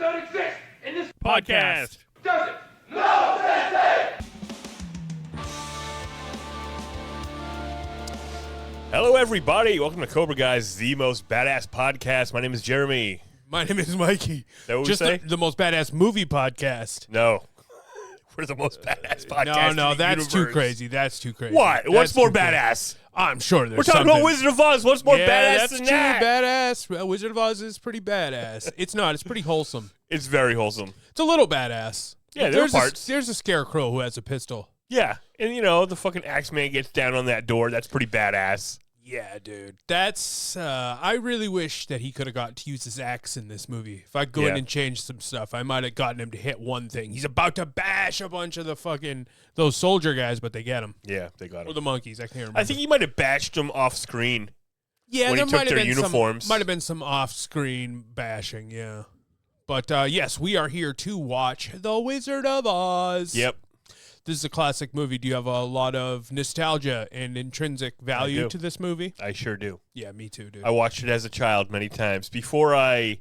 don't exist in this podcast. Does it? No, Sensei! Hello, everybody. Welcome to Cobra Guys, the most badass podcast. My name is Jeremy. My name is Mikey. Is that what Just we say? the most badass movie podcast. No. We're the most badass podcast. No, in the that's universe. too crazy. That's too crazy. What? What's That's more too crazy. badass? I'm sure there's We're talking something. about Wizard of Oz. What's more yeah, badass that's than true. that? Badass. Well, Wizard of Oz is pretty badass. It's not. It's pretty wholesome. It's very wholesome. It's a little badass. Yeah, But there are there's parts. there's a scarecrow who has a pistol. Yeah. And, you know, the fucking Axeman gets down on that door. That's pretty badass. Yeah, dude. That's. I really wish that he could have gotten to use his axe in this movie. If I go in Yeah. and change some stuff, I might have gotten him to hit one thing. He's about to bash a bunch of the fucking those soldier guys, but they get him. Yeah, they got Or him. the monkeys. I can't remember. I think he might have bashed them off screen. Yeah, when there he took might have their been uniforms. might have been some off-screen bashing, yeah. But yes, we are here to watch The Wizard of Oz. Yep. This is a classic movie. Do you have a lot of nostalgia and intrinsic value do. to this movie? I sure do. Yeah, me too, dude. I watched it as a child many times before I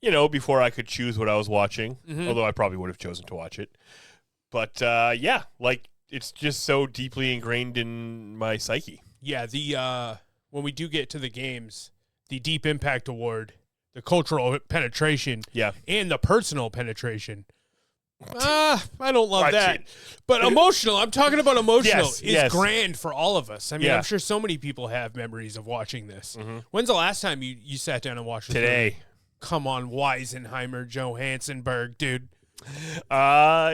could choose what I was watching, Mhm. although I probably would have chosen to watch it. But, yeah, like, it's just so deeply ingrained in my psyche. Yeah, the when we do get to the games, the Deep Impact Award, the cultural penetration, Yeah. and the personal penetration. I don't love Watch that. it. But emotional, I'm talking about emotional, Yes, is yes. grand for all of us. I mean, Yeah. I'm sure so many people have memories of watching this. Mhm. When's the last time you sat down and watched this movie? Today. Come on, Weisenheimer, Johansenberg, dude.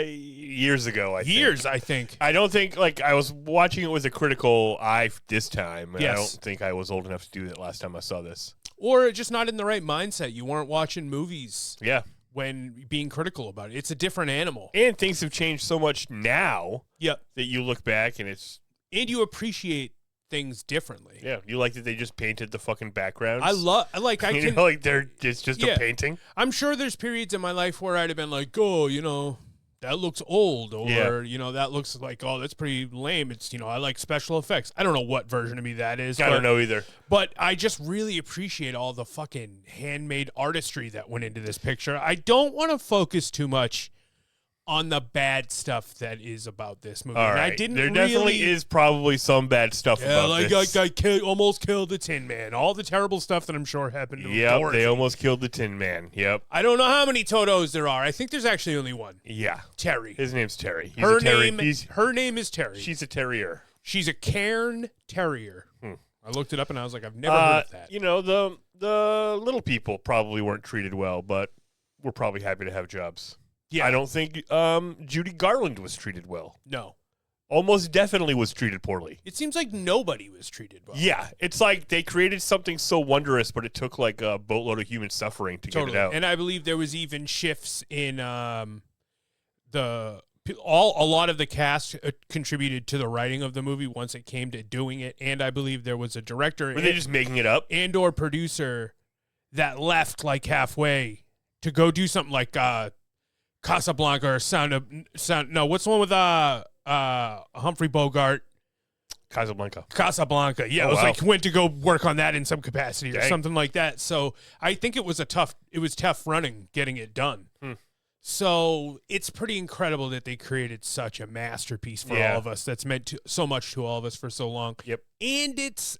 Years ago, I think. Years, I think. I don't think, like, I was watching it with a critical eye this time. And I Yes. don't think I was old enough to do that last time I saw this. Or just not in the right mindset. You weren't watching movies Yeah. when being critical about it. It's a different animal. And things have changed so much now Yep. that you look back and it's, And you appreciate things differently. yeah, you like that they just painted the fucking backgrounds. I You know, like it's just Yeah. a painting. I'm sure there's periods in my life where I'd have been like, oh, you know, that looks old, or, Yeah. you know, that looks like, oh, that's pretty lame. It's, you know, I like special effects. I don't know what version of me that is. I don't know either. But I just really appreciate all the fucking handmade artistry that went into this picture. I don't want to focus too much on the bad stuff that is about this movie. All And right. I didn't there really, definitely is probably some bad stuff Yeah, about like this. almost killed the Tin Man. All the terrible stuff that I'm sure happened to Yep, Dorothy. they almost killed the Tin Man. Yep. I don't know how many Totos there are. I think there's actually only one. Yeah. Terry. His name's Terry. He's Her a Terry. name is Terry. She's a terrier. She's a cairn terrier. Hmm. I looked it up and I was like, I've never heard of that. You know, the little people probably weren't treated well, but we're probably happy to have jobs. Yeah. I don't think Judy Garland was treated well. No. Almost definitely was treated poorly. It seems like nobody was treated well. Yeah, it's like they created something so wondrous, but it took like a boatload of human suffering to Totally. get it out. And I believe there was even shifts in a lot of the cast contributed to the writing of the movie once it came to doing it. And I believe there was a director Were they just making it up? and or producer that left like halfway to go do something like Casablanca or what's the one with Humphrey Bogart? Casablanca. Yeah, Oh, it was wow. like went to go work on that in some capacity or Dang. something like that. So I think it was tough running getting it done. Hmm. So it's pretty incredible that they created such a masterpiece for Yeah. all of us. That's meant to so much to all of us for so long. Yep. And it's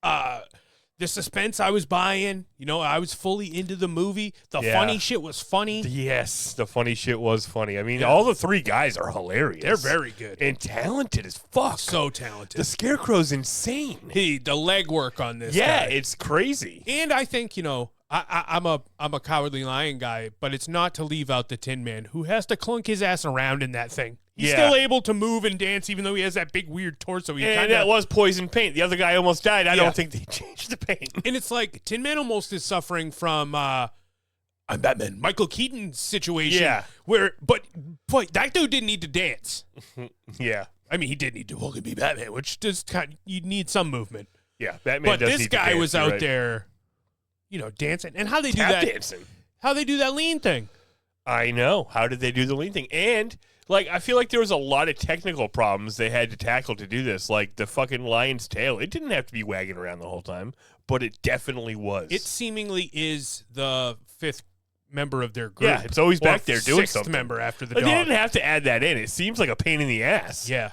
the suspense I was buying. You know, I was fully into the movie. The Yeah. funny shit was funny. Yes, the funny shit was funny. I mean, Yeah. all the three guys are hilarious. They're very good. and talented as fuck. So talented. The Scarecrow's insane. the legwork on this Yeah, guy. it's crazy. And I think, you know, I'm a cowardly lion guy, but it's not to leave out the Tin Man, who has to clunk his ass around in that thing. He's Yeah. still able to move and dance, even though he has that big weird torso. He And kinda, that was poison paint. The other guy almost died. I Yeah. don't think they changed the paint. and it's like Tin Man almost is suffering from I'm Batman, Michael Keaton situation. Yeah. Where, but that dude didn't need to dance. Yeah. I mean, he did need to fucking be Batman, which just kind of, you need some movement. Yeah. Batman But does this need to guy dance, was you're out right. there, you know, dancing. And how they do Tap that? dancing. How they do that lean thing? I know. How did they do the lean thing? And, like, I feel like there was a lot of technical problems they had to tackle to do this. Like, the fucking lion's tail. It didn't have to be wagging around the whole time, but it definitely was. It seemingly is the fifth member of their group. Yeah, it's always Or back there doing sixth something. member after the Like, dog. they didn't have to add that in. It seems like a pain in the ass. Yeah.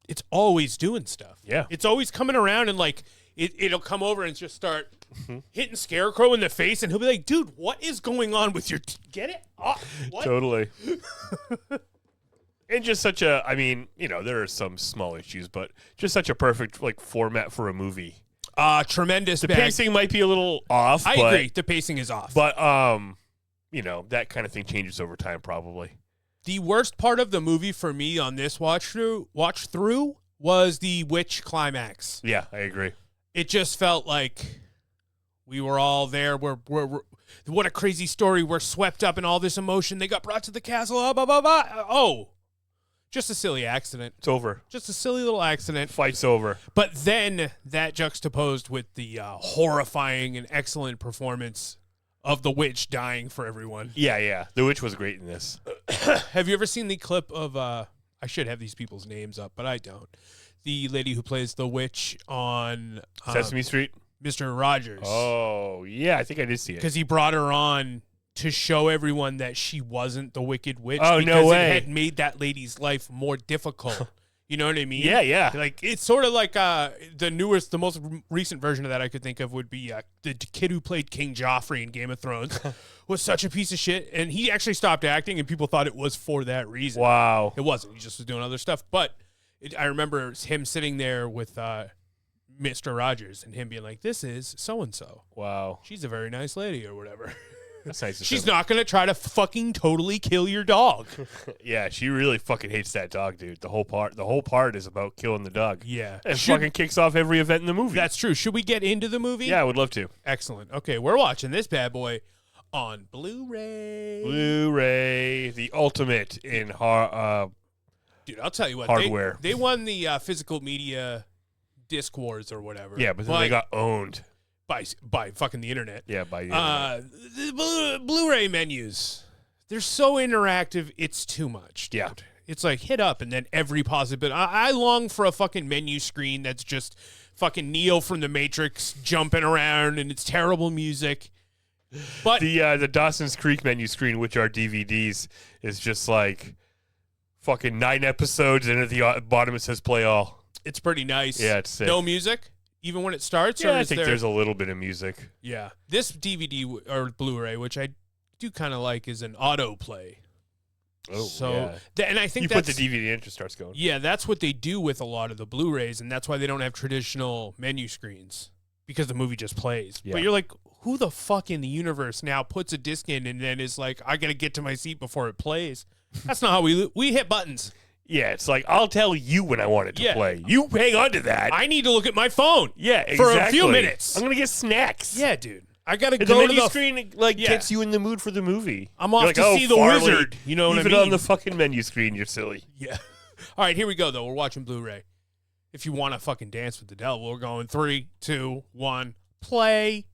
It's always doing stuff. Yeah. It's always coming around and like it'll come over and just start hitting Scarecrow in the face, and he'll be like, dude, what is going on with your get it off? What? Totally. And just such a, I mean, there are some small issues, but just such a perfect like format for a movie. Tremendous. The pacing might be a little off. I agree. The pacing is off. But that kind of thing changes over time probably. The worst part of the movie for me on this watch through was the witch climax. Yeah, I agree. It just felt like we were all there. We're what a crazy story. We're swept up in all this emotion. They got brought to the castle. Blah, blah, blah. Oh, just a silly accident. It's over. Just a silly little accident. Fight's over. But then that juxtaposed with the horrifying and excellent performance of the witch dying for everyone. Yeah. The witch was great in this. Have you ever seen the clip of, I should have these people's names up, but I don't. The lady who plays the witch on Sesame Street? Mr. Rogers. Oh, yeah, I think I did see it. Because he brought her on to show everyone that she wasn't the Wicked Witch. Oh, no way. It had made that lady's life more difficult. You know what I mean? Yeah. Like, it's sort of like the most recent version of that I could think of would be the kid who played King Joffrey in Game of Thrones was such a piece of shit. And he actually stopped acting, and people thought it was for that reason. Wow. It wasn't. He just was doing other stuff. But I remember him sitting there with Mr. Rogers and him being like, this is so-and-so. Wow. She's a very nice lady or whatever. That's nice. She's not going to try to fucking totally kill your dog. Yeah, she really fucking hates that dog, dude. The whole part is about killing the dog. Yeah. And fucking kicks off every event in the movie. That's true. Should we get into the movie? Yeah, I would love to. Excellent. Okay, we're watching this bad boy on Blu-ray. Blu-ray, the ultimate in Dude, I'll tell you what. hardware. They won the physical media disc wars or whatever. Yeah, but then they got owned. By fucking the internet. Yeah, by the internet. The Blu-ray menus, they're so interactive, it's too much, dude. Yeah. It's like hit up and then every possibility. I long for a fucking menu screen that's just fucking Neo from the Matrix jumping around and it's terrible music. But the Dawson's Creek menu screen, which are DVDs, is just like fucking 9 episodes, and at the bottom it says play all. it's pretty nice. Yeah, it's sick. No music, even when it starts? Yeah, or I is think there's a little bit of music. Yeah. This DVD or Blu-ray, which I do kind of like, is an autoplay. Oh, So, yeah. And I think You that's... put the DVD in, it just starts going. Yeah, that's what they do with a lot of the Blu-rays, and that's why they don't have traditional menu screens, because the movie just plays. Yeah. But you're like, who the fuck in the universe now puts a disc in and then is like, I got to get to my seat before it plays? That's not how we hit buttons. Yeah, it's like, I'll tell you when I want it to Yeah. play. You hang on to that. I need to look at my phone. Yeah, exactly. For a few minutes. I'm going to get snacks. Yeah, dude. I got to And go the to menu the screen gets you in the mood for the movie. I'm You're off like, to see the Farley, wizard. You know what I Even mean? on the fucking menu screen, you're silly. Yeah. All right, here we go, though. We're watching Blu-ray. If you want to fucking dance with the devil, we're going 3, 2, 1, play.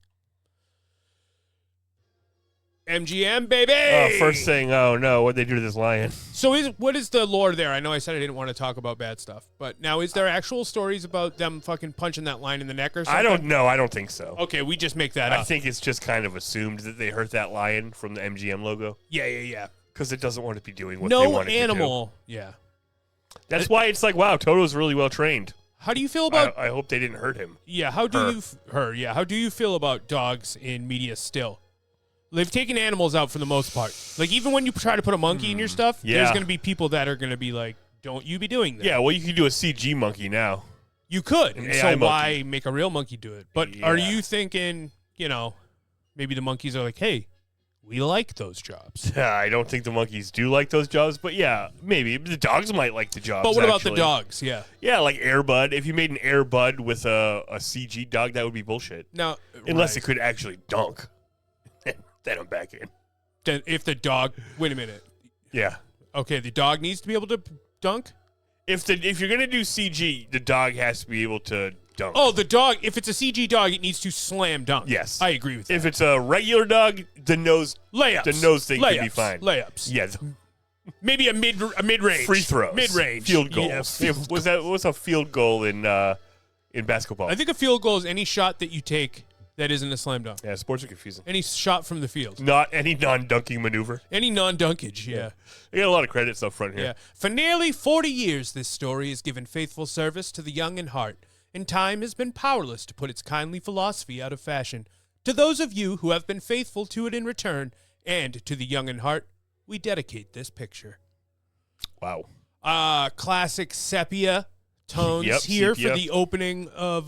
MGM, baby! First thing, oh no, what'd they do to this lion? So what is the lore there? I know I said I didn't want to talk about bad stuff, but now is there actual stories about them fucking punching that lion in the neck or something? I don't know. I don't think so. Okay, we just make that up. I think it's just kind of assumed that they hurt that lion from the MGM logo Yeah. because it doesn't want to be doing what they No want it animal. Yeah. to do. That's why it's like, wow, Toto's really well trained. How do you feel about... I hope they didn't hurt him. Yeah, how do you... How do you feel about dogs in media still? They've taken animals out for the most part. Like, even when you try to put a monkey in your stuff, there's going to be people that are going to be like, don't you be doing that. Yeah, well, you can do a CG monkey now. You could. An And AI so monkey. why make a real monkey do it? But are Yeah. you thinking, maybe the monkeys are like, hey, we like those jobs. I don't think the monkeys do like those jobs, but yeah, maybe. The dogs might like the jobs, But what about the actually. dogs? Yeah. Yeah, like Air Bud. If you made an Air Bud with a CG dog, that would be bullshit. Now, Unless it could actually dunk. Then I'm back in. Then if the dog... Wait a minute. Yeah. Okay, the dog needs to be able to dunk? If you're going to do CG, the dog has to be able to dunk. Oh, the dog... If it's a CG dog, it needs to slam dunk. Yes. I agree with that. If it's a regular dog, the nose Layups. the nose thing could be Layups. fine. Layups. Yeah. Maybe a mid-range. Free throws. Mid-range. Field goals. Yeah, What's a field goal in basketball? I think a field goal is any shot that you take That isn't a slam dunk. Yeah, sports are confusing. Any shot from the field. Not any non-dunking maneuver. Any non-dunkage, yeah. You got a lot of credits up front here. Yeah. For nearly 40 years, this story has given faithful service to the young in heart, and time has been powerless to put its kindly philosophy out of fashion. To those of you who have been faithful to it in return, and to the young in heart, we dedicate this picture. Wow. Classic sepia tones here sepia. for the opening of,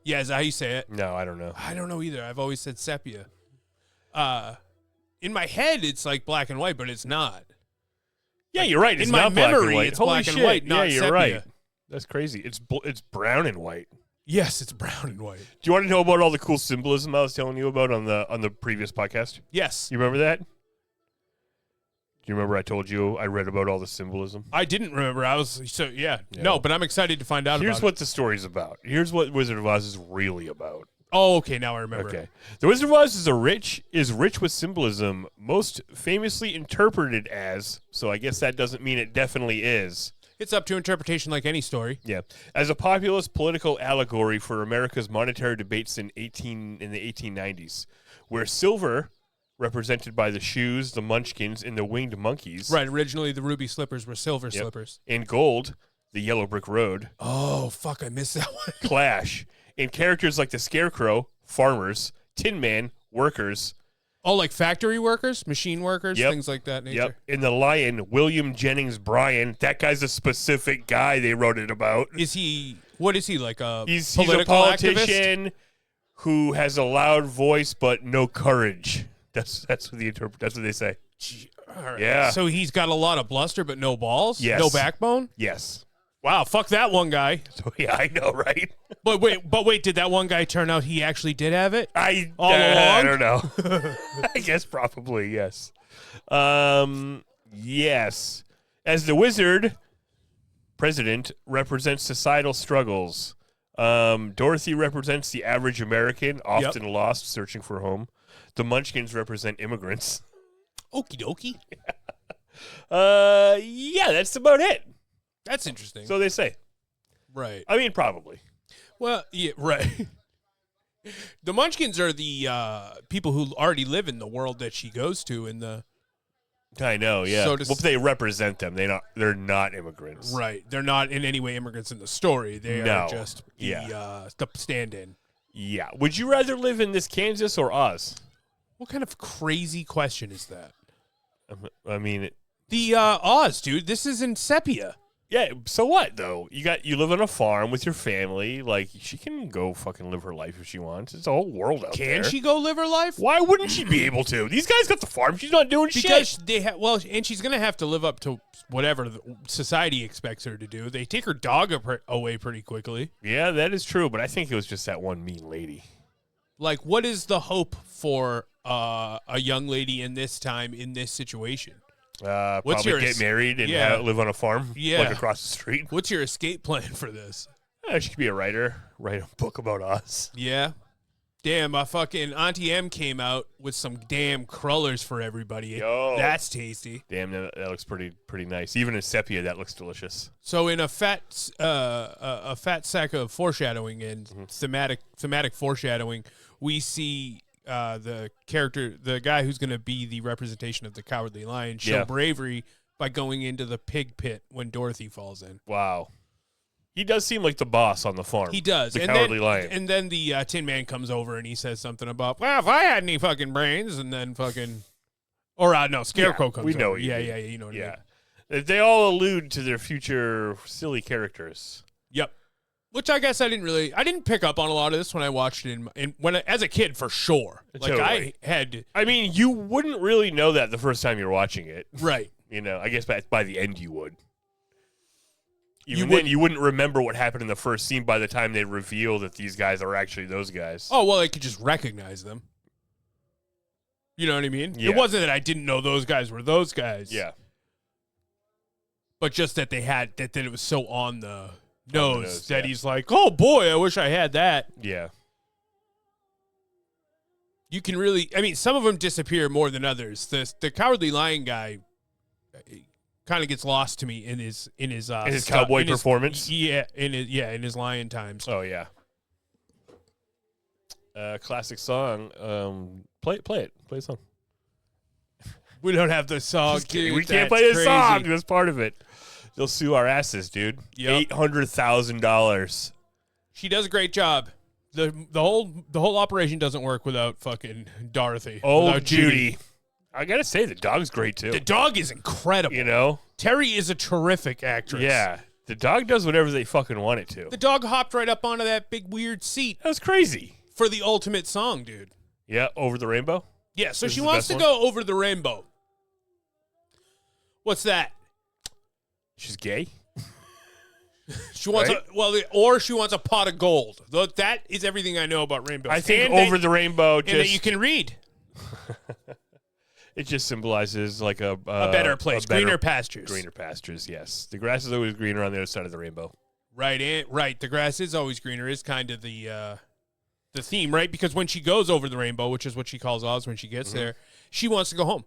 is that how you say it? No, I don't know. I don't know either. I've always said sepia. In my head, it's like black and white, but it's not. Yeah, you're right. It's in my not black and memory, white. it's Holy black shit. and white, not yeah, you're sepia. right. That's crazy. It's brown and white. Yes, it's brown and white. Do you want to know about all the cool symbolism I was telling you about on the previous podcast? Yes. You remember that? Do you remember I told you I read about all the symbolism? I didn't remember. No, but I'm excited to find out Here's about what the story's about. Here's what Wizard of Oz is really about. Oh, okay, now I remember. Okay. The Wizard of Oz is rich with symbolism, most famously interpreted as, so I guess that doesn't mean it definitely is. It's up to interpretation like any story. Yeah. As a populist political allegory for America's monetary debates in the 1890s, where silver, represented by the shoes, the Munchkins, and the winged monkeys. Right, originally the ruby slippers were silver slippers. And gold, the yellow brick road. Oh, fuck, I missed that one. Clash. And characters like the Scarecrow, farmers, Tin Man, workers. Oh, like factory workers, machine workers, things like that nature. Yep. And the Lion, William Jennings Bryan. That guy's a specific guy they wrote it about. What is he, like a he's political a politician activist? who has a loud voice but no courage. That's what they say. All right. Yeah. So he's got a lot of bluster but no balls? Yes. No backbone? Yes. Wow, fuck that one guy. So yeah, I know, right? But wait, did that one guy turn out he actually did have it? I don't know. I guess probably, yes. Yes. As the wizard president represents societal struggles. Dorothy represents the average American, often lost, searching for home. The Munchkins represent immigrants. Okie dokie. Yeah, that's about it. That's interesting. So they say. Right. I mean, probably. Well, yeah, right. The Munchkins are the people who already live in the world that she goes to in the... I know, yeah. So well, they represent them. They're not immigrants. Right. They're not in any way immigrants in the story. They are just the stand-in. Yeah. Would you rather live in this Kansas or Oz? What kind of crazy question is that? I mean... The Oz, dude. This is in sepia. Yeah, so what, though? You live on a farm with your family. Like, she can go fucking live her life if she wants. It's a whole world out there. Can she go live her life? Why wouldn't she be able to? These guys got the farm. She's not doing shit. Because they have, and she's going to have to live up to whatever society expects her to do. They take her dog away pretty quickly. Yeah, that is true, but I think it was just that one mean lady. Like, what is the hope for a young lady in this time, in this situation? Probably get married and live on a farm, like across the street. What's your escape plan for this? She could be a writer, write a book about us. Yeah. Damn, my fucking Auntie M came out with some damn crullers for everybody. Yo. That's tasty. Damn, that looks pretty nice. Even in sepia, that looks delicious. So in a fat sack of foreshadowing and thematic foreshadowing, we see the guy who's going to be the representation of the Cowardly Lion show bravery by going into the pig pit when Dorothy falls in. Wow. He does seem like the boss on the farm. He does. The Cowardly Lion. And then the Tin Man comes over and he says something about, well, if I had any fucking brains, and then fucking... Or, no, Scarecrow comes over. We know you know what I mean. They all allude to their future silly characters. Yep. Which I guess I didn't pick up on a lot of this when I watched it as a kid, for sure. Like, totally. I mean, you wouldn't really know that the first time you're watching it. Right. You know, I guess by the end you would. You wouldn't remember what happened in the first scene by the time they reveal that these guys are actually those guys. Oh, well, I could just recognize them. You know what I mean? Yeah. It wasn't that I didn't know those guys were those guys. Yeah. But just that that it was so on the nose that he's like, oh boy, I wish I had that. Yeah. You can really, I mean, some of them disappear more than others. The Cowardly Lion guy kind of gets lost to me in his cowboy performance. In his lion times. Oh yeah. Classic song. Play it. Play a song. We don't have the song, Just kidding. dude. We can't That's play the crazy. song. That's part of it. They'll sue our asses, dude. Yep. $800,000. She does a great job. The whole operation doesn't work without fucking Dorothy. Oh, without Judy. I gotta say, the dog's great too. The dog is incredible. You know? Terry is a terrific actress. Yeah. The dog does whatever they fucking want it to. The dog hopped right up onto that big weird seat That was crazy. for the ultimate song, dude. Yeah, Over the Rainbow. Yeah, so This she is the wants best to one? go over the rainbow. What's that? She's gay. She wants Right? or she wants a pot of gold. That is everything I know about rainbows. I think And Over that- the Rainbow and that you just can read it just symbolizes like a better place, greener pastures. Greener pastures, yes. The grass is always greener on the other side of the rainbow. Right, right. The grass is always greener is kind of the theme, right? Because when she goes over the rainbow, which is what she calls Oz when she gets there, she wants to go home.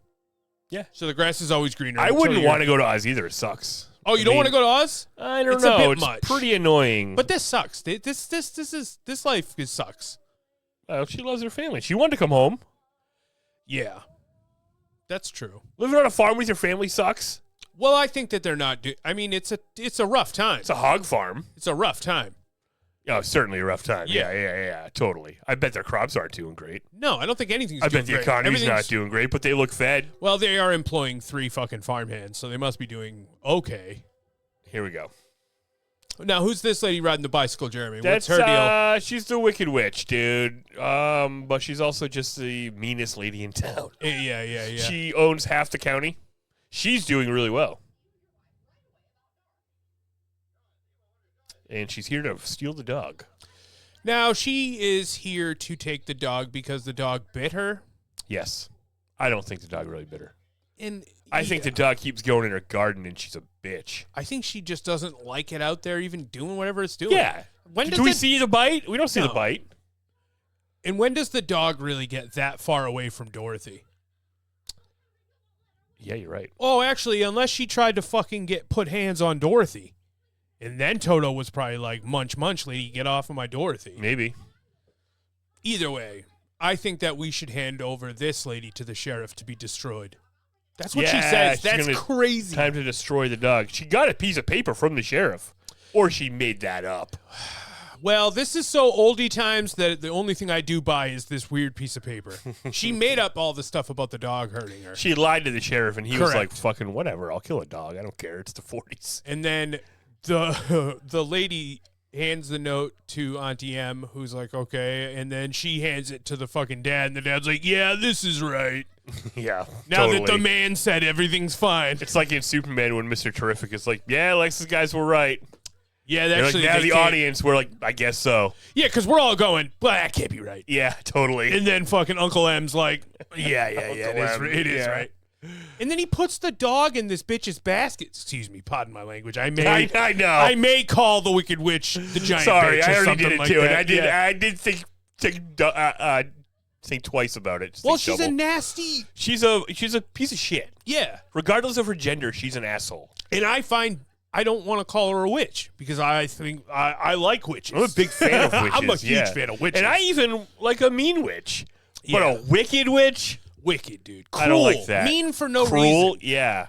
Yeah. So the grass is always greener. I wouldn't want to go to Oz either. It sucks. Oh, you don't want to go to Oz? I don't It's a know. bit It's much. pretty annoying. But this sucks. This life sucks. Well, she loves her family. She wanted to come home. Yeah, that's true. Living on a farm with your family sucks. Well, I think that they're not. I mean, it's a rough time. It's a hog farm. It's a rough time. Oh, certainly a rough time. Yeah. Yeah. Totally. I bet their crops aren't doing great. No, I don't think anything's. I doing bet the great. economy's not Everything's- doing great, but they look fed. Well, they are employing 3 fucking farmhands, so they must be doing okay. Here we go. Now, who's this lady riding the bicycle, Jeremy? That's What's her deal? She's the Wicked Witch, dude. But she's also just the meanest lady in town. Yeah. She owns half the county. She's doing really well. And she's here to steal the dog. Now, she is here to take the dog because the dog bit her. Yes. I don't think the dog really bit her. And I think the dog keeps going in her garden and she's a bitch. I think she just doesn't like it out there even doing whatever it's doing. Yeah. When does Do we the- see the bite? We don't see the No. bite. And when does the dog really get that far away from Dorothy? Yeah, you're right. Oh, actually, unless she tried to fucking put hands on Dorothy. And then Toto was probably like, munch, lady, get off of my Dorothy. Maybe. Either way, I think that we should hand over this lady to the sheriff to be destroyed. That's what she Yeah, says. she's That's gonna- crazy. Time to destroy the dog. She got a piece of paper from the sheriff. Or she made that up. Well, this is so oldie times that the only thing I do buy is this weird piece of paper. She made up all the stuff about the dog hurting her. She lied to the sheriff, and he was like, Correct. fucking whatever. I'll kill a dog. I don't care. It's the 40s. And then the lady hands the note to Auntie M, who's like, okay. And then she hands it to the fucking dad, and the dad's like, yeah, this is right. Yeah. Now totally. that the man said everything's fine. It's like in Superman when Mr. Terrific is like, yeah, Alexa's guys were right. Yeah, They're actually, like, now they the can't- audience, we're like, I guess so. Yeah, because we're all going, well, that can't be right. Yeah, totally. And then fucking Uncle M's like, yeah, Uncle M, it is yeah. right. And then he puts the dog in this bitch's basket. Excuse me, pardon my language. I may I know. I may call the Wicked Witch the giant Sorry, bitch or I already something did it like too, that. and I did. Yeah. I did think twice about it. Just Well, think she's a double. nasty. she's a piece of shit. Yeah. Regardless of her gender, she's an asshole. And I don't want to call her a witch because I think I like witches. I'm a big fan of witches. I'm a huge yeah. fan of witches. and I even like a mean witch, Yeah. but a wicked witch, wicked, dude. Cruel. I don't like that. Mean for no cruel. reason. Yeah,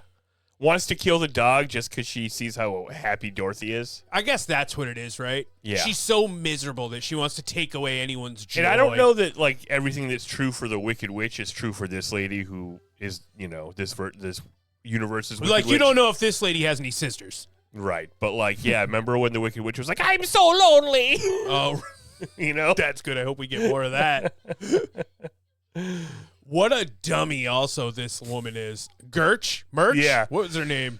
wants to kill the dog just because she sees how happy Dorothy is. I guess that's what it is, right? Yeah. She's so miserable that she wants to take away anyone's joy. And I don't know that like everything that's true for the wicked witch is true for this lady who is, this universe's wicked Like, you witch. don't know if this lady has any sisters. Right, but like, yeah, remember when the wicked witch was like, "I'm so lonely," Oh, that's good. I hope we get more of that. What a dummy also this woman is. Merch? Yeah. What was her name?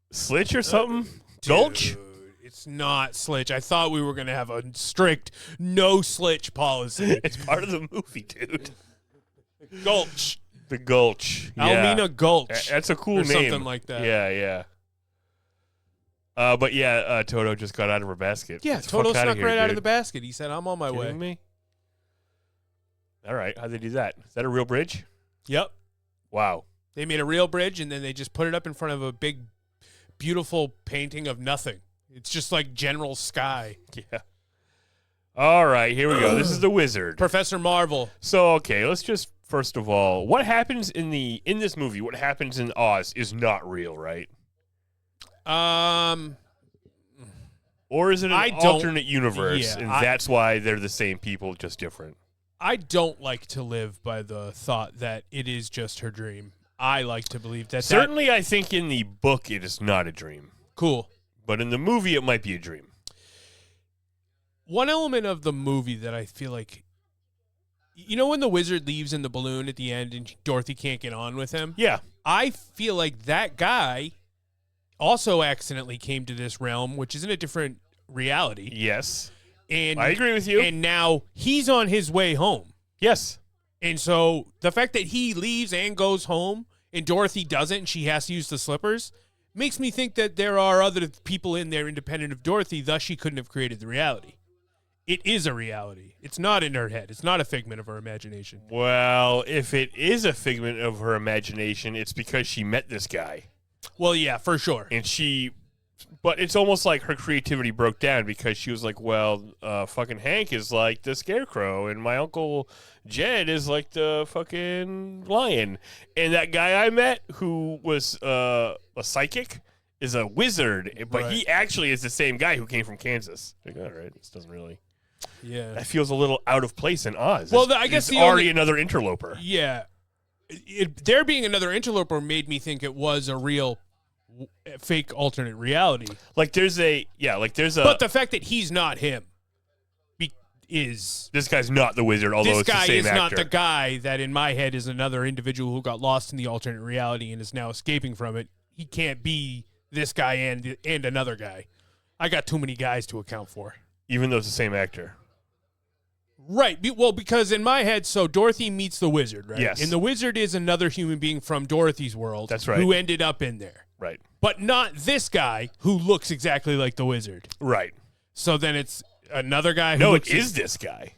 Slitch or something? Gulch? Dude, it's not Slitch. I thought we were going to have a strict no Slitch policy. It's part of the movie, dude. Gulch. The Gulch. Yeah. Almina Gulch. That's a cool or name. something like that. Yeah. But yeah, Toto just got out of her basket. Yeah, Get the Toto fuck outta snuck here, right out of dude. the basket. He said, I'm on my way. Kidding me? All right, how'd they do that? Is that a real bridge? Yep. Wow. They made a real bridge, and then they just put it up in front of a big, beautiful painting of nothing. It's just like general sky. Yeah. All right, here we go. This is the wizard. Professor Marvel. So, okay, let's just first of all, what happens in this movie? What happens in Oz is not real, right? Or is it an alternate universe, and that's why they're the same people, just different? I don't like to live by the thought that it is just her dream. I like to believe that. Certainly, I think in the book it is not a dream. Cool. But in the movie, it might be a dream. One element of the movie that I feel like, you know when the wizard leaves in the balloon at the end and Dorothy can't get on with him? Yeah. I feel like that guy also accidentally came to this realm, which is in a different reality. Yes. And I agree with you. And now he's on his way home. Yes. And so the fact that he leaves and goes home and Dorothy doesn't and she has to use the slippers makes me think that there are other people in there independent of Dorothy, thus she couldn't have created the reality. It is a reality. It's not in her head. It's not a figment of her imagination. Well, if it is a figment of her imagination, it's because she met this guy. Well, yeah, for sure. But it's almost like her creativity broke down because she was like, well, fucking Hank is like the scarecrow and my Uncle Jed is like the fucking lion. And that guy I met who was a psychic is a wizard, but he actually is the same guy who came from Kansas. Like, all right, this doesn't really... Yeah. That feels a little out of place in Oz. Well, I guess it's already another interloper. Yeah. There being another interloper made me think it was a real fake alternate reality. But the fact that he's not him is... This guy's not the wizard, although it's the same actor. This guy is not the guy that in my head is another individual who got lost in the alternate reality and is now escaping from it. He can't be this guy and another guy. I got too many guys to account for. Even though it's the same actor. Right. Well, because in my head, so Dorothy meets the wizard, right? Yes. And the wizard is another human being from Dorothy's world. That's right. Who ended up in there. Right. But not this guy who looks exactly like the wizard. Right. So then it's another guy who No, looks... it is this guy.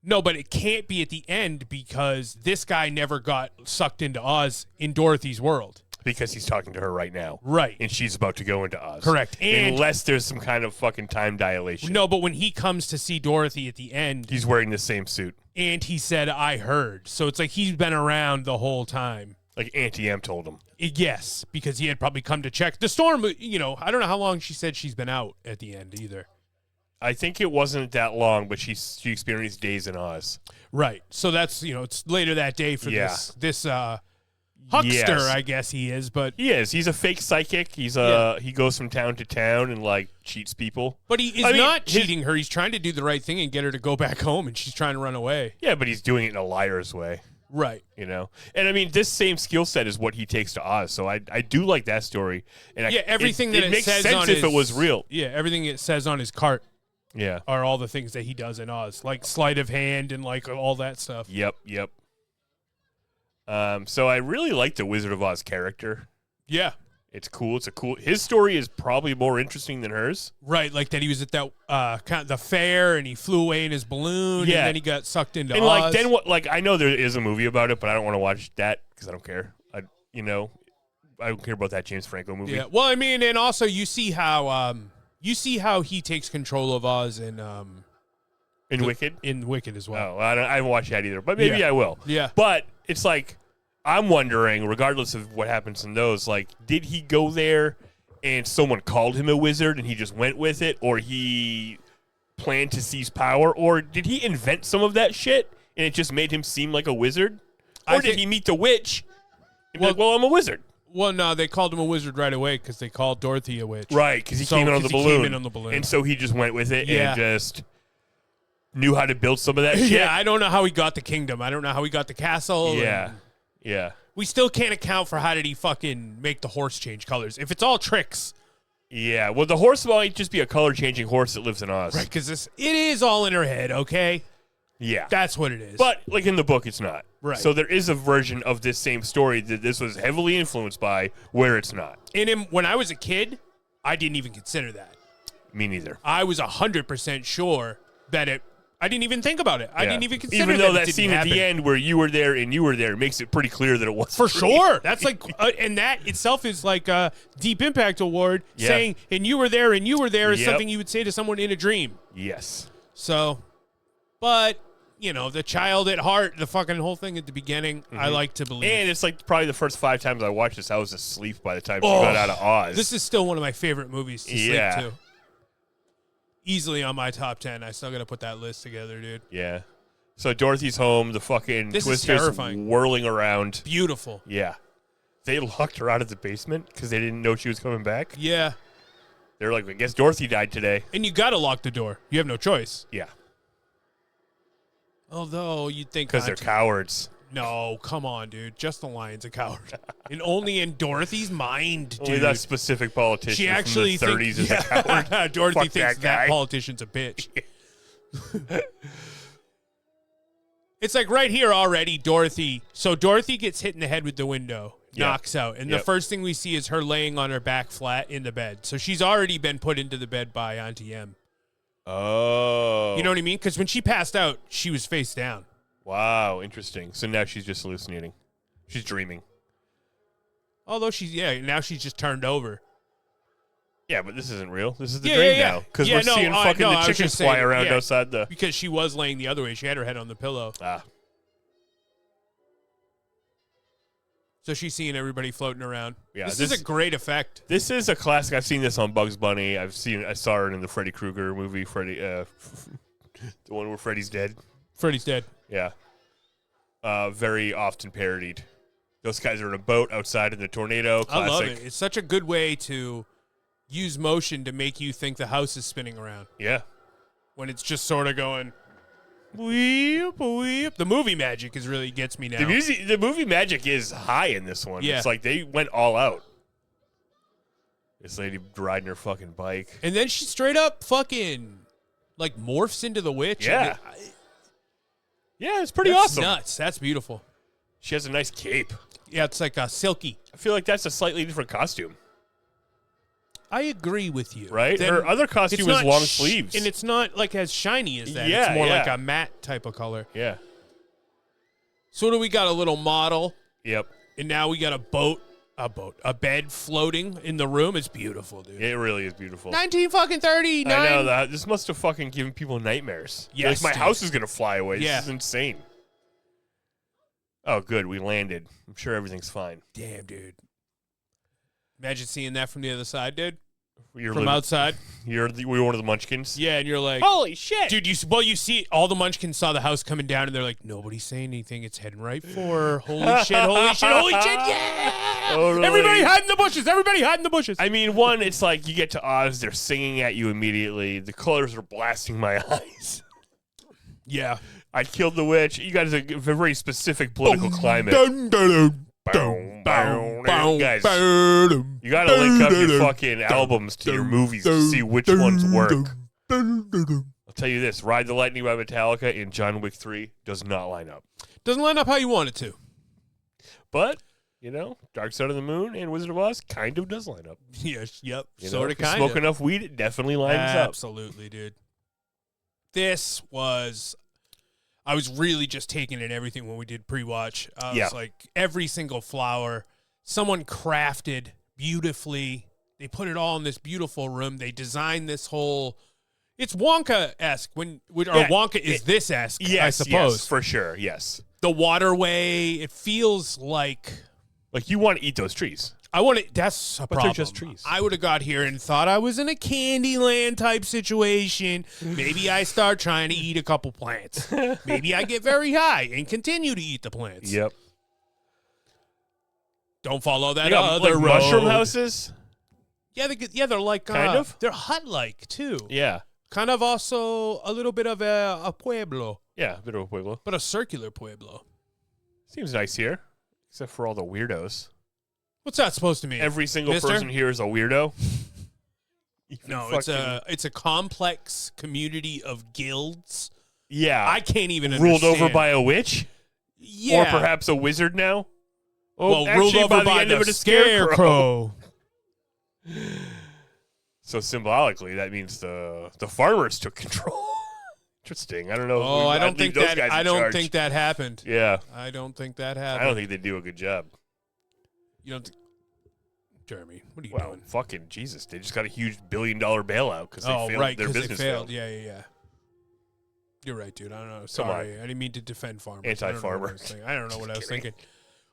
No, but it can't be at the end because this guy never got sucked into Oz in Dorothy's world. Because he's talking to her right now. Right. And she's about to go into Oz. Correct. And unless there's some kind of fucking time dilation. No, but when he comes to see Dorothy at the end... He's wearing the same suit. And he said, I heard. So it's like he's been around the whole time. Like Auntie M told him. Yes, because he had probably come to check. The storm, I don't know how long she said she's been out at the end either. I think it wasn't that long, but she experienced days in Oz. Right. So that's, it's later that day for this huckster, I guess he is, but he is. He's a fake psychic. He goes from town to town and like cheats people. But he is not cheating her. He's trying to do the right thing and get her to go back home, and she's trying to run away. Yeah, but he's doing it in a liar's way. Right. And I mean, this same skill set is what he takes to Oz. So I do like that story. And everything it makes says sense if it was real. Yeah, everything it says on his cart. Yeah. Are all the things that he does in Oz, like sleight of hand and like all that stuff. Yep. So I really like the Wizard of Oz character. Yeah. It's cool. His story is probably more interesting than hers. Right, like that he was at that kind of the fair and he flew away in his balloon and then he got sucked into Oz. And like then what? Like I know there is a movie about it, but I don't want to watch that because I don't care. I don't care about that James Franco movie. Yeah. Well, I mean, and also you see how he takes control of Oz in Wicked. In Wicked as well. Oh, I haven't watched that either, but maybe I will. Yeah. But it's like. I'm wondering, regardless of what happens in those, like, did he go there and someone called him a wizard and he just went with it, or he planned to seize power, or did he invent some of that shit and it just made him seem like a wizard? Or did he meet the witch and be like, well, I'm a wizard? Well, no, they called him a wizard right away because they called Dorothy a witch. Right, because he came in on the balloon. And so he just went with it and just knew how to build some of that shit. Yeah, I don't know how he got the kingdom. I don't know how he got the castle. Yeah. Yeah. We still can't account for how did he fucking make the horse change colors. If it's all tricks. Yeah. Well, the horse might just be a color-changing horse that lives in Oz. Right, because it is all in her head, okay? Yeah. That's what it is. But, like, in the book, it's not. Right. So there is a version of this same story that this was heavily influenced by where it's not. And when I was a kid, I didn't even consider that. Me neither. I was 100% sure that I didn't even think about it. I didn't even consider even though that it scene happen. At the end where you were there and you were there makes it pretty clear that it was for sure. That's like, and that itself is like a Deep Impact Award saying, and you were there is something you would say to someone in a dream. Yes. So, but, you know, the child at heart, the fucking whole thing at the beginning, I like to believe. And it's like probably the first 5 times I watched this, I was asleep by the time she got out of Oz. This is still one of my favorite movies to sleep to. Easily on my top 10. I still got to put that list together, dude. Yeah. So Dorothy's home, the fucking Twister's whirling around. Beautiful. Yeah. They locked her out of the basement because they didn't know she was coming back. Yeah. They're like, I guess Dorothy died today. And you got to lock the door. You have no choice. Yeah. Although you'd think because they're cowards. No, come on, dude. Just the Lion's a coward. And only in Dorothy's mind, dude. Only that specific politician she actually from the 30s is a coward. Dorothy Fuck thinks that politician's a bitch. It's like right here already, Dorothy. So Dorothy gets hit in the head with the window, knocks out. And the first thing we see is her laying on her back flat in the bed. So she's already been put into the bed by Auntie M. Oh. You know what I mean? Because when she passed out, she was face down. Wow, interesting. So now she's just hallucinating. She's dreaming. Although now she's just turned over. Yeah, but this isn't real. This is the dream now. Because we're seeing fucking the chickens fly around outside the... Because she was laying the other way. She had her head on the pillow. Ah. So she's seeing everybody floating around. Yeah, this is a great effect. This is a classic. I've seen this on Bugs Bunny. I saw it in the Freddy Krueger movie, the one where Freddy's dead. Freddy's dead. Yeah. Very often parodied. Those guys are in a boat outside in the tornado. Classic. I love it. It's such a good way to use motion to make you think the house is spinning around. Yeah. When it's just sort of going, weep, weep. The movie magic really gets me now. The movie magic is high in this one. Yeah. It's like they went all out. This lady riding her fucking bike. And then she straight up fucking like morphs into the witch. Yeah. Yeah, it's pretty awesome. Nuts. That's beautiful. She has a nice cape. Yeah, it's like a silky. I feel like that's a slightly different costume. I agree with you. Right? Her other costume is long sleeves. And it's not like as shiny as that. Yeah, it's more like a matte type of color. Yeah. So what do we got? A little model. Yep. And now we got a bed floating in the room. It's beautiful, dude. It really is beautiful. 1939. I know that. This must have fucking given people nightmares. Yes, like, my dude. house is going to fly away. Yeah. This is insane. Oh, good. We landed. I'm sure everything's fine. Damn, dude. Imagine seeing that from the other side, dude. From outside. We're one of the Munchkins. Yeah, and you're like, holy shit, dude. You see all the Munchkins saw the house coming down, and they're like, nobody's saying anything. It's heading right for holy shit, holy shit, holy shit, yeah! Totally. Everybody hide in the bushes. Everybody hide in the bushes. I mean, one, it's like you get to Oz, they're singing at you immediately. The colors are blasting my eyes. Yeah, I killed the witch. You guys are a very specific political climate. Guys, you gotta link up your fucking albums to your movies to see which ones work. I'll tell you this: Ride the Lightning by Metallica in John Wick 3 does not line up. Doesn't line up how you want it to. But, Dark Side of the Moon and Wizard of Oz kind of does line up. Yes, yep. Sort of, kind of. Smoke enough weed, it definitely lines up. Absolutely, dude. I was really just taking in everything when we did pre-watch. I was like, every single flower, someone crafted beautifully. They put it all in this beautiful room. They designed this whole... It's Wonka-esque. Wonka is this-esque, I suppose. Yes, for sure, yes. The waterway, it feels like... Like you want to eat those trees. That's a problem. They're just trees. I would have got here and thought I was in a Candyland type situation. Maybe I start trying to eat a couple plants. Maybe I get very high and continue to eat the plants. Yep. Don't follow that other road. Mushroom houses? Yeah, they're like kind of. They're hut-like too. Yeah. Kind of also a little bit of a pueblo. Yeah, a bit of a pueblo. But a circular pueblo. Seems nice here, except for all the weirdos. What's that supposed to mean? Every single person here is a weirdo. No, it's a complex community of guilds. Yeah. I can't even ruled understand. over by a witch? Yeah. Or perhaps a wizard now? Oh, well, ruled over by the scarecrow. So symbolically, that means the farmers took control. Interesting. I don't know. Oh, I don't think that happened. Yeah. I don't think that happened. I don't think they do a good job. You don't think... Jeremy, what are you doing? Fucking Jesus. They just got a huge $1 billion bailout because they failed. Their business failed. Yeah. You're right, dude. I don't know. Sorry. I didn't mean to defend farmers. Anti-farmer. I don't know what I was thinking.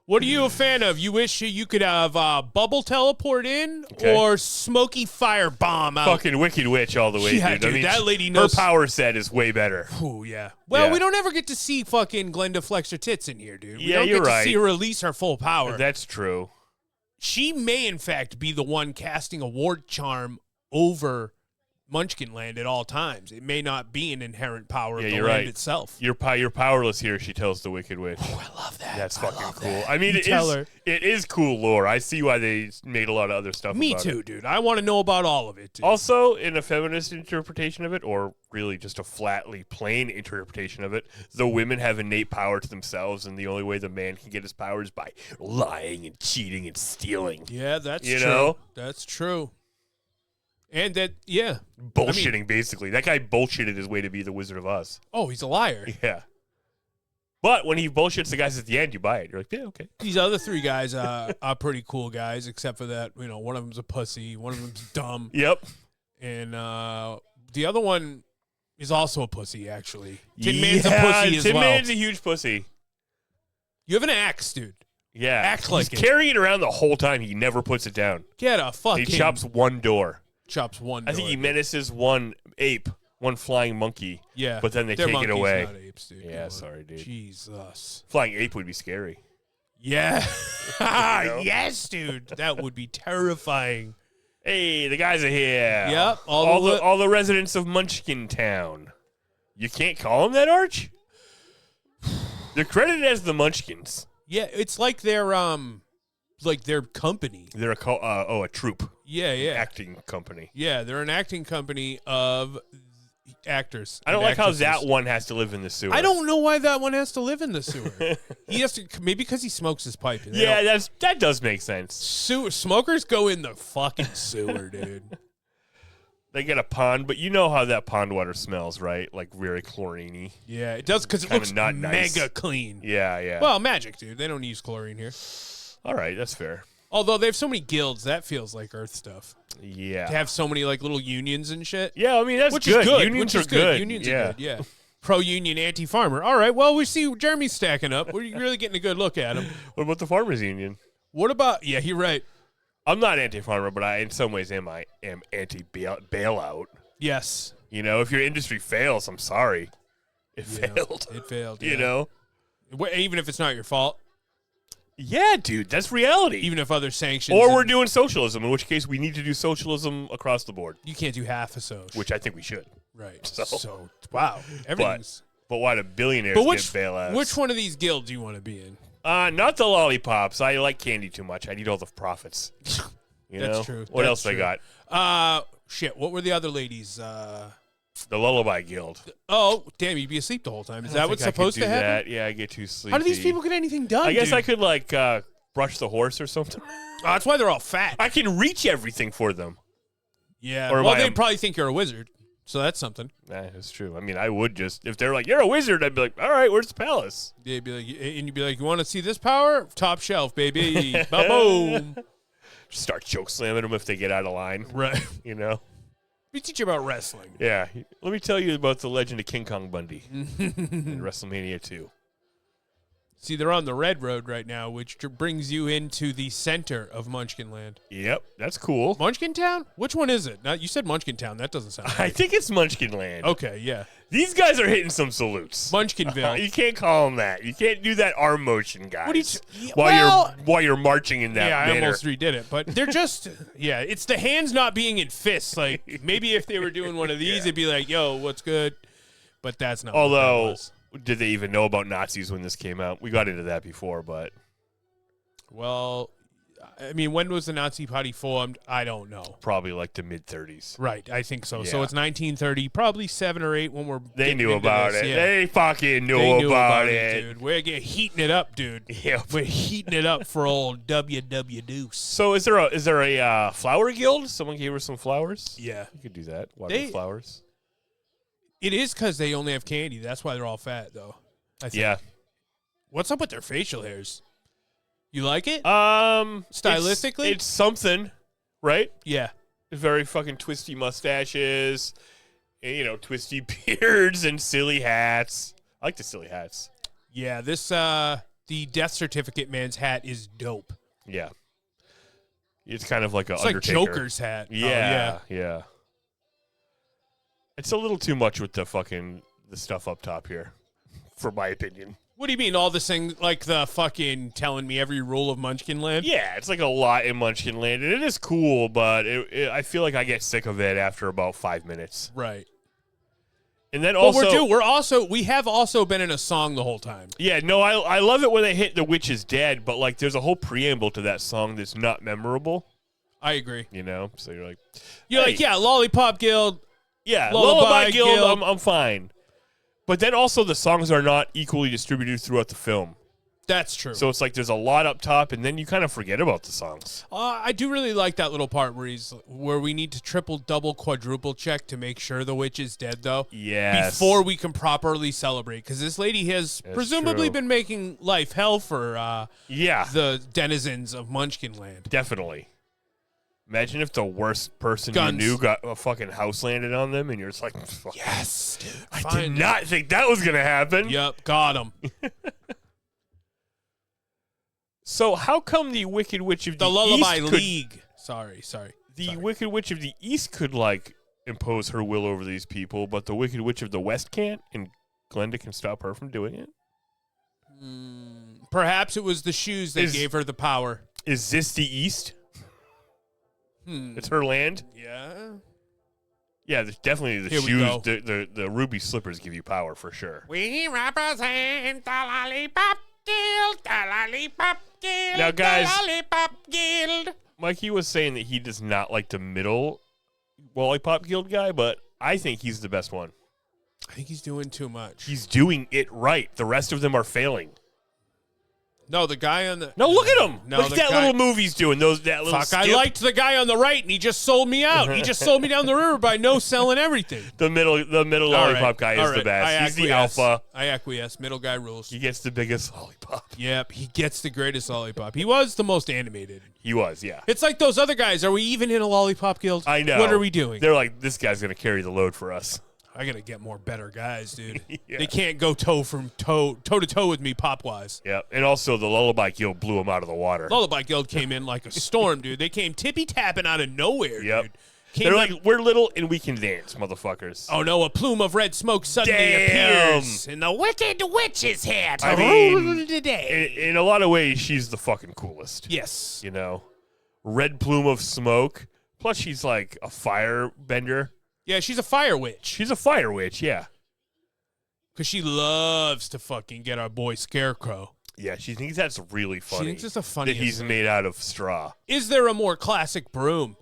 What are you a fan of? You wish you could have bubble teleport in or smoky firebomb out? Fucking Wicked Witch all the way, Yeah, dude. dude, I mean, that lady knows. Her power set is way better. Ooh, yeah. Well, Yeah. we don't ever get to see fucking Glenda flex her tits in here, dude. We Yeah, don't you're get right. to see her release her full power. That's true. She may, in fact, be the one casting a ward charm over Munchkin Land at all times. It may not be an inherent power of the you're land right. itself. You're powerless here, she tells the Wicked Witch. Oh, I love that. That's fucking cool. that. I mean, You tell her. it is cool lore. I see why they made a lot of other stuff Me about too, it. dude. I want to know about all of it, dude. Also, in a feminist interpretation of it, or really just a flatly plain interpretation of it, the women have innate power to themselves, and the only way the man can get his power is by lying and cheating and stealing. Yeah, that's You true. know? That's true. And that, yeah. Bullshitting, basically. That guy bullshitted his way to be the Wizard of Oz. Oh, he's a liar. Yeah. But when he bullshits the guys at the end, you buy it. You're like, yeah, okay. These other three guys are pretty cool guys, except for that, one of them's a pussy, one of them's dumb, Yep. and the other one is also a pussy, actually. Tin Man's a pussy as Tin well. Man's a huge pussy. You have an axe, dude. Yeah. Act like He's it. carrying it around the whole time. He never puts it down. Get a fucking... He chops one door. Chops one I think door, he dude. menaces one ape, one flying monkey. Yeah. But then they They're take it monkeys, away. not apes, dude. Yeah, Come on. sorry, dude. Jesus. Flying ape would be scary. Yeah. know? Yes, dude. That would be terrifying. Hey, the guys are here. Yep, All the residents of Munchkin Town. You can't call them that, Arch? They're credited as the Munchkins. Yeah, it's like their company. They're a troupe. Yeah, yeah. Acting company. Yeah, they're an acting company of actors. I don't and like how actresses. that one has to live in the sewer. I don't know why that one has to live in the sewer. He has to, maybe because he smokes his pipe. and they Yeah, don't- that does make sense. smokers go in the fucking sewer, dude. They get a pond, but you know how that pond water smells, right? Like very chlorine-y. Yeah, it does because it Kinda looks not nice. mega clean. Yeah, yeah. Well, magic, dude. They don't use chlorine here. All right, that's fair. Although they have so many guilds, that feels like Earth stuff. Yeah. To have so many like little unions and shit. Yeah, I mean, that's Which good. is good. Unions which is are good. Unions yeah. are good, yeah. Pro-union, anti-farmer. All right, well, we see Jeremy's stacking up. We're really getting a good look at him. What about the farmers union? What about, yeah, you're right. I'm not anti-farmer, but I, in some ways, am anti-bailout. Yes. You know, if your industry fails, I'm sorry. It Yeah, failed. It failed. You yeah. know? Even if it's not your fault. Yeah, dude, that's reality. Even if other sanctions. Or we're doing socialism, in which case we need to do socialism across the board, You can't do half a so. which I think we should. Right. So- wow. Everything's. But why do billionaires But get bailouts? which one of these guilds do you want to be in? Not the lollipops. I like candy too much. I need all the profits. You That's know? true. What That's else true. I got? Shit. What were the other ladies? The Lullaby Guild. Oh, damn! You'd be asleep the whole time. Is I that don't what's think I could supposed do to happen? that. Yeah, I get too sleepy. How do these people get anything done? I guess dude? I could like brush the horse or something. Oh, that's why they're all fat. I can reach everything for them. Yeah. Or am well, I they probably think you're a wizard, so that's something. Nah, that's true. I mean, I would just if they're like, "You're a wizard," I'd be like, "All right, where's the palace?" They'd be like, and you'd be like, "You want to see this power? Top shelf, baby." Boom. Just start choke slamming them if they get out of line. Right. You know. We teach you about wrestling. Yeah. Let me tell you about the legend of King Kong Bundy in WrestleMania 2. See, they're on the red road right now, which brings you into the center of Munchkin Land. Yep, that's cool. Munchkin Town? Which one is it? Now, you said Munchkin Town. That doesn't sound I right. think it's Munchkin Land. Okay, yeah. These guys are hitting some salutes. Munchkinville. You can't call them that. You can't do that arm motion, guys. What do you while you're marching in that yeah, I manner. almost redid it, but they're just yeah. It's the hands not being in fists. Like maybe if they were doing one of these, it'd be like, "Yo, what's good?" But that's not. what that Although, was. did they even know about Nazis when this came out? We got into that before, but Well, I mean, when was the Nazi Party formed? I don't know. probably like the mid-30s. Right, I think so. So Yeah. it's 1930, probably 7 or 8 when we're. They getting knew into about this, it. yeah. They fucking knew, They knew about it. dude. We're heating it up, dude. Yep. We're heating it up for old WW Deuce. So is there a flower guild? Someone gave her some flowers? Yeah, You could do that. Water They- the flowers. it is because they only have candy. That's why they're all fat, though. I think. Yeah. What's up with their facial hairs? You like it? Stylistically? It's something, right? Yeah. Very fucking twisty mustaches And, twisty beards and silly hats. I like the silly hats. Yeah, the death certificate man's hat is dope. Yeah. It's kind of like a It's Undertaker. like Joker's hat. Yeah, yeah. It's a little too much with the stuff up top here, for my opinion. What do you mean, all this thing, like the fucking telling me every rule of Munchkin Land? Yeah, it's like a lot in Munchkin Land, and it is cool, but I feel like I get sick of it after about 5 minutes. Right. And then But also, we have also been in a song the whole time. yeah, no, I love it when they hit "The Witch is Dead," but like, there's a whole preamble to that song that's not memorable. I agree. So you're like, yeah, Lollipop Guild. yeah, Lullaby Guild. I'm fine. But then also the songs are not equally distributed throughout the film. That's true. So it's like there's a lot up top, and then you kind of forget about the songs. I do really like that little part where we need to triple, double, quadruple check to make sure the witch is dead, though. Yes. Before we can properly celebrate, because this lady has presumably true. been making life hell for Yeah, the denizens of Munchkin Land. definitely. Imagine if the worst person Guns. you knew got a fucking house landed on them, and you're just like, Yes, dude. I did not think that was going to happen. Yep, got him. So how come the Wicked Witch of the Lullaby East League. Sorry. the Wicked Witch of the East could, like, impose her will over these people, but the Wicked Witch of the West can't, and Glenda can stop her from doing it? Perhaps it was the shoes that gave her the power. Is this the East? It's her land? Yeah. Yeah, there's definitely the Here we shoes, go. the ruby slippers give you power for sure. We represent the Lollipop Guild, the Lollipop Guild, Now, guys- the Lollipop Guild. Mikey was saying that he does not like the middle Lollipop Guild guy, but I think he's the best one. I think he's doing too much. He's doing it right. The rest of them are failing. No, the guy on the... No, look at him. No, look at the that guy- little move he's doing. That little Fuck, skip. I liked the guy on the right, and he just sold me out. He just sold me down the river by no-selling everything. The middle Lollipop guy is the best. He's the alpha. I acquiesce. Middle guy rules. He gets the biggest lollipop. Yep, he gets the greatest lollipop. He was the most animated. He was, yeah. It's like those other guys. Are we even in a lollipop guild? I know. What are we doing? They're like, this guy's going to carry the load for us. I gotta get more better guys, dude. Yeah. They can't go toe to toe with me pop wise. Yeah, and also the Lullaby Guild blew him out of the water. Lullaby Guild came in like a storm, dude. They came tippy tapping out of nowhere, Yep. dude. Came They're like, like, we're little and we can dance, motherfuckers. oh no, a plume of red smoke suddenly Damn. appears, and the Wicked Witch is here to I mean, rule today. in a lot of ways, she's the fucking coolest. Yes. Red plume of smoke. Plus, she's like a fire bender. Yeah, she's a fire witch. She's a fire witch, yeah. Because she loves to fucking get our boy Scarecrow. Yeah, she thinks that's really funny. She thinks it's the funniest that he's thing. made out of straw. Is there a more classic broom?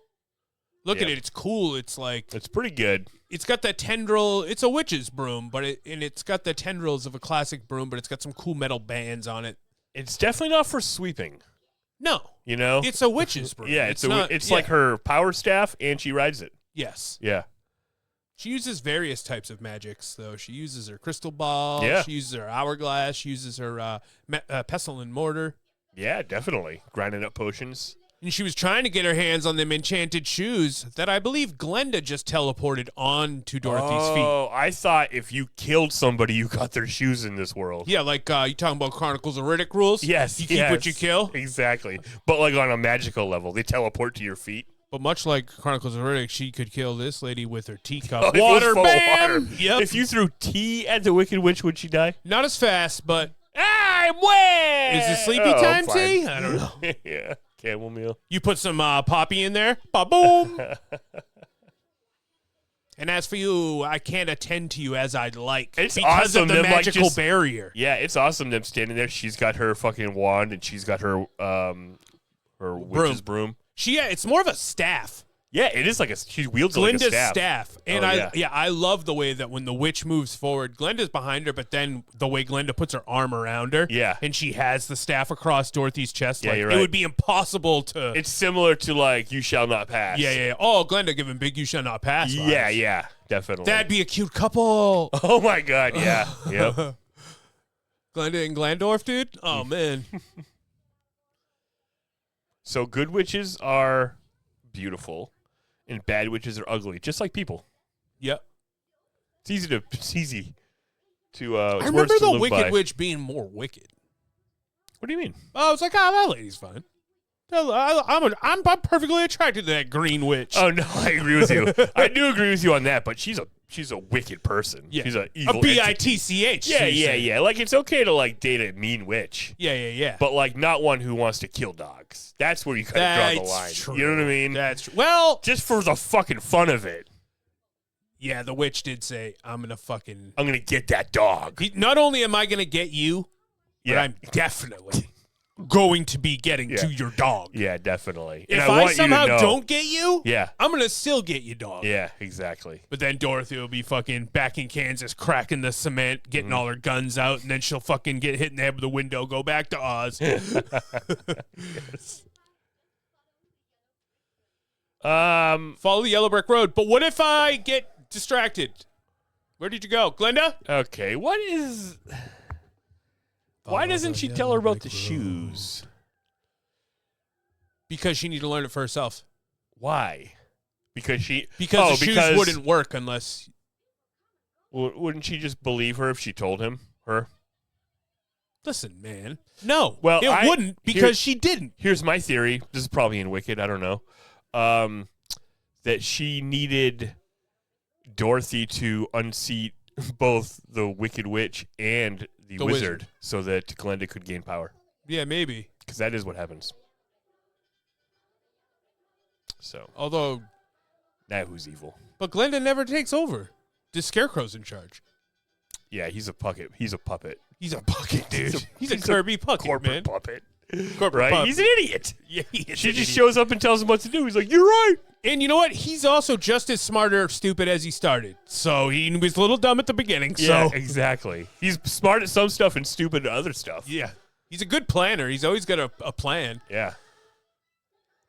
Look at Yeah. it. It's cool. It's like... It's pretty good. It's got that tendril. It's a witch's broom, but it's got the tendrils of a classic broom, but it's got some cool metal bands on it. It's definitely not for sweeping. No, It's a witch's broom. yeah, it's like her power staff, and she rides it. Yes, Yeah. she uses various types of magics, though. She uses her crystal ball. Yeah. She uses her hourglass. She uses her pestle and mortar. Yeah, definitely. Grinding up potions. And she was trying to get her hands on them enchanted shoes that I believe Glenda just teleported onto Dorothy's feet. Oh, I thought if you killed somebody, you got their shoes in this world. Yeah, like you talking about Chronicles of Riddick rules? Yes. You keep what you kill. Exactly. But like on a magical level, they teleport to your feet. But much like Chronicles of Riddick, she could kill this lady with her teacup. Oh, it was Water, full of bam! water. Yep. If you threw tea at the Wicked Witch, would she die? Not as fast, but I'm wet. is it sleepy Oh, time fine. tea? I don't know. Yeah. Chamomile. You put some poppy in there, ba-boom. And as for you, I can't attend to you as I'd like It's because awesome, of the them, like, magical just- barrier. Yeah, it's awesome them standing there. She's got her fucking wand and she's got her witch's broom. It's more of a staff. Yeah, it is she wields it like a Glenda's staff. And Oh, I love the way that when the witch moves forward, Glenda's behind her, but then the way Glenda puts her arm around her. Yeah. And she has the staff across Dorothy's chest. Yeah, like, you're It right. would be impossible to. It's similar to like You Shall Not Pass. Yeah. Oh, Glenda giving big you shall not pass. Yeah, vibes. yeah, definitely. That'd be a cute couple. Oh my god, yeah. Yep. Glenda and Glandorf, dude. Oh, man. So good witches are beautiful and bad witches are ugly, just like people. Yep. It's easy to. It's I remember words to the live Wicked by. Witch being more wicked. What do you mean? I was like, that lady's fine. I'm perfectly attracted to that green witch. Oh no, I agree with you. I do agree with you on that, but she's a wicked person. Yeah. She's a evil bitch. Yeah. Like it's okay to like date a mean witch. Yeah. But like not one who wants to kill dogs. That's where you kind of draw the line. True. You know what I mean? That's true. Well, Just for the fucking fun of it. yeah, the witch did say, I'm gonna get that dog. Not only am I gonna get you, but I'm definitely going to be getting to your dog. Yeah, definitely. If And I want you to somehow know- don't get you, Yeah. I'm gonna still get you, dog. Yeah, exactly. But then Dorothy will be fucking back in Kansas, cracking the cement, getting all her guns out, and then she'll fucking get hit in the head with a window, go back to Oz. Yes. Follow the yellow brick road. But what if I get distracted? Where did you go, Glenda? Okay, what is... Why doesn't she tell her about the shoes? Because she needs to learn it for herself. Why? Because the shoes wouldn't work unless... Wouldn't she just believe her if she told her? Listen, man. No. Well, it wouldn't because she didn't. Here's my theory. This is probably in Wicked. I don't know. That she needed Dorothy to unseat both the Wicked Witch and the wizard so that Glenda could gain power. Yeah, maybe. Because that is what happens. So, Although... now who's evil? But Glenda never takes over. The Scarecrow's in charge. Yeah, he's a puppet. He's a puppet. He's a puppet, dude. He's a Kirby puppet, corporate man. puppet. Corporate Right? puppet. He's an idiot. Yeah, he is She an just idiot. shows up and tells him what to do. He's like, you're right. And you know what? He's also just as smart or stupid as he started. So he was a little dumb at the beginning. Yeah, So exactly. He's smart at some stuff and stupid at other stuff. yeah, he's a good planner. He's always got a plan. Yeah.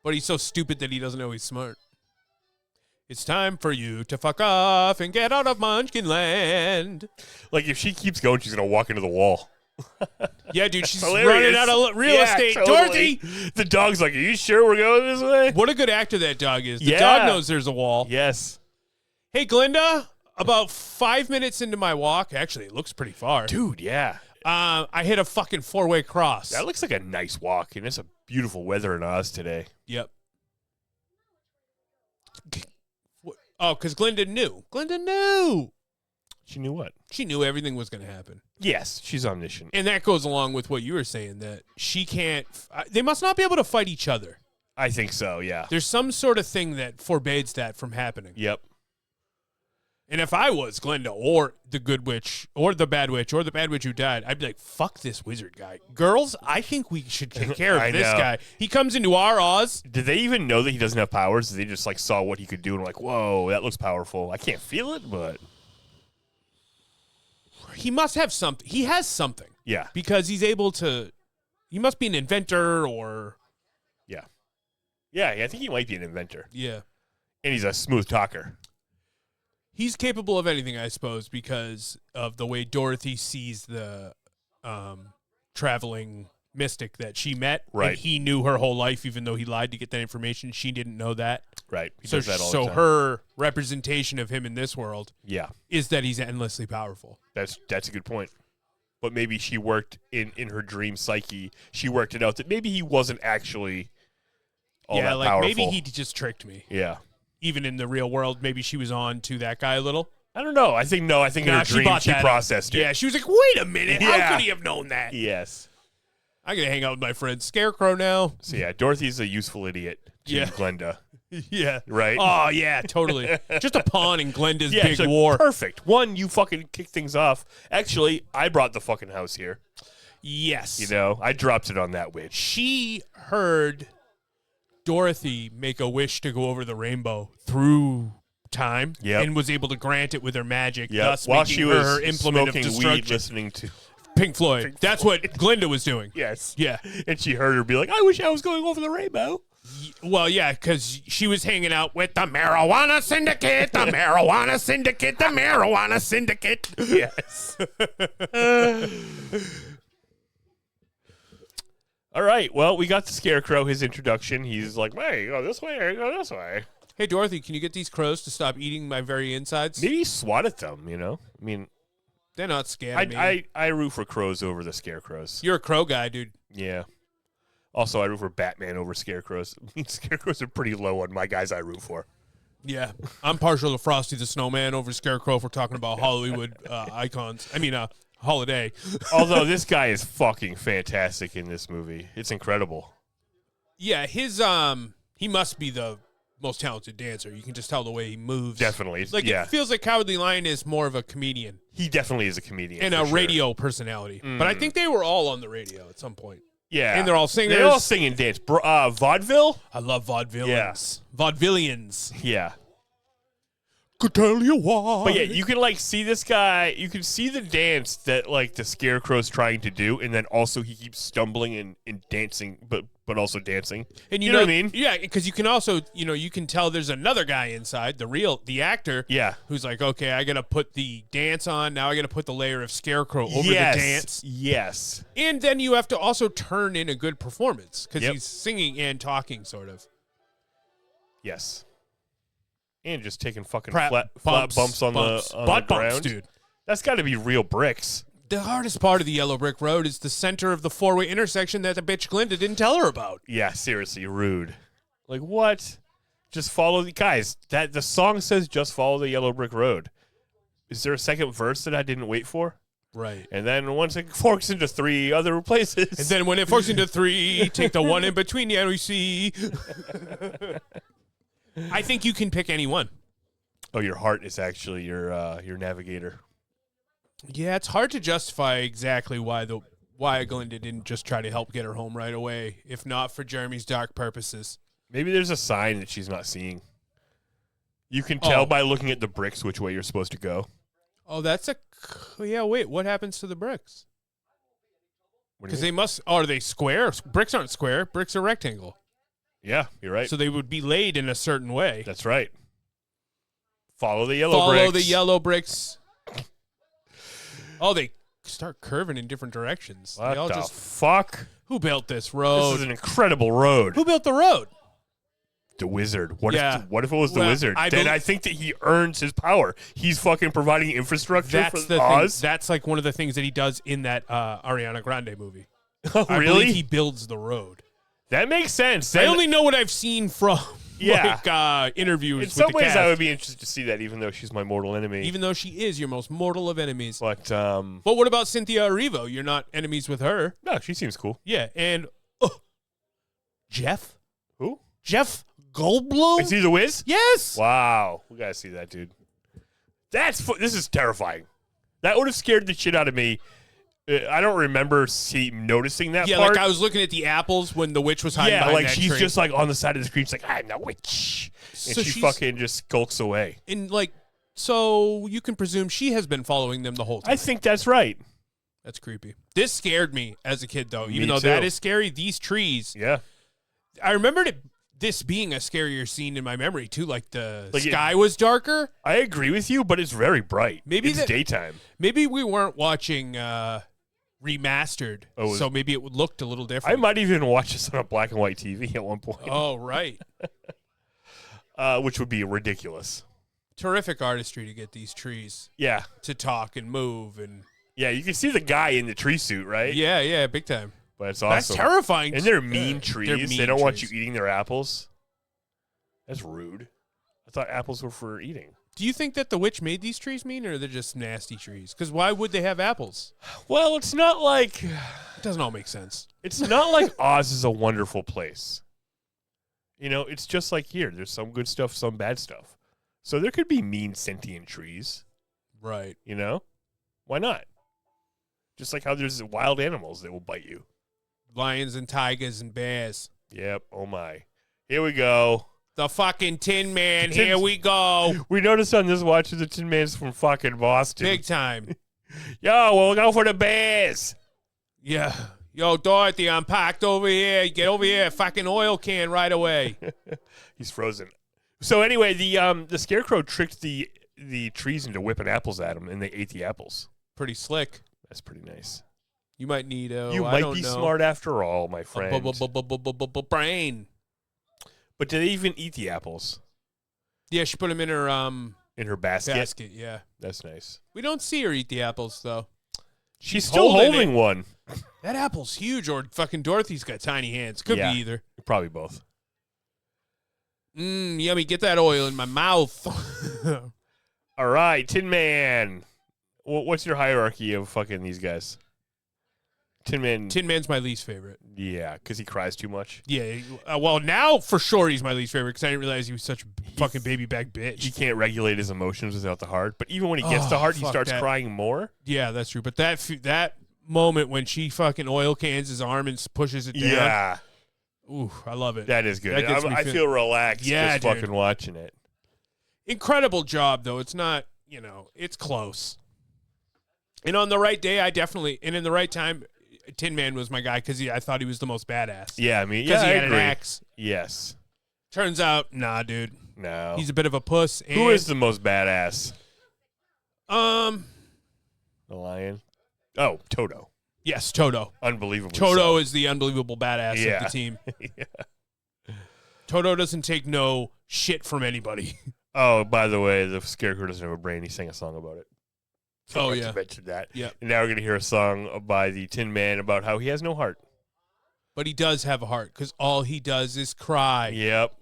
But he's so stupid that he doesn't know he's smart. It's time for you to fuck off and get out of Munchkin land. Like, if she keeps going, she's going to walk into the wall. Yeah, dude, she's Hilarious. running out of real estate. Totally. Dorothy! The dog's like, are you sure we're going this way? What a good actor that dog is. The Yeah. dog knows there's a wall. Yes. Hey, Glenda, about 5 minutes into my walk, actually, it looks pretty far. Dude, yeah. I hit a fucking four-way cross. That looks like a nice walk, and it's a beautiful weather in Oz today. Yep. Oh, because Glenda knew. Glenda knew. She knew what? She knew everything was going to happen. Yes, she's omniscient. And that goes along with what you were saying, that she can't... they must not be able to fight each other. I think so, yeah. There's some sort of thing that forbids that from happening. Yep. And if I was Glenda or the good witch or the bad witch who died, I'd be like, fuck this wizard guy. Girls, I think we should take care I of this know. guy. He comes into our Oz. Did they even know that he doesn't have powers? They just like saw what he could do and were like, whoa, that looks powerful. I can't feel it, but He must have something. He has something. yeah. Because he's able to... He must be an inventor or... Yeah. Yeah, I think he might be an inventor. Yeah. And he's a smooth talker. He's capable of anything, I suppose, because of the way Dorothy sees the traveling mystic that she met. Right. And he knew her whole life, even though he lied to get that information. She didn't know that. Right. He So, does that all the time. her representation of him in this world Yeah. is that he's endlessly powerful. That's a good point. But maybe she worked in her dream psyche. She worked it out that maybe he wasn't actually all that like powerful. maybe he just tricked me. Yeah. Even in the real world, maybe she was on to that guy a little. I don't know. I think in her dream she processed it. Yeah, she was like, wait a minute. Yeah. How could he have known that? Yes. I'm going to hang out with my friend Scarecrow now. So yeah, Dorothy's a useful idiot to Yeah. Glenda. Yeah. Right? Oh, yeah, totally. Just a pawn in Glenda's Yeah, big she's like, war. Perfect. One, you fucking kick things off. Actually, I brought the fucking house here. Yes. You know, I dropped it on that witch. She heard Dorothy make a wish to go over the rainbow through time and was able to grant it with her magic, thus While making she her was her implement of smoking destruction. weed, listening to Pink Floyd. That's what Glenda was doing. yes, Yeah. and she heard her be like, "I wish I was going over the rainbow." Well, yeah, because she was hanging out with the marijuana syndicate, the marijuana syndicate, the marijuana syndicate. Yes. All right. Well, we got the Scarecrow. His introduction. He's like, "Hey, you go this way or you go this way." Hey, Dorothy, can you get these crows to stop eating my very insides? Maybe swat at them, you know? I mean, They're not scared of me. I root for crows over the scarecrows. You're a crow guy, dude. Yeah. Also, I root for Batman over scarecrows. I mean, scarecrows are pretty low on my guys I root for. Yeah. I'm partial to Frosty the Snowman over Scarecrow if we're talking about Hollywood icons. I mean, holiday. Although this guy is fucking fantastic in this movie. It's incredible. Yeah, he must be the most talented dancer. You can just tell the way he moves. Definitely. Like, yeah. it feels like Cowardly Lion is more of a comedian. He definitely is a comedian. And a radio personality. But I think they were all on the radio at some point. Yeah. And they're all singers. They all sing and dance. Vaudeville? I love vaudevillains. Yeah. Vaudevillians. Yeah. Could tell you why. But yeah, you can like see this guy. You can see the dance that like the scarecrow's trying to do, and then also he keeps stumbling and dancing, but also dancing. And you know what I mean? Yeah, because you can also, you can tell there's another guy inside, the actor. Yeah. Who's like, okay, I got to put the dance on. Now I got to put the layer of scarecrow over Yes. the dance. Yes. And then you have to also turn in a good performance because Yep. he's singing and talking, sort of. Yes. And just taking fucking Flat flat bumps on bumps. the Butt ground. bumps, dude. That's got to be real bricks. The hardest part of the Yellow Brick Road is the center of the four-way intersection that the bitch Glinda didn't tell her about. Yeah, seriously, rude. Like what? Just follow the guys. That the song says just follow the yellow brick road. Is there a second verse that I didn't wait for? Right. And then once it forks into 3 other places. And then when it forks into 3, take the one in between the NEC. I think you can pick any one. Oh, your heart is actually your navigator. Yeah, it's hard to justify exactly why Glinda didn't just try to help get her home right away, if not for Jeremy's dark purposes. Maybe there's a sign that she's not seeing. You can tell by looking at the bricks which way you're supposed to go. Oh, yeah, wait, what happens to the bricks? Because they must, are they square? Bricks aren't square, bricks are rectangle. Yeah, you're right. So they would be laid in a certain way. That's right. Follow the yellow bricks. Follow the yellow bricks. Oh, they start curving in different directions. What they all the just fuck? Who built this road? This is an incredible road. Who built the road? The wizard. What Yeah. if it was the Well, wizard? Then I think that he earns his power. He's fucking providing infrastructure That's for the Oz. thing. That's like one of the things that he does in that Ariana Grande movie. Oh, I really? believe he builds the road. That makes sense. I Then- only know what I've seen from Yeah. interviews in with some the ways, cast. I would be interested to see that, even though she's my mortal enemy. Even though she is your most mortal of enemies. But But what about Cynthia Erivo? You're not enemies with her. no, she seems cool. Yeah, and Jeff? Who? Jeff Goldblum? Is he the Wiz? Yes. Wow, we gotta see that, dude. This is terrifying. That would have scared the shit out of me. I don't remember noticing that Yeah, part. like I was looking at the apples when the witch was hiding behind like that she's tree. just like on the side of the screen. She's like, I'm the witch. And So she she's- fucking just skulks away. And like, so you can presume she has been following them the whole time. I think that's right. That's creepy. This scared me as a kid, though. Even Me though too. that is scary, these trees. Yeah. I remembered this being a scarier scene in my memory, too. Like the Like sky was darker. I agree with you, but it's very bright. Maybe it's daytime. Maybe we weren't watching remastered, Oh, so maybe it looked a little I different. might even watch this on a black and white TV at one point, Oh, right. which would be ridiculous. Terrific artistry to get these trees Yeah. to talk and move. And Yeah, you can see the guy in the tree suit, right? yeah, big time. But it's That's awesome. terrifying. And they're mean Yeah, trees. they're They mean don't want you trees. eating their apples. That's rude. I thought apples were for eating. Do you think that the witch made these trees mean, or they're just nasty trees? Because why would they have apples? Well, it's not like It doesn't all make sense. Oz is a wonderful place. You know, it's just like here. There's some good stuff, some bad stuff. So there could be mean sentient trees. Right. You know? Why not? Just like how there's wild animals that will bite you. Lions and tigers and bears. Yep. Oh my. Here we go. The fucking Tin Man. Tin- Here we go. We noticed on this watch that the Tin Man's from fucking Boston. Big time. Yo, we'll go for the Bears. Yeah. Yo, Dorothy, I'm packed over here. Get over here. Fucking oil can right away. He's frozen. So anyway, the scarecrow tricked the trees into whipping apples at him, and they ate the apples. Pretty slick. That's pretty nice. You might need a. You might be smart after all, my friend. Brain. But do they even eat the apples? Yeah, she put them in her basket. Yeah. That's nice. We don't see her eat the apples, though. She's still holding it. one. That apple's huge, or fucking Dorothy's got tiny hands. Could be either. Probably both. Yummy. Get that oil in my mouth. All right, Tin Man. What's your hierarchy of fucking these guys? Tin Man's my least favorite. Yeah, because he cries too much. Yeah. Well, now for sure he's my least favorite because I didn't realize he was such a fucking baby back bitch. He can't regulate his emotions without the heart. But even when he gets the heart, he starts crying more. Yeah, that's true. But that moment when she fucking oil cans his arm and pushes it down. Yeah. Ooh, I love it. That is good. That I feel relaxed just fucking watching it. Incredible job, though. It's not, it's close. And on the right day, in the right time, Tin Man was my guy because I thought he was the most badass. Yeah, I mean, because he I had agree. an axe. Yes. Turns out, nah, dude. No. He's a bit of a puss. Who is the most badass? The lion? Oh, Toto. Yes, Toto. Unbelievable. Toto is the unbelievable badass of the team. Yeah. Toto doesn't take no shit from anybody. Oh, by the way, the Scarecrow doesn't have a brain. He sang a song about it. So I mentioned that. Yeah. And now we're going to hear a song by the Tin Man about how he has no heart. But he does have a heart because all he does is cry. Yep.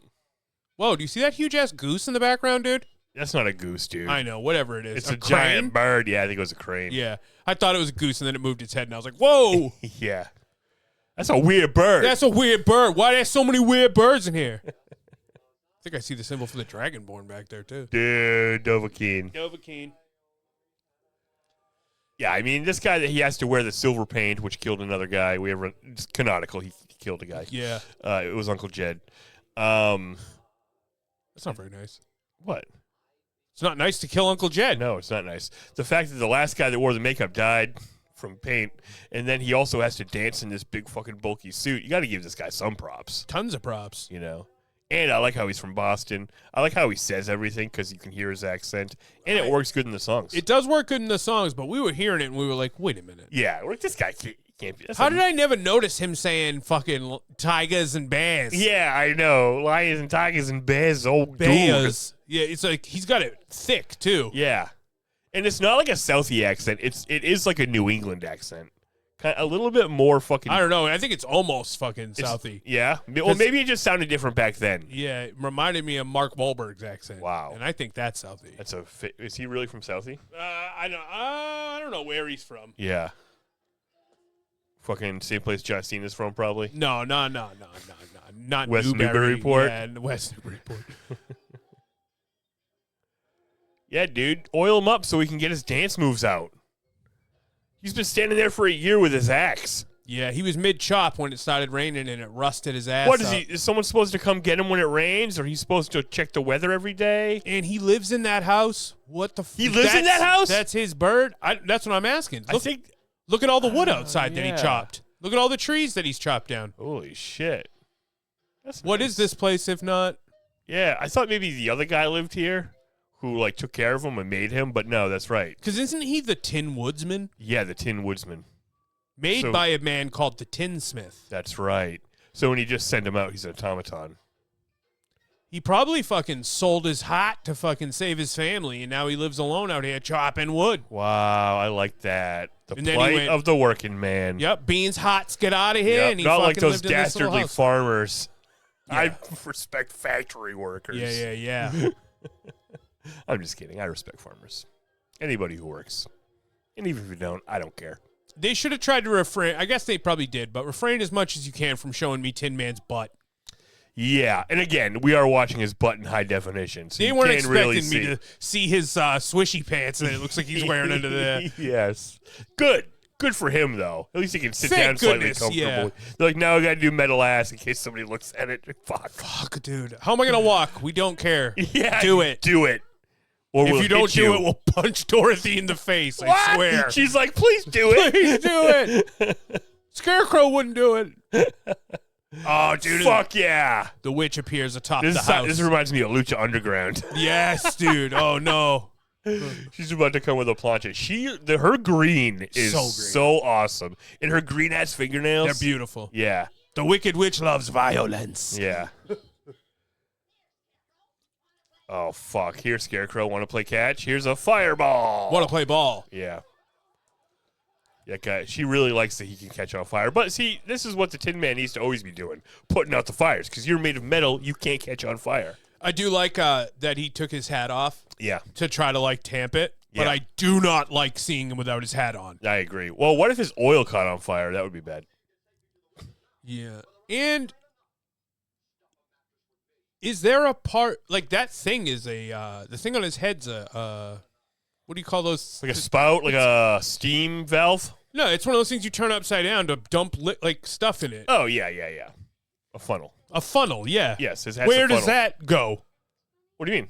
Whoa, do you see that huge-ass goose in the background, dude? That's not a goose, dude. I know, whatever it is. It's a crane? giant bird. Yeah, I think it was a crane. Yeah. I thought it was a goose, and then it moved its head, and I was like, whoa. Yeah. That's a weird bird. That's a weird bird. Why there's so many weird birds in here? I think I see the symbol for the Dragonborn back there, too. Dude, Dovahkiin. Dovahkiin. Yeah, I mean, this guy that he has to wear the silver paint, which killed another guy. It's canonical. He killed a guy. Yeah. It was Uncle Jed. That's not very nice. What? It's not nice to kill Uncle Jed. No, it's not nice. The fact that the last guy that wore the makeup died from paint, and then he also has to dance in this big fucking bulky suit. You got to give this guy some props. Tons of props. And I like how he's from Boston. I like how he says everything because you can hear his accent. And it works good in the songs. It does work good in the songs, but we were hearing it and we were like, wait a minute. Yeah, this guy can't be. How did I never notice him saying fucking tigers and bears? Yeah, I know. Lions and tigers and bears. Oh, bears. dude. Yeah, it's like he's got it thick, too. Yeah. And it's not like a Southie accent. It is like a New England accent. A little bit more fucking. I don't know. I think it's almost fucking Southie. Yeah. Well, maybe it just sounded different back then. Yeah, it reminded me of Mark Wahlberg's accent. Wow. And I think that's Southie. Is he really from Southie? I don't know where he's from. Yeah. Fucking same place John Cena's from, probably. No. Not West Newbury. Newburyport. Yeah, West Newburyport. Yeah, dude. Oil him up so he can get his dance moves out. He's been standing there for a year with his axe. Yeah, he was mid-chop when it started raining and it rusted his ass. What is he? Is someone supposed to come get him when it rains, or he's supposed to check the weather every day? And he lives in that house. What the? He lives in that house? That's his bird. That's what I'm asking. Look at all the wood outside that he chopped. Look at all the trees that he's chopped down. Holy shit! What is this place if not? Yeah, I thought maybe the other guy lived here, who took care of him and made him, but no, that's right. Because isn't he the Tin Woodsman? Yeah, the Tin Woodsman. Made by a man called the Tinsmith. That's right. So when he just sent him out, he's an automaton. He probably fucking sold his heart to fucking save his family, and now he lives alone out here chopping wood. Wow, I like that. The And then plight of the working man. Yep, Beans Hots, get out of here. Yep, And he not like fucking those lived in this little dastardly house. farmers. Yeah. I respect factory workers. Yeah. I'm just kidding. I respect farmers. Anybody who works. And even if you don't, I don't care. They should have tried to refrain. I guess they probably did, but refrain as much as you can from showing me Tin Man's butt. Yeah, and again, we are watching his butt in high definition. So they you weren't can't expecting really me to see his swishy pants that it looks like he's wearing under there. Yes. Good for him, though. At least he can sit Thank down slightly goodness, comfortably. yeah. They're like, now I got to do metal ass in case somebody looks at it. Fuck, dude. How am I going to walk? We don't care. Yeah, Do it. Do it. Or If we'll you don't hit you. do it, we'll punch Dorothy in the face. What? I swear. She's like, please do it. Please do it. Scarecrow wouldn't do it. Oh, dude. Fuck yeah. The witch appears atop the house. This reminds me of Lucha Underground. Yes, dude. Oh, no. She's about to come with a plancha. Her green is so awesome. And her green-ass fingernails. They're beautiful. Yeah. The Wicked Witch loves violence. Yeah. Oh, fuck. Here's Scarecrow. Want to play catch? Here's a fireball. Want to play ball. Yeah. Yeah, guy. She really likes that he can catch on fire. But see, this is what the Tin Man needs to always be doing. Putting out the fires. Because you're made of metal. You can't catch on fire. I do like that he took his hat off. Yeah. To try to, like, tamp it. But Yeah. I do not like seeing him without his hat on. I agree. Well, what if his oil caught on fire? That would be bad. Yeah. And is there a part, like, that thing is the thing on his head's what do you call those? Like a spout, like a steam valve? No, it's one of those things you turn upside down to dump like stuff in it. Oh, yeah. A funnel. A funnel, yeah. Yes, his hat's Where a funnel. does that go? What do you mean?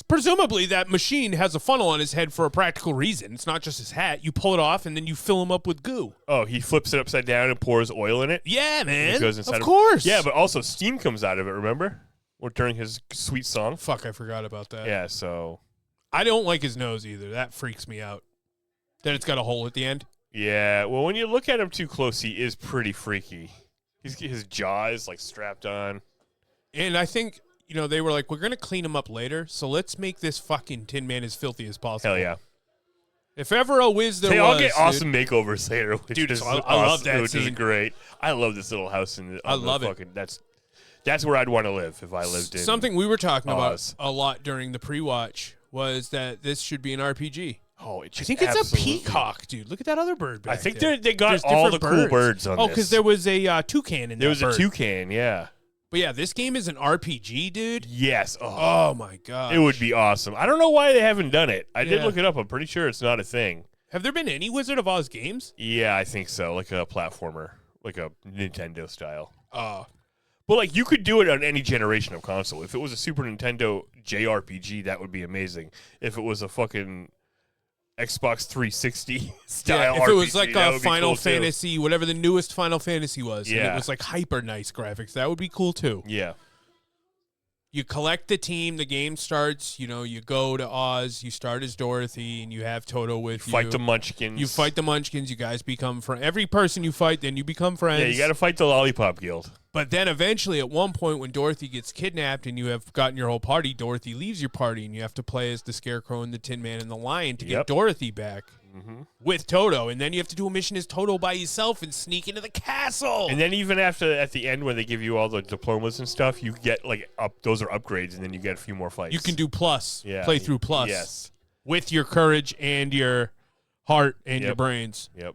Presumably that machine has a funnel on his head for a practical reason. It's not just his hat. You pull it off and then you fill him up with goo. Oh, he flips it upside down and pours oil in it? Yeah, man. It goes inside of course. Yeah, but also steam comes out of it, remember? Or during his sweet song? Fuck, I forgot about that. Yeah, so... I don't like his nose either. That freaks me out. That it's got a hole at the end. Yeah, well, when you look at him too close, he is pretty freaky. His jaw is, like, strapped on. And I think, they were like, we're going to clean him up later, so let's make this fucking Tin Man as filthy as possible. Hell yeah. If ever a whiz there They was... all get awesome makeovers later. Which Dude, is I love that which is scene. great. I love this little house. I love it. That's where I'd want to live if I lived in... Something we were talking Oz. about a lot during the pre-watch was that this should be an RPG. Oh, it I think it's a peacock, dude. Look at that other bird back I think there. they got There's all the different cool birds on Oh, this. because there was a toucan in There that was bird. a toucan, yeah. But yeah, this game is an RPG, dude. Yes. Oh my god. It would be awesome. I don't know why they haven't done it. I did Yeah. look it up. I'm pretty sure it's not a thing. Have there been any Wizard of Oz games? Yeah, I think so. Like a platformer, like a Nintendo style. Oh. But like you could do it on any generation of console. If it was a Super Nintendo JRPG, that would be amazing. If it was a fucking Xbox 360 style if RPG, it was like that a would be Final cool too. Fantasy, whatever the newest Final Fantasy was, and Yeah. it was like hyper nice graphics, that would be cool too. Yeah. You collect the team, the game starts, you go to Oz, you start as Dorothy, and you have Toto with you. Fight the Munchkins. You fight the Munchkins, you guys become friends. Every person you fight, then you become friends. Yeah, you got to fight the Lollipop Guild. But then eventually, at one point, when Dorothy gets kidnapped and you have gotten your whole party, Dorothy leaves your party, and you have to play as the Scarecrow and the Tin Man and the Lion to get Dorothy back with Toto. And then you have to do a mission as Toto by yourself and sneak into the castle. And then even after at the end when they give you all the diplomas and stuff, you get like those are upgrades, and then you get a few more fights. You can do plus, play through plus, Yes. with your courage and your heart and your Yep. brains. Yep.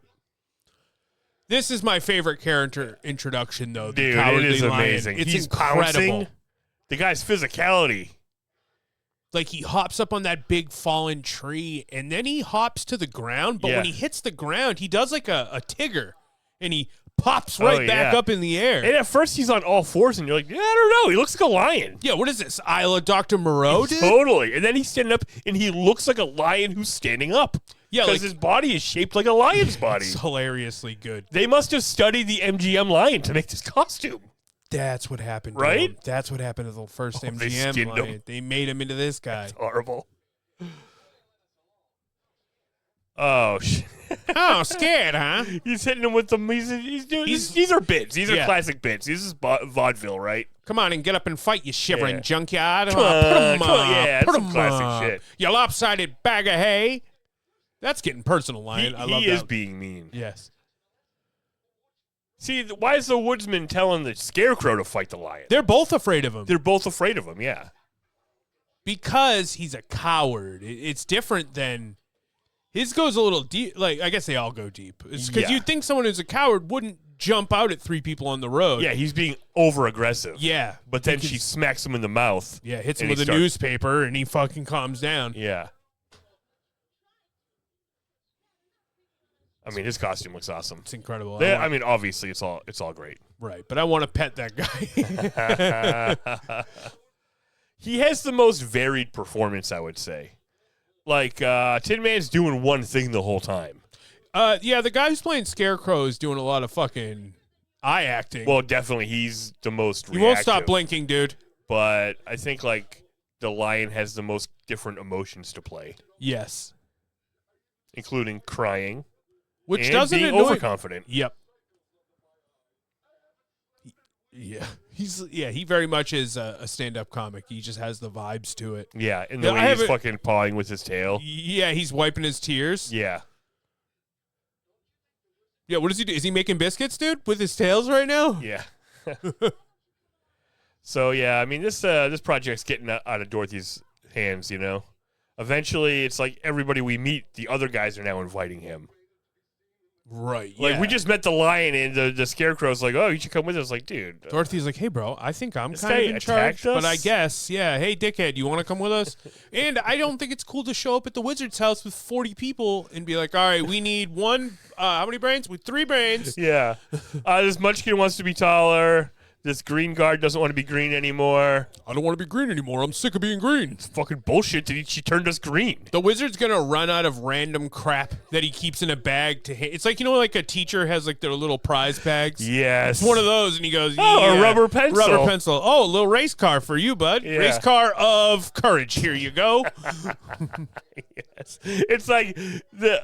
This is my favorite character introduction, though. The Dude, Cowardly it is Lion. amazing. It's He's incredible. pouncing. The guy's physicality. Like, he hops up on that big fallen tree, and then he hops to the ground. But Yeah. when he hits the ground, he does like a Tigger, and he pops right back up in the air. And at first he's on all fours, and you're like, yeah, I don't know. He looks like a lion. Yeah, what is this? Isla Dr. Moreau, dude? Totally. And then he's standing up, and he looks like a lion who's standing up. Yeah, because like- his body is shaped like a lion's body. It's hilariously good. They must have studied the MGM lion to make this costume. That's what happened to Right? him. That's what happened to the first They MGM skinned lion. him. They made him into this guy. It's horrible. Oh, shit. Oh, scared, huh? He's hitting him with them. He's doing. These are bits. These are Yeah. classic bits. This is vaudeville, right? Come on and get up and fight, you shivering Yeah. junkyard. Come on, Put 'em come on. up. Yeah, Put that's some 'em classic up. shit. You lopsided bag of hay. That's getting personal, Lion. I love He is that. being mean. Yes. See, why is the woodsman telling the scarecrow to fight the lion? They're both afraid of him They're both afraid of him, yeah. because he's a coward. It's different than his goes a little deep. Like, I guess they all go deep. It's because Yeah. you'd think someone who's a coward wouldn't jump out at three people on the road. Yeah, he's being over-aggressive. Yeah. But then because- she smacks him in the mouth. Yeah, hits him and with he a starts- newspaper and he fucking calms down. Yeah. I mean, his costume looks awesome. It's incredible. I mean, obviously, it's all great. Right, but I want to pet that guy. He has the most varied performance, I would say. Like, Tin Man's doing one thing the whole time. Yeah, the guy who's playing Scarecrow is doing a lot of fucking eye acting. Well, definitely, he's the most you won't stop reactive. blinking, dude. But I think, like, the lion has the most different emotions to play, Yes. including crying Which and doesn't being annoy... overconfident. Yep. Yeah, he very much is a stand-up comic. He just has the vibes to it. Yeah, and the way he's fucking pawing with his tail. Yeah, he's wiping his tears. Yeah. Yeah, what does he do? Is he making biscuits, dude, with his tails right now? Yeah. So yeah, I mean this project's getting out of Dorothy's hands, you know. Eventually, it's like everybody we meet, the other guys are now inviting him. Right. Like we just met the lion, and the scarecrow's like, "Oh, you should come with us." Like, dude. Dorothy's like, "Hey, bro, I think I'm This kind guy of in charge, attacked us? but I guess, yeah. Hey, dickhead, you want to come with us?" And I don't think it's cool to show up at the wizard's house with 40 people and be like, "All right, we need one. How many brains? With 3 brains." Yeah. This Munchkin wants to be taller. This green guard doesn't want to be green anymore. I don't want to be green anymore. I'm sick of being green. It's fucking bullshit. She turned us green. The wizard's gonna run out of random crap that he keeps in a bag to hit. It's like, you know, like a teacher has like their little prize bags. Yes. It's one of those, and he goes, "Oh, a rubber pencil." Rubber pencil. Oh, a little race car for you, bud. Yeah. Race car of courage. Here you go. Yes. It's like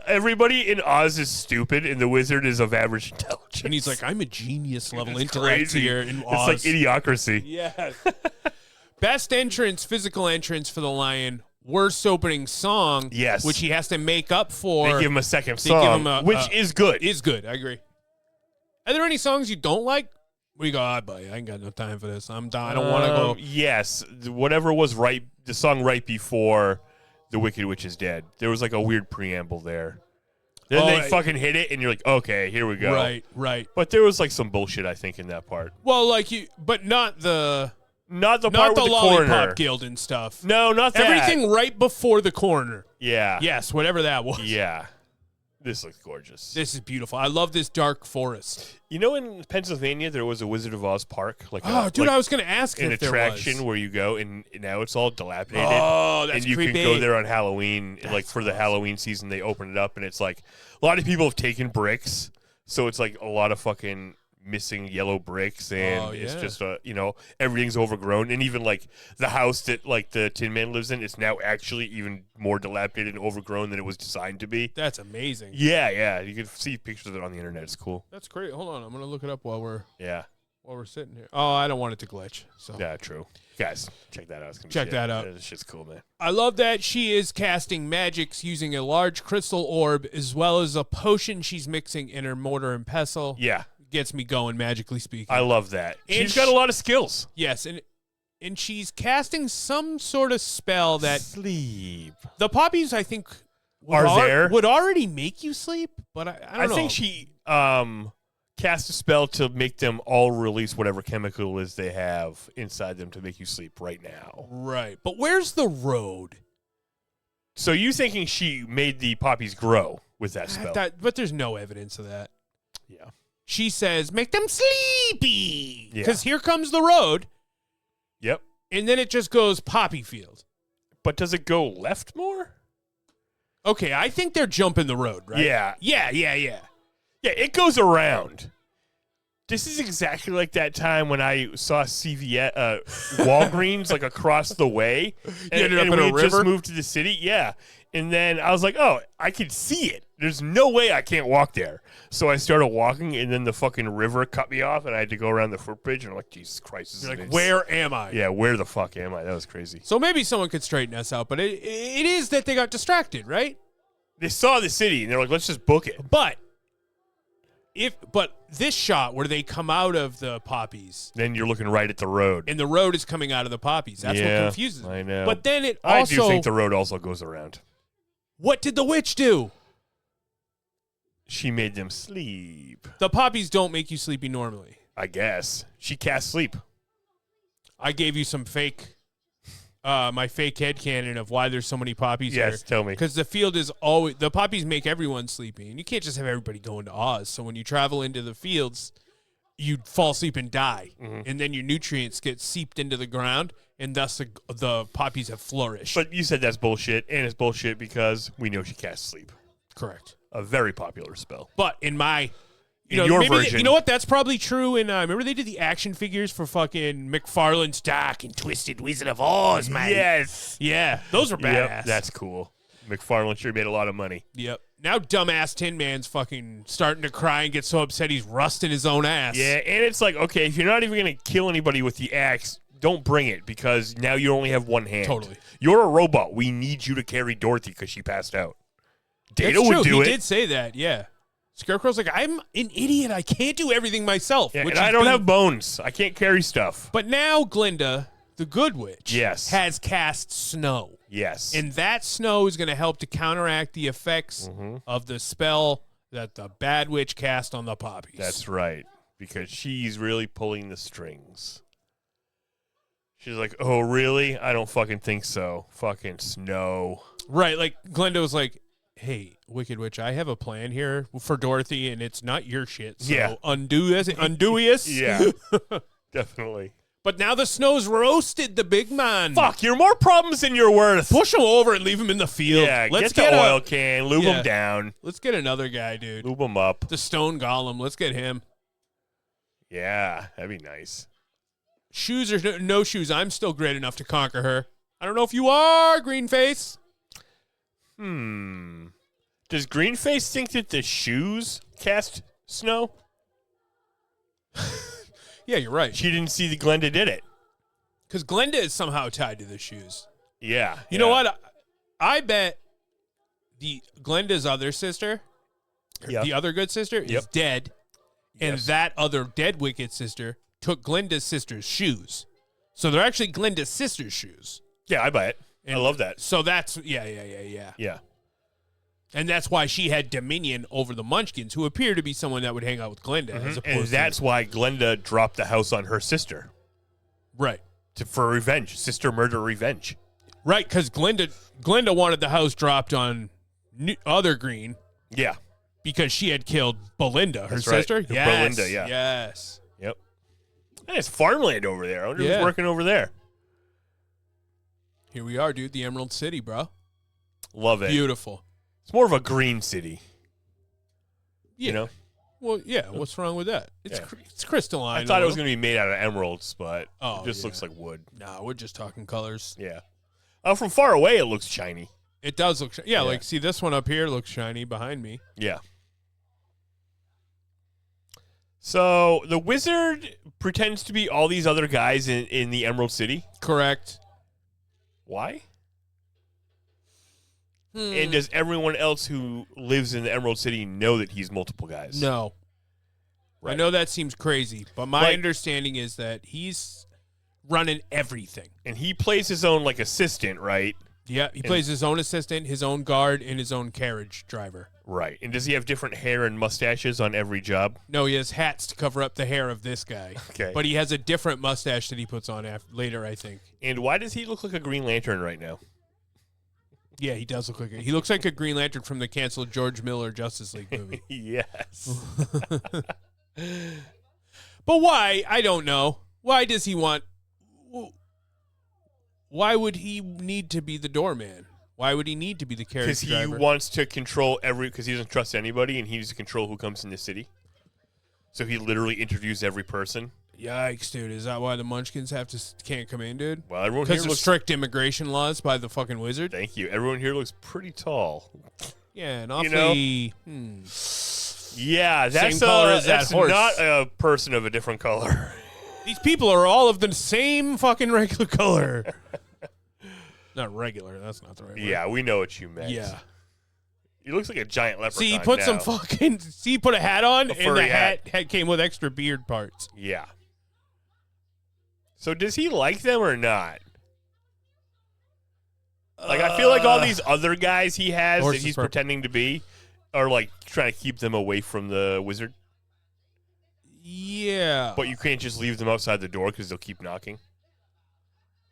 everybody in Oz is stupid, and the wizard is of average intelligence. And he's like, I'm a genius level It's intellect crazy. here in It's Oz. like idiocracy. Yes. Best entrance, physical entrance for the lion. Worst opening song. Yes. Which he has to make up for. They give him a second They give song, him which is good. Is good. I agree. Are there any songs you don't like? Where you go, buddy, I ain't got no time for this. I'm done. I don't want to go. Yes. Whatever was right, the song right before The Wicked Witch is Dead. There was like a weird preamble there. Then they fucking hit it, and you're like, okay, here we go. Right. But there was like some bullshit, I think, in that part. Well, like but not the part with the Lollipop coroner. Guild and stuff. No, not that. Everything right before the coroner. Yeah. Yes, whatever that was. Yeah. This looks gorgeous. This is beautiful. I love this dark forest. You know, in Pennsylvania, there was a Wizard of Oz park, like I was going to ask an if there attraction was. where you go, and now it's all dilapidated. Oh, that's and you creepy. can go there on Halloween, like for the Halloween season. They open it up, and it's like a lot of people have taken bricks, so it's like a lot of fucking missing yellow bricks, and it's just everything's overgrown, and even like the house that like the Tin Man lives in is now actually even more dilapidated and overgrown than it was designed to be. That's amazing. Yeah, you can see pictures of it on the internet. It's cool. That's great. Hold on, I'm gonna look it up while we're sitting here. Oh, I don't want it to glitch. So Yeah, true. Guys, check that out. It's gonna be Check shit. that out. This shit's cool, man. I love that she is casting magics using a large crystal orb as well as a potion she's mixing in her mortar and pestle. Yeah, Gets me going, magically speaking. I love that. And She's got a lot of skills. Yes, and she's casting some sort of spell that Sleep. the poppies, I think, Are there? would already make you sleep, but I don't know. I think she cast a spell to make them all release whatever chemical is they have inside them to make you sleep right now. Right, but where's the road? So you thinking she made the poppies grow with that spell? But there's no evidence of that. Yeah. She says, make them sleepy. Yeah. Because here comes the road. Yep. And then it just goes poppy field. But does it go left more? Okay, I think they're jumping the road, right? Yeah. Yeah. Yeah, it goes around. This is exactly like that time when I saw CVS, Walgreens, like across the way. You ended up in we a had river? just moved to the city. Yeah. And then I was like, oh, I can see it. There's no way I can't walk there. So I started walking, and then the fucking river cut me off, and I had to go around the footbridge. And I'm like, Jesus Christ. This You're is like, nuts. where am I? Yeah, where the fuck am I? That was crazy. So maybe someone could straighten us out, but it is that they got distracted, right? They saw the city, and they're like, let's just book it. But this shot where they come out of the poppies Then you're looking right at the road. and the road is coming out of the poppies. That's what Yeah, confuses me. I know. But then it I also do think the road also goes around. what did the witch do? She made them sleep. The poppies don't make you sleepy normally. I guess. She cast sleep. I gave you some fake my fake headcanon of why there's so many poppies here. Yes, tell me. Because the field is always the poppies make everyone sleepy, and you can't just have everybody going to Oz. So when you travel into the fields, you fall asleep and die, and then your nutrients get seeped into the ground, and thus the poppies have flourished. But you said that's bullshit, and it's bullshit because we know she casts sleep. Correct. A very popular spell. But in my your maybe version. you know what? That's probably true. And remember they did the action figures for fucking McFarlane's Dark and Twisted Wizard of Oz, man. Yes. Yeah, those were badass. Yep, that's cool. McFarlane sure made a lot of money. Yep. Now dumbass Tin Man's fucking starting to cry and get so upset he's rusting his own ass. Yeah, and it's like, okay, if you're not even going to kill anybody with the axe, don't bring it because now you only have one hand. Totally. You're a robot. We need you to carry Dorothy because she passed out. Data That's would true. do it. He did say that, yeah. Scarecrow's like, I'm an idiot. I can't do everything myself. Yeah, which and I is don't being- have bones. I can't carry stuff. But now Glinda, the good witch, Yes. has cast snow. Yes. And that snow is going to help to counteract the effects of the spell that the bad witch cast on the poppies. That's right. Because she's really pulling the strings. She's like, oh, really? I don't fucking think so. Fucking snow. Right. Like, Glinda was like, hey, Wicked Witch, I have a plan here for Dorothy, and it's not your shit. So Yeah. undo us. Yeah. Definitely. But now the snow's roasted the big man. Fuck, you're more problems than you're worth. Push him over and leave him in the field. Yeah, Let's get the a- oil can, lube Yeah. him down, Let's get another guy, dude. lube him up. The stone golem. Let's get him. Yeah, that'd be nice. Shoes or no shoes, I'm still great enough to conquer her. I don't know if you are, Greenface. Does Greenface think that the shoes cast snow? Yeah, you're right. She didn't see the Glenda did it. Because Glenda is somehow tied to the shoes. Yeah. You know what? I bet the Glenda's other sister, Yep. the other good sister, is dead. And Yes. that other dead wicked sister took Glenda's sister's shoes. So they're actually Glenda's sister's shoes. Yeah, I buy it. I And love that. So that's, yeah. Yeah. And that's why she had dominion over the Munchkins, who appear to be someone that would hang out with Glenda. As opposed And that's why Glenda dropped the house on her sister right. for revenge, sister murder revenge. Right, because Glenda wanted the house dropped on other Green Yeah. because she had killed Belinda, her That's right. sister. Belinda, Yes. yeah. Yes. Yep. And it's farmland over there. I wonder Yeah. who's working over there. Here we are, dude. The Emerald City, bro. Love it. Beautiful. It's more of a green city. Yeah. You know? Well, yeah. What's wrong with that? It's Yeah. it's crystalline. I thought it was going to be made out of emeralds, but Oh, it just yeah. looks like wood. Nah, we're just talking colors. Yeah. From far away, it looks shiny. It does look. Yeah, like see this one up here looks shiny behind me. Yeah. So the wizard pretends to be all these other guys in the Emerald City. Correct. Why? And does everyone else who lives in the Emerald City know that he's multiple guys? No. Right. I know that seems crazy, but my Like- understanding is that he's running everything. And he plays his own like assistant, right? Yeah, he plays his own assistant, his own guard, and his own carriage driver. Right. And does he have different hair and mustaches on every job? No, he has hats to cover up the hair of this guy. Okay. But he has a different mustache that he puts on later, I think. And why does he look like a Green Lantern right now? Yeah, he does look like he looks like a Green Lantern from the canceled George Miller Justice League movie. Yes. But why? I don't know. Why does he want... Why would he need to be the doorman? Why would he need to be the carriage Because he driver? wants to control because he doesn't trust anybody and he needs to control who comes in the city. So he literally interviews every person. Yikes, dude. Is that why the Munchkins can't come in, dude? Well, everyone here Because of looks... strict immigration laws by the fucking wizard? Thank you. Everyone here looks pretty tall. Yeah, and You know? awfully... Yeah, that's, Same color as that that's horse. not a person of a different color. These people are all of the same fucking regular color. Not regular. That's not the right word. Yeah, we know what you meant. Yeah. He looks like a giant leprechaun. See, he put now. some fucking... See, he put a hat on, and the furry hat came with extra beard parts. Yeah. So does he like them or not? Like, I feel like all these other guys he has that Horses he's for- pretending to be are, like, trying to keep them away from the wizard. Yeah. But you can't just leave them outside the door because they'll keep knocking.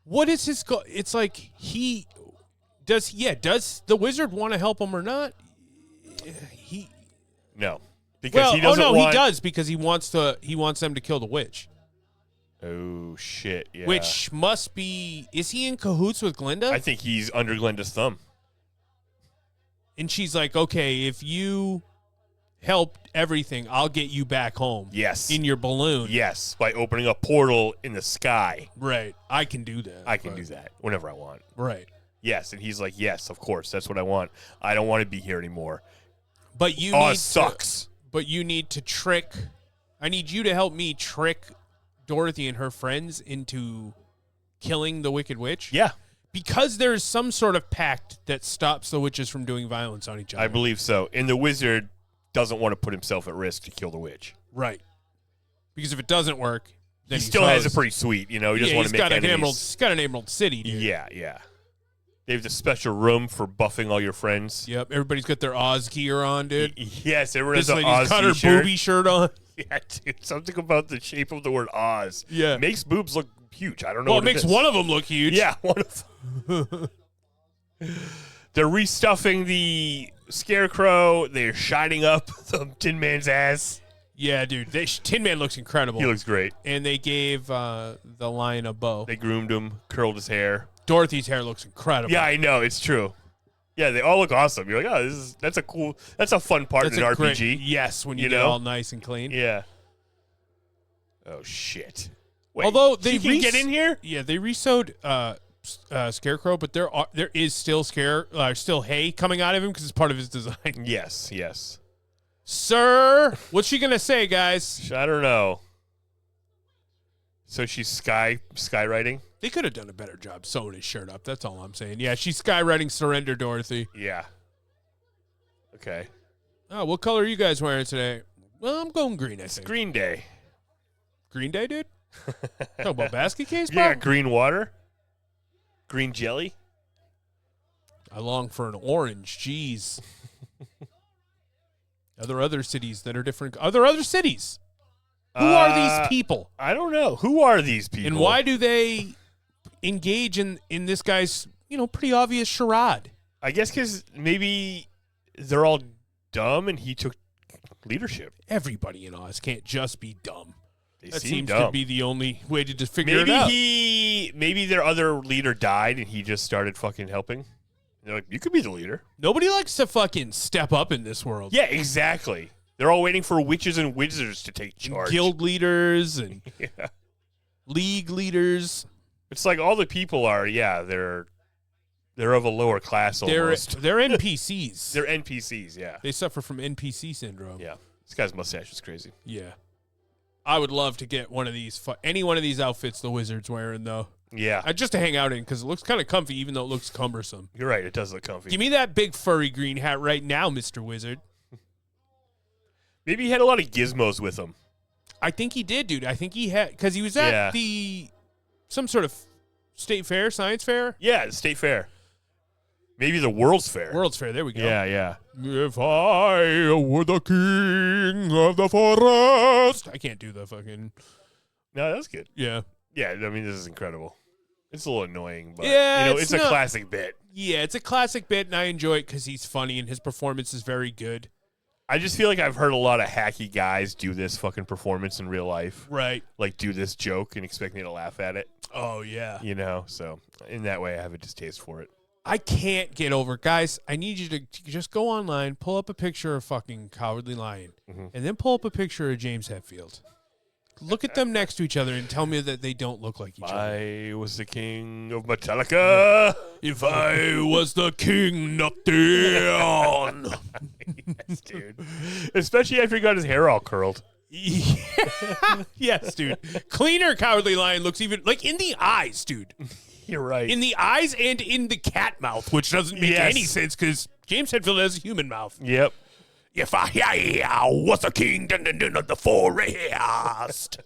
What is his goal? It's like he... Does the wizard want to help him or not? No. Because he doesn't he does because he wants them to kill the witch. Oh, shit, yeah. Which must be... Is he in cahoots with Glinda? I think he's under Glenda's thumb. And she's like, okay, if you help everything, I'll get you back home. Yes. In your balloon. Yes, by opening a portal in the sky. Right. I can do that. I can do that whenever I want. Right. Yes, and he's like, yes, of course, that's what I want. I don't want to be here anymore. But you Oz sucks. But you need to trick. I need you to help me trick Dorothy and her friends into killing the Wicked Witch. Yeah. Because there's some sort of pact that stops the witches from doing violence on each other. I believe so. And the wizard doesn't want to put himself at risk to kill the witch. Right. Because if it doesn't work, then he still has a pretty sweet, you know, he doesn't want to make enemies. He's got an Emerald City, dude. Yeah. They have the special room for buffing all your friends. Yep, everybody's got their Oz gear on, dude. Yes, everyone has This an lady's Oz got her t-shirt. booby shirt on. Yeah, dude, something about the shape of the word Oz. Yeah. Makes boobs look huge. I don't know Well, what it makes is. one of them look huge. Yeah, one of them. They're restuffing the Scarecrow. They're shining up the Tin Man's ass. Yeah, dude. Tin Man looks incredible. He looks great. And they gave the lion a bow. They groomed him, curled his hair. Dorothy's hair looks incredible. Yeah, I know. It's true. Yeah, they all look awesome. You're like, oh, that's a fun part in an RPG. Great, yes, when you get all nice and clean. Yeah. Oh, shit. Wait, although they can get in here? Yeah, they resewed Scarecrow, but there is still still hay coming out of him because it's part of his design. Yes. Sir, what's she gonna say, guys? I don't know. So she's skywriting? They could have done a better job sewing his shirt up. That's all I'm saying. Yeah, she's skywriting "Surrender, Dorothy." Yeah. Okay. Oh, what color are you guys wearing today? Well, I'm going green. It's Green Day. Green Day, dude. Talk about basket case, You bro. got green water, green jelly. I long for an orange. Jeez. Are there other cities that are different? Are there other cities? Who are these people? I don't know. Who are these people? And why do they engage in this guy's, pretty obvious charade? I guess because maybe they're all dumb and he took leadership. Everybody in Oz can't just be dumb. That seem seems dumb. to be the only way to just figure it out. Maybe their other leader died and he just started fucking helping. They're like, you could be the leader. Nobody likes to fucking step up in this world. Yeah, exactly. They're all waiting for witches and wizards to take charge. Guild leaders and Yeah. league leaders. It's like all the people are, they're of a lower class almost. They're NPCs. They're NPCs, yeah. They suffer from NPC syndrome. Yeah. This guy's mustache is crazy. Yeah. I would love to get one of these, any one of these outfits the Wizard's wearing, though. Yeah. Just to hang out in, because it looks kind of comfy, even though it looks cumbersome. You're right. It does look comfy. Give me that big furry green hat right now, Mr. Wizard. Maybe he had a lot of gizmos with him. I think he did, dude. I think he had, because he was at some sort of state fair, science fair. Yeah, the state fair. Maybe the World's Fair. World's Fair, there we go. Yeah. If I were the king of the forest. I can't do the fucking. No, that's good. Yeah. Yeah, I mean, this is incredible. It's a little annoying, but Yeah, it's a classic bit. Yeah, it's a classic bit, and I enjoy it because he's funny and his performance is very good. I just feel like I've heard a lot of hacky guys do this fucking performance in real life. Right. Like, do this joke and expect me to laugh at it. Oh, yeah. So in that way, I have a distaste for it. I can't get over it. Guys, I need you to just go online, pull up a picture of fucking Cowardly Lion, and then pull up a picture of James Hetfield. Look at them next to each other and tell me that they don't look like each other. I was the king of Metallica. If I was the king, not down. Yes, dude. Especially after he got his hair all curled. Yes, dude. Cleaner Cowardly Lion looks even, like, in the eyes, dude. You're right. In the eyes and in the cat mouth, which doesn't make any sense because James Hetfield has a human mouth. Yep. If I was a king of the forest.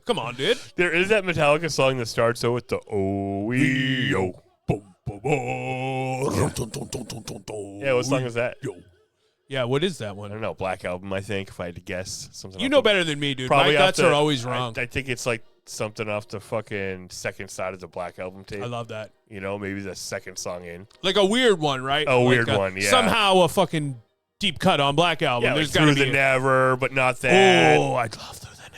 Come on, dude. There is that Metallica song that starts with the O-E-O. Yeah, what song is that? Yeah, what is that I one? don't know. Black Album, I think, if I had to guess. Something. You know better than me, dude. My guts are always wrong. I think it's like something off the fucking second side of the Black Album tape. I love that. Maybe the second song in. Like a weird one, right? A like weird one, yeah. Somehow a fucking deep cut on Black Album. Yeah, There's like gotta Through be the Never, but not that. Oh, I'd love Through the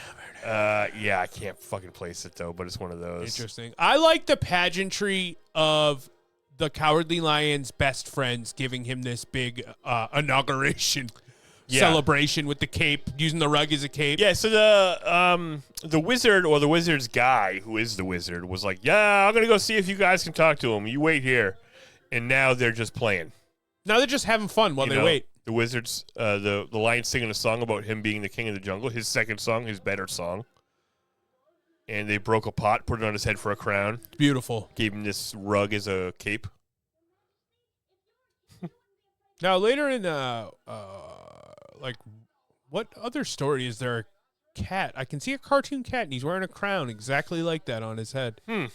Never. Yeah, I can't fucking place it, though, but it's one of those. Interesting. I like the pageantry of the Cowardly Lion's best friends giving him this big inauguration celebration with the cape, using the rug as a cape. Yeah, so the wizard or the wizard's guy, who is the wizard, was like, yeah, I'm going to go see if you guys can talk to him. You wait here. And now they're just playing. Now they're just having fun while they wait. The wizards, the lion singing a song about him being the king of the jungle. His second song, his better song. And they broke a pot, put it on his head for a crown. Beautiful. Gave him this rug as a cape. Now, later in, what other story is there? A cat. I can see a cartoon cat, and he's wearing a crown exactly like that on his head. I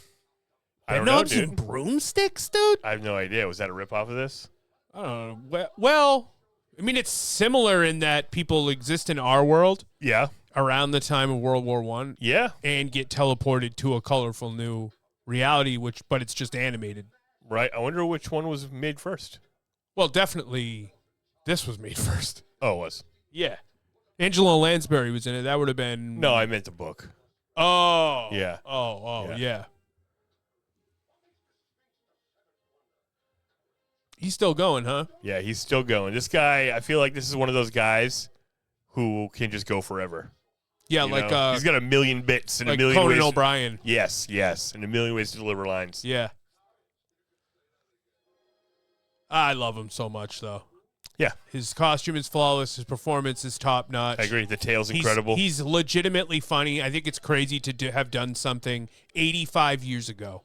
don't know, Knobs dude. and broomsticks, dude? I have no idea. Was that a ripoff of this? I don't know. Well, I mean, it's similar in that people exist in our world Yeah. around the time of World War I Yeah. and get teleported to a colorful new reality, but it's just animated. Right. I wonder which one was made first. Well, definitely this was made first. Oh, it was. Yeah. Angela Lansbury was in it. That would have been... No, I meant the book. Oh. Yeah. Oh, yeah. He's still going, huh? Yeah, he's still going. This guy, I feel like this is one of those guys who can just go forever. Yeah, You like know? He's got a million bits and like a million Conan ways. O'Brien. Yes, and a million ways to deliver lines. Yeah. I love him so much, though. Yeah, His costume is flawless. His performance is top notch. I agree. The tale's incredible. He's legitimately funny. I think it's crazy to have done something 85 years ago,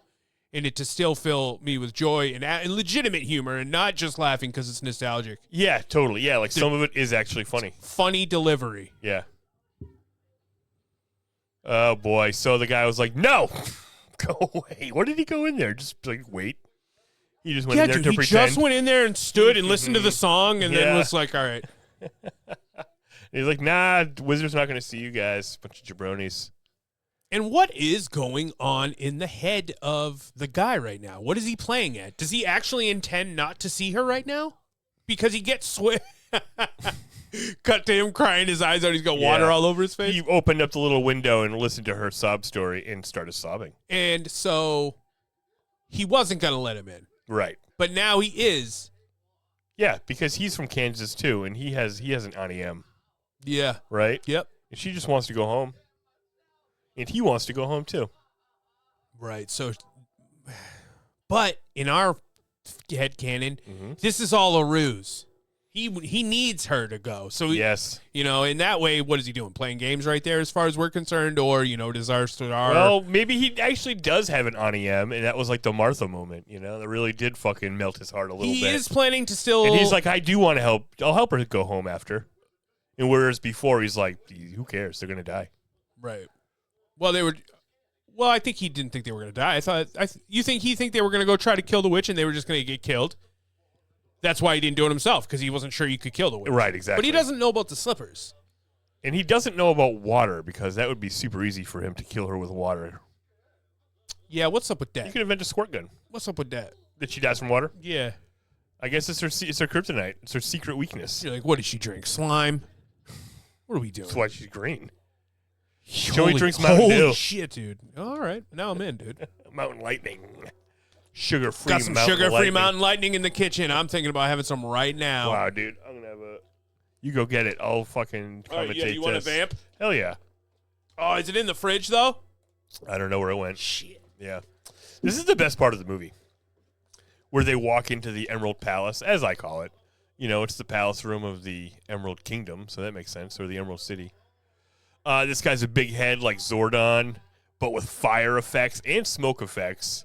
and it to still fill me with joy and legitimate humor, and not just laughing because it's nostalgic. Yeah, totally. Yeah, like some of it is actually funny. Funny delivery. Yeah. Oh boy. So the guy was like, "No, go away." What did he go in there? Just like wait. He just went in there to he pretend. just went in there and stood and listened to the song, and then Yeah. was like, "All right." He's like, "Nah, Wizard's not going to see you guys. Bunch of jabronis." And what is going on in the head of the guy right now? What is he playing at? Does he actually intend not to see her right now? Because he gets cut to him crying his eyes out. He's got water Yeah. all over his face. He opened up the little window and listened to her sob story and started sobbing. And so he wasn't going to let him in. Right. But now he is. Yeah, because he's from Kansas too, and he has an Auntie M, Yeah. right? Yep. And she just wants to go home. And he wants to go home too. Right. So, but in our headcanon, Mm-hmm. this is all a ruse. He needs her to go. So, Yes. in that way, what is he doing? Playing games right there as far as we're concerned? Or, does our star... Well, maybe he actually does have an Auntie M, and that was like the Martha moment, that really did fucking melt his heart a little he bit. is planning to still... And he's like, I do want to help. I'll help her go home after. And whereas before, he's like, who cares? They're going to die. Right. Well, I think he didn't think they were going to die. You think he think they were going to go try to kill the witch and they were just going to get killed? That's why he didn't do it himself, because he wasn't sure you could kill the witch. Right, exactly. But he doesn't know about the slippers. And he doesn't know about water, because that would be super easy for him to kill her with water. Yeah, what's up with He that? could invent a squirt gun. What's up with that? That she dies from water? Yeah. I guess it's her kryptonite. It's her secret weakness. You're like, what did she drink? Slime? What are we doing? That's why she's green. Holy- Joey drinks Mountain Dew. Holy shit, dude. All right. Now I'm in, dude. Mountain Lightning. Sugar-free Got some Mountain sugar-free Lightning. Mountain Lightning in the kitchen. I'm thinking about having some right now. Wow, dude. I'm going to have a... You go get it. I'll fucking commentate All right, yeah, you want a this. vamp? Hell yeah. Oh, is it in the fridge, though? I don't know where it went. Shit. Yeah. This is the best part of the movie, where they walk into the Emerald Palace, as I call it. It's the palace room of the Emerald Kingdom, so that makes sense, or the Emerald City. This guy's a big head like Zordon, but with fire effects and smoke effects.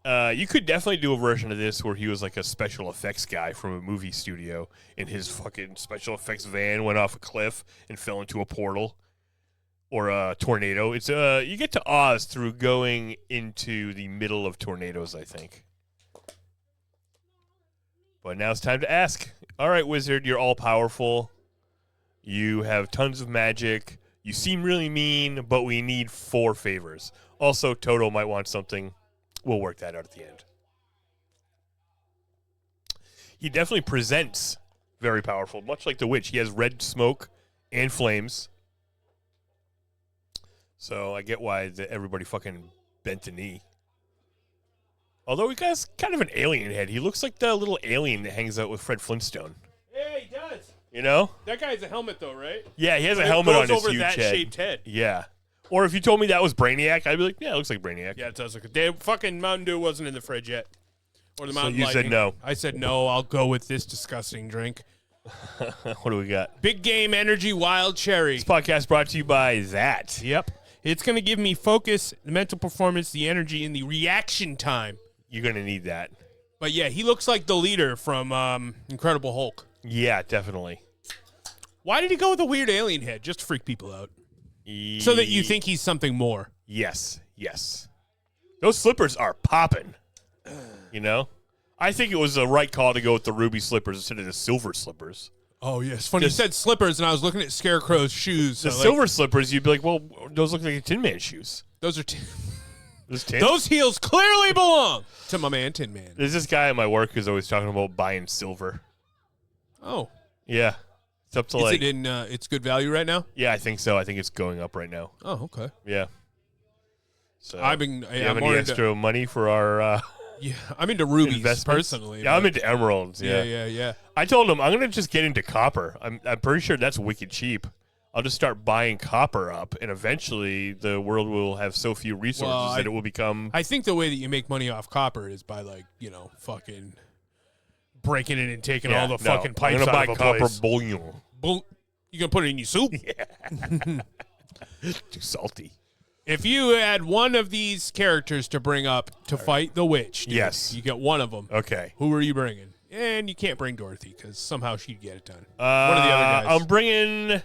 You could definitely do a version of this where he was like a special effects guy from a movie studio, and his fucking special effects van went off a cliff and fell into a portal or a tornado. It's you get to Oz through going into the middle of tornadoes, I think. But now it's time to ask. All right, wizard, you're all powerful. You have tons of magic. You seem really mean, but we need 4 favors. Also, Toto might want something. We'll work that out at the end. He definitely presents very powerful, much like the witch. He has red smoke and flames. So I get why everybody fucking bent the knee. Although he has kind of an alien head. He looks like the little alien that hangs out with Fred Flintstone. Yeah, he does. You know? That guy has a helmet, though, right? Yeah, he has a It helmet on goes his over huge that head. shaped head. Yeah. Or if you told me that was Brainiac, I'd be like, yeah, it looks like Brainiac. Yeah, it does look good. Fucking Mountain Dew wasn't in the fridge yet. Or the Mountain you Lightning. said no. I said no. I'll go with this disgusting drink. What do we got? Big Game Energy Wild Cherry. This podcast brought to you by that. Yep. It's going to give me focus, the mental performance, the energy, and the reaction time. You're going to need that. But yeah, he looks like the leader from Incredible Hulk. Yeah, definitely. Why did he go with a weird alien head? Just to freak people out. So that you think he's something more. Yes. Those slippers are popping. You know? I think it was the right call to go with the ruby slippers instead of the silver slippers. Oh, yeah. It's funny. You said slippers, and I was looking at Scarecrow's shoes. The silver slippers, you'd be like, well, those look like Tin Man shoes. Those are Tin? Those heels clearly belong to my man, Tin Man. There's this guy at my work who's always talking about buying silver. Oh. Yeah. It's up to Is it in its good value right now? Yeah, I think so. I think it's going up right now. Oh, okay. Yeah. So, I'm any extra money for our I'm into rubies investments? personally. Yeah, I'm into emeralds. Yeah. I told him I'm going to just get into copper. I'm pretty sure that's wicked cheap. I'll just start buying copper up, and eventually the world will have so few resources that it will become... I think the way that you make money off copper is by, fucking breaking it and taking all the fucking pipes out of a I'm going to buy copper place. bouillon. You going to put it in your soup? Yeah. Too salty. If you had one of these characters to bring up to fight the witch, dude, yes, you get one of them. Okay. Who are you bringing? And you can't bring Dorothy because somehow she'd get it done. One of the other guys. I'm bringing...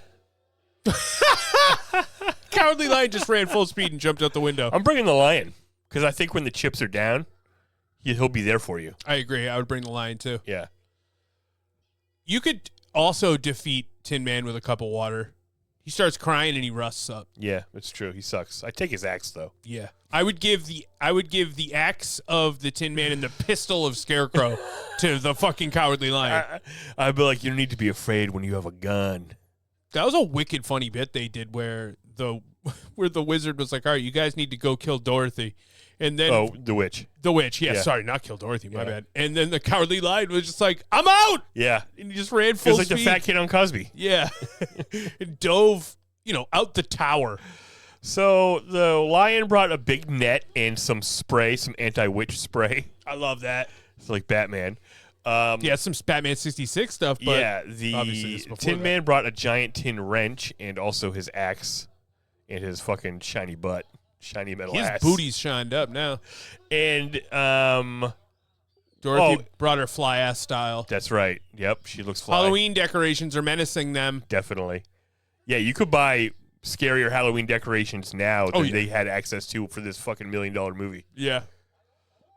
Cowardly Lion just ran full speed and jumped out the window. I'm bringing the lion because I think when the chips are down, he'll be there for you. I agree. I would bring the lion too. Yeah. You could also defeat Tin Man with a cup of water. He starts crying and he rusts up. Yeah, it's true. He sucks. I take his axe though. Yeah. I would give the axe of the Tin Man and the pistol of Scarecrow to the fucking Cowardly Lion. I'd be like, you don't need to be afraid when you have a gun. That was a wicked funny bit they did where the wizard was like, all right, you guys need to go kill Dorothy. And then the witch. The witch, yeah. Sorry, not kill Dorothy, my bad. And then the Cowardly Lion was just like, I'm out! Yeah. And he just ran full speed. It was like the fat kid on Cosby. Yeah. And dove, out the tower. So the lion brought a big net and some spray, some anti-witch spray. I love that. It's like Batman. Some Batman 66 stuff, but yeah, the Tin Man brought a giant tin wrench and also his axe and his fucking shiny butt, shiny metal ass. His booty's shined up now. And Dorothy brought her fly ass style. That's right. Yep, she looks fly. Halloween decorations are menacing them. Definitely. Yeah, you could buy scarier Halloween decorations now than they had access to for this fucking $1 million movie. Yeah.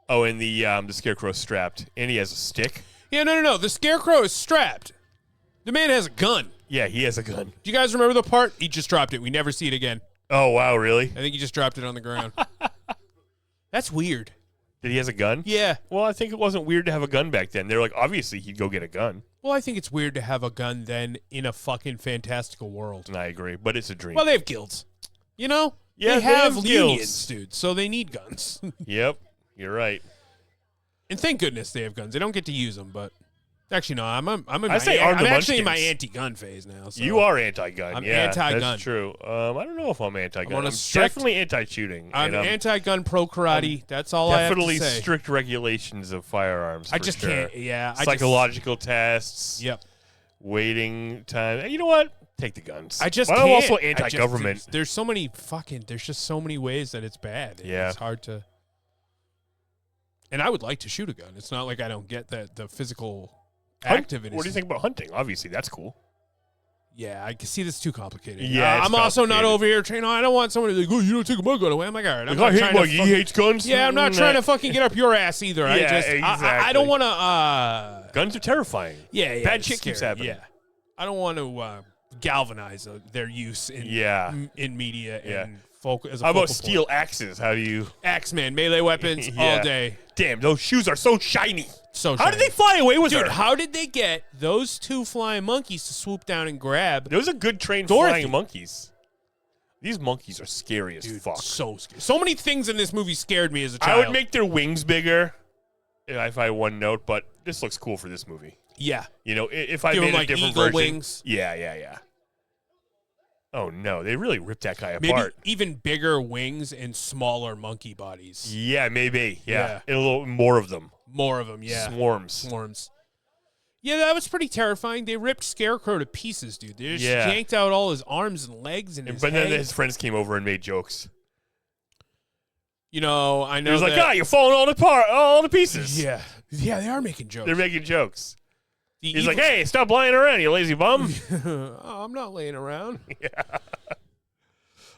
Oh, and the Scarecrow's strapped, and he has a stick. Yeah, no. The Scarecrow is strapped. The man has a gun. Yeah, he has a gun. Do you guys remember the part? He just dropped it. We never see it again. Oh, wow, really? I think he just dropped it on the ground. That's weird. That he has a gun? Yeah. Well, I think it wasn't weird to have a gun back then. They're like, obviously, he'd go get a gun. Well, I think it's weird to have a gun then in a fucking fantastical world. And I agree, but it's a dream. Well, they have guilds. Yeah, they have guilds. unions, dude, so they need guns. Yep, you're right. And thank goodness they have guns. They don't get to use them, but actually, no. I'm actually in my anti-gun phase now. So. You are anti-gun. I'm yeah, anti-gun. That's true. I don't know if I'm anti-gun. I'm strict, definitely anti-shooting. I'm anti-gun, pro-karate. That's all I have to say. Definitely strict regulations of firearms. I just can't. Yeah, psychological tests. Yep. Waiting time. You know what? Take the guns. I just but can't. I'm also anti-government. There's so many there's just so many ways that it's bad. Yeah. It's hard to. And I would like to shoot a gun. It's not like I don't get the physical activities. What do you think about hunting? Obviously, that's cool. Yeah, I can see this too complicated. Yeah, I'm also not over here training. I don't want someone to be like, oh, you don't take my gun away. I'm like, all right. I'm not trying to he hates guns? Yeah, I'm not trying to fucking get up your ass either. Yeah, exactly. I don't want to. Guns are terrifying. Yeah. Bad shit keeps happening. Yeah. I don't want to galvanize their use in media and focus. How about steel axes? How do you? Axeman, melee weapons all day. Damn, those shoes are so shiny. So how did they fly away with her? Dude, how did they get those two flying monkeys to swoop down and grab? Those are good trained Dorothy. flying monkeys. These monkeys are scary as fuck. So scary. So many things in this movie scared me as a child. I would make their wings bigger if I had one note, but this looks cool for this movie. Yeah. If I give made them a different eagle version. Wings. Yeah. Oh, no. They really ripped that guy Maybe apart. even bigger wings and smaller monkey bodies. Yeah, maybe. Yeah. And a little more of them. More of them, yeah. Swarms. Yeah, that was pretty terrifying. They ripped Scarecrow to pieces, dude. They just yanked out all his arms and legs and his But then head. his friends came over and made jokes. You know, I know. He was like, you're falling all to pieces. Yeah. Yeah, they are making jokes. They're making jokes. The He's like, hey, stop lying around, you lazy bum. Oh, I'm not laying around. Yeah.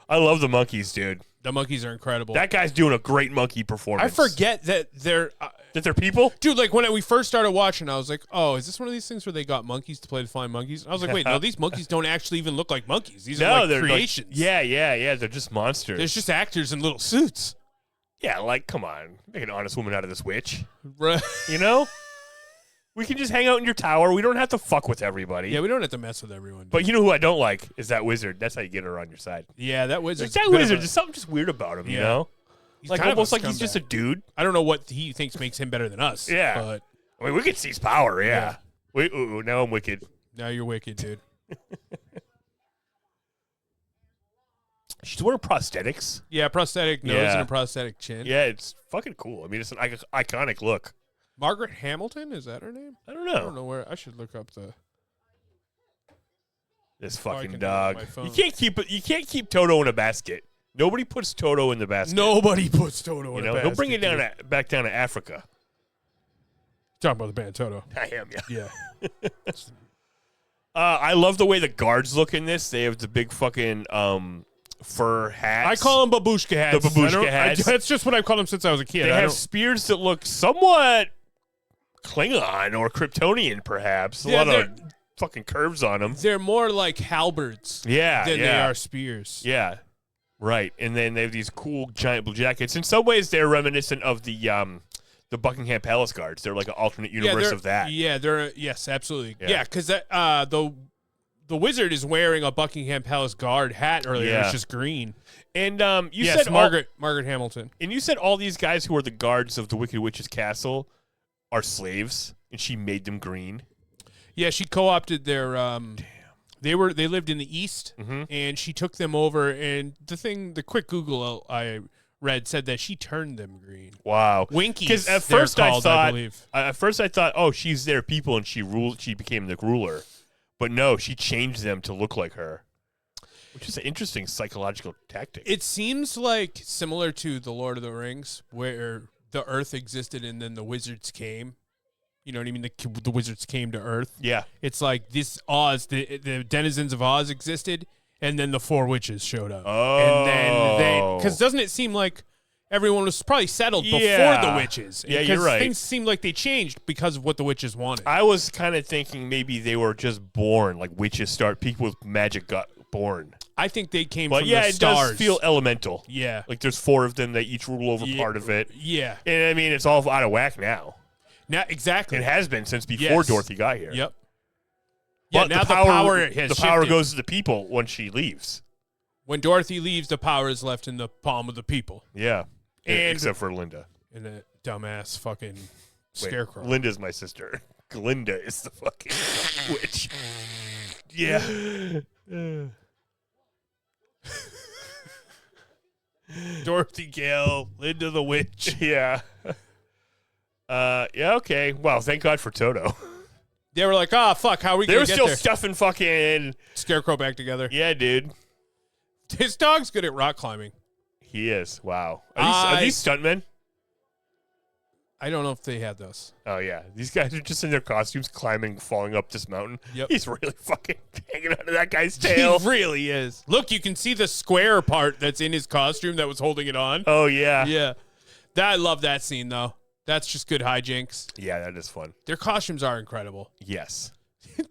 I love the monkeys, dude. The monkeys are incredible. That guy's doing a great monkey performance. I forget that they're... that they're people? Dude, like when we first started watching, I was like, oh, is this one of these things where they got monkeys to play the flying monkeys? And I was like, wait, no, these monkeys don't actually even look like monkeys. These are like they're creations. Like, yeah. They're just monsters. There's just actors in little suits. Yeah, like, come on. Make an honest woman out of this witch. Right. You know? We can just hang out in your tower. We don't have to fuck with everybody. Yeah, we don't have to mess with everyone. Dude. But you know who I don't like is that wizard. That's how you get her on your side. Yeah, that wizard. There's something just weird about him, you know? He's like kind of almost a like he's scumbag. just a dude. I don't know what he thinks makes him better than us. Yeah. But I mean, we could seize power, yeah. Wait, now I'm wicked. now you're wicked, dude. She's wearing prosthetics. Yeah, prosthetic nose and a prosthetic chin. Yeah, it's fucking cool. I mean, it's an iconic look. Margaret Hamilton, is that her name? I don't know. I don't know where. I should look up the. This I fucking can do it on dog. my phone. You can't keep Toto in a basket. Nobody puts Toto in the basket. Nobody puts Toto in You know, a basket. he'll bring it down back down to Africa. Talking about the band Toto. I am, yeah. Yeah. I love the way the guards look in this. They have the big fucking fur hats. I call them babushka hats. The babushka hats. That's just what I've called them since I was a kid. They have spears that look somewhat Klingon or Kryptonian, perhaps. A lot of fucking curves on them. They're more like halberds than they are spears. Yeah, right. And then they have these cool giant blue jackets. In some ways, they're reminiscent of the Buckingham Palace guards. They're like an alternate universe of that. Yeah, yes, absolutely. Yeah. Yeah, because the wizard is wearing a Buckingham Palace guard hat earlier. Yeah. It's just green. And you Yes, said Margaret Hamilton. And you said all these guys who are the guards of the Wicked Witch's castle are slaves, and she made them green. Yeah, she co-opted their. They lived in the East, and she took them over. And the quick Google I read said that she turned them green. Wow, Winkies. Because at first I thought, oh, she's their people, and she ruled. She became the ruler, but no, she changed them to look like her, which is an interesting psychological tactic. It seems like similar to the Lord of the Rings, where the Earth existed and then the wizards came. You know what I mean? The wizards came to Earth. Yeah. It's like this Oz, the denizens of Oz existed, and then the four witches showed up. Oh. And then because doesn't it seem like everyone was probably settled before the witches? Yeah, you're right. Things seem like they changed because of what the witches wanted. I was kind of thinking maybe they were just born, like witches people with magic got born. I think they came But from yeah, the stars. it does feel elemental. Yeah. Like there's 4 of them, they each rule over part of it. Yeah. And I mean, it's all out of whack now. Now, exactly. It has been since before Dorothy got here. Yep. But Yeah, now the power shifted. goes to the people when she leaves. When Dorothy leaves, the power is left in the palm of the people. Yeah. And except for Linda. And the dumbass fucking scarecrow. Linda's my sister. Glinda is the fucking witch. Yeah. Dorothy Gale, Linda the witch. Yeah. Yeah, okay. Well, thank God for Toto. They were like, fuck, how are we They going were to get still there? stuffing fucking... Scarecrow back together. Yeah, dude. His dog's good at rock climbing. He is. Wow. Are these stuntmen? I don't know if they had those. Oh, yeah. These guys are just in their costumes climbing, falling up this mountain. Yep. He's really fucking hanging onto that guy's tail. He really is. Look, you can see the square part that's in his costume that was holding it on. Oh, yeah. Yeah. I love that scene, though. That's just good hijinks. Yeah, that is fun. Their costumes are incredible. Yes.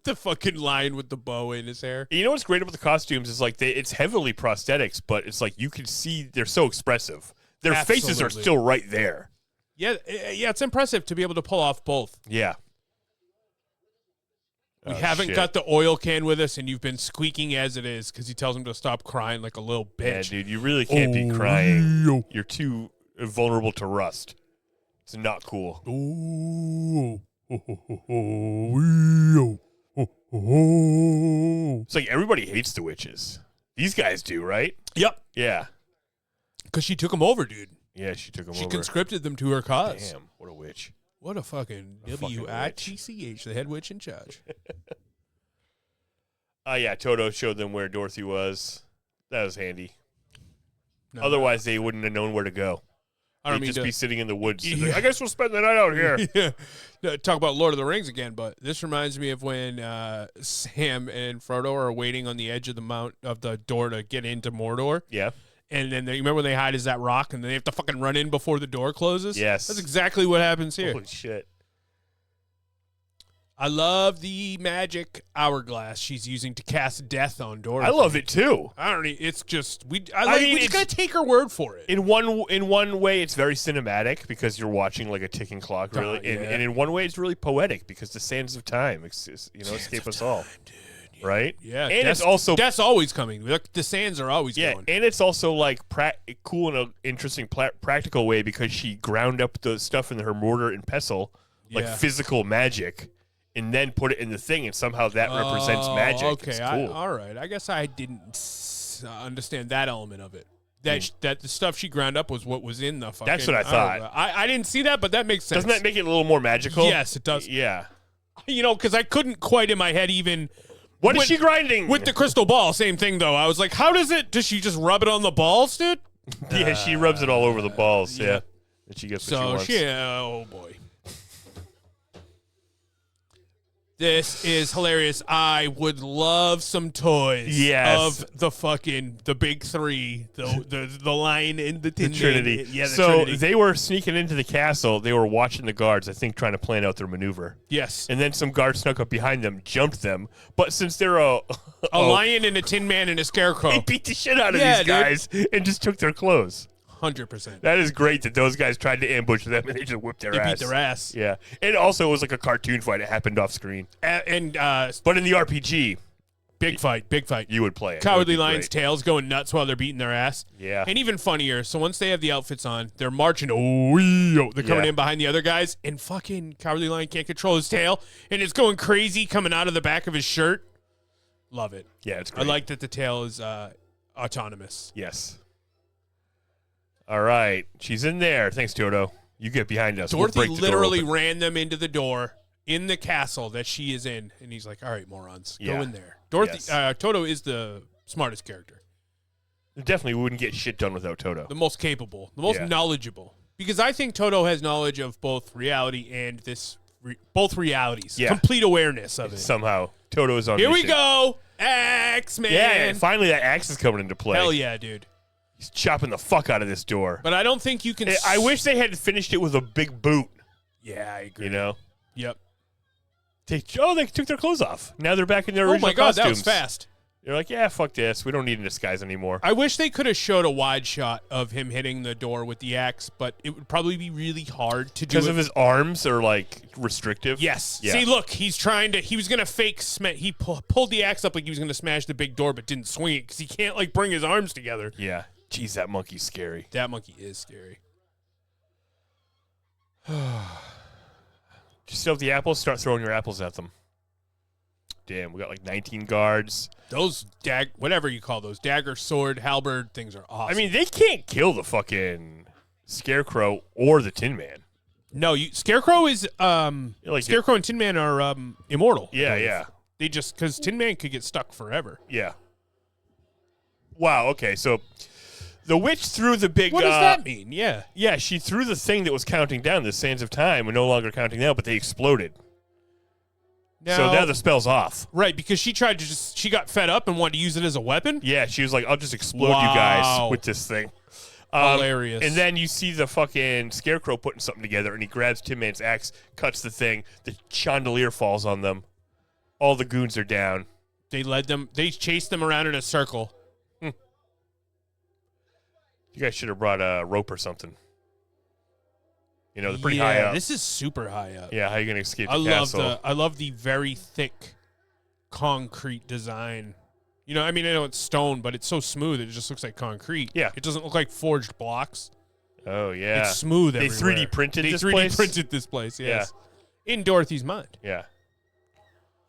The fucking lion with the bow in his hair. You know what's great about the costumes is like it's heavily prosthetics, but it's like you can see they're so expressive. Their faces are still right there. Yeah, it's impressive to be able to pull off both. Yeah. We haven't got the oil can with us, and you've been squeaking as it is because he tells him to stop crying like a little bitch. Yeah, dude, you really can't be crying. You're too vulnerable to rust. It's not cool. It's like everybody hates the witches. These guys do, right? Yep. Yeah. Because she took them over, dude. Yeah, she took them over. She conscripted them to her cause. Damn, what a witch. What a fucking W-I-T-C-H, the head witch in charge. Yeah, Toto showed them where Dorothy was. That was handy. No, Otherwise, they wouldn't have known where to go. I don't They'd mean just to be sitting in the woods. Yeah. Like, I guess we'll spend the night out here. yeah. No, talk about Lord of the Rings again, but this reminds me of when Sam and Frodo are waiting on the edge of the door to get into Mordor. Yeah. And then you remember when they hide as that rock, and then they have to fucking run in before the door closes? Yes. That's exactly what happens here. Holy shit. I love the magic hourglass she's using to cast death on Dorothy. I love it too. I don't need, it's just, we just it's- gotta take her word for it. In one way, it's very cinematic because you're watching like a ticking clock, really. Yeah. And in one way, it's really poetic because the sands of time, escape us all. Right? Yeah. And it's also death's always coming. Look, the sands are always going. and it's also like cool in an interesting practical way because she ground up the stuff in her mortar and pestle, like physical magic, and then put it in the thing, and somehow that represents magic. Okay, it's cool. all right. I guess I didn't understand that element of it. That the stuff she ground up was what was in the fucking. That's what I thought. I didn't see that, but that makes sense. Doesn't that make it a little more magical? Yes, it does. Yeah. Because I couldn't quite in my head even. What is she grinding? With the crystal ball, same thing though. I was like, how does she just rub it on the balls, dude? Yeah, she rubs it all over the balls. Yeah. And she gets what she wants. Oh boy. This is hilarious. I would love some toys of the big three, the Lion and the Tin Trinity. Man. Yeah, so Trinity. they were sneaking into the castle. They were watching the guards, I think, trying to plan out their maneuver. Yes. And then some guards snuck up behind them, jumped them. But since they're a lion and a Tin Man and a scarecrow, they beat the shit out of these guys and just took their clothes. 100%. That is great that those guys tried to ambush them and they just whipped their ass. They beat their ass. Yeah. And also it was like a cartoon fight. It happened off screen. But in the RPG, big fight. you would play it. Cowardly Lion's tails going nuts while they're beating their ass. Yeah. And even funnier, so once they have the outfits on, they're marching. They're coming in behind the other guys, and fucking Cowardly Lion can't control his tail, and it's going crazy coming out of the back of his shirt. Love it. Yeah, it's great. I like that the tail is autonomous. Yes. All right. She's in there. Thanks, Toto. You get behind us. Dorothy we'll break the literally door open. ran them into the door in the castle that she is in, and he's like, all right, morons, go Yeah. in there. Dorothy, Yes. Toto is the smartest character. Definitely wouldn't get shit done without Toto. The most capable, the most knowledgeable. Because I think Toto has knowledge of both reality and both realities. Yeah. Complete awareness of it. Somehow. Toto is on Here we mission. go. X-Man. Yeah, finally that axe is coming into play. Hell yeah, dude. He's chopping the fuck out of this door. But I don't think you can... I wish they had finished it with a big boot. Yeah, I agree. You know? Yep. They took their clothes off. Now they're back in their original Oh my God, costumes. that was fast. They're like, yeah, fuck this. We don't need a disguise anymore. I wish they could have showed a wide shot of him hitting the door with the axe, but it would probably be really hard to do Because of his arms are, like, restrictive? Yes. Yeah. See, look, he was going to fake he pulled the axe up like he was going to smash the big door, but didn't swing it because he can't, like, bring his arms together. Yeah. Jeez, that monkey's scary. That monkey is scary. Do you still have the apples? Start throwing your apples at them. Damn, we got like 19 guards. Those whatever you call those, dagger, sword, halberd things are awesome. I mean, they can't kill the fucking Scarecrow or the Tin Man. No, Scarecrow is Scarecrow and Tin Man are immortal. Yeah, yeah. They just because Tin Man could get stuck forever. Yeah. Wow. Okay, so the witch threw the big. What does that mean? Yeah. Yeah, she threw the thing that was counting down. The sands of time were no longer counting down, but they exploded. So now the spell's off. Right, because she got fed up and wanted to use it as a weapon? Yeah, she was like, I'll just explode you guys with this thing. Hilarious. And then you see the fucking Scarecrow putting something together, and he grabs Tin Man's axe, cuts the thing, the chandelier falls on them. All the goons are down. They chased them around in a circle. You guys should have brought a rope or something. You know, they're pretty high up. This is super high up. Yeah, how are you going to escape the castle? I love the very thick concrete design. You know, I mean, I know it's stone, but it's so smooth it just looks like concrete. Yeah. It doesn't look like forged blocks. Oh, yeah. It's smooth They everywhere. 3D printed this 3D place? printed this place, yes. Yeah. In Dorothy's mind. Yeah.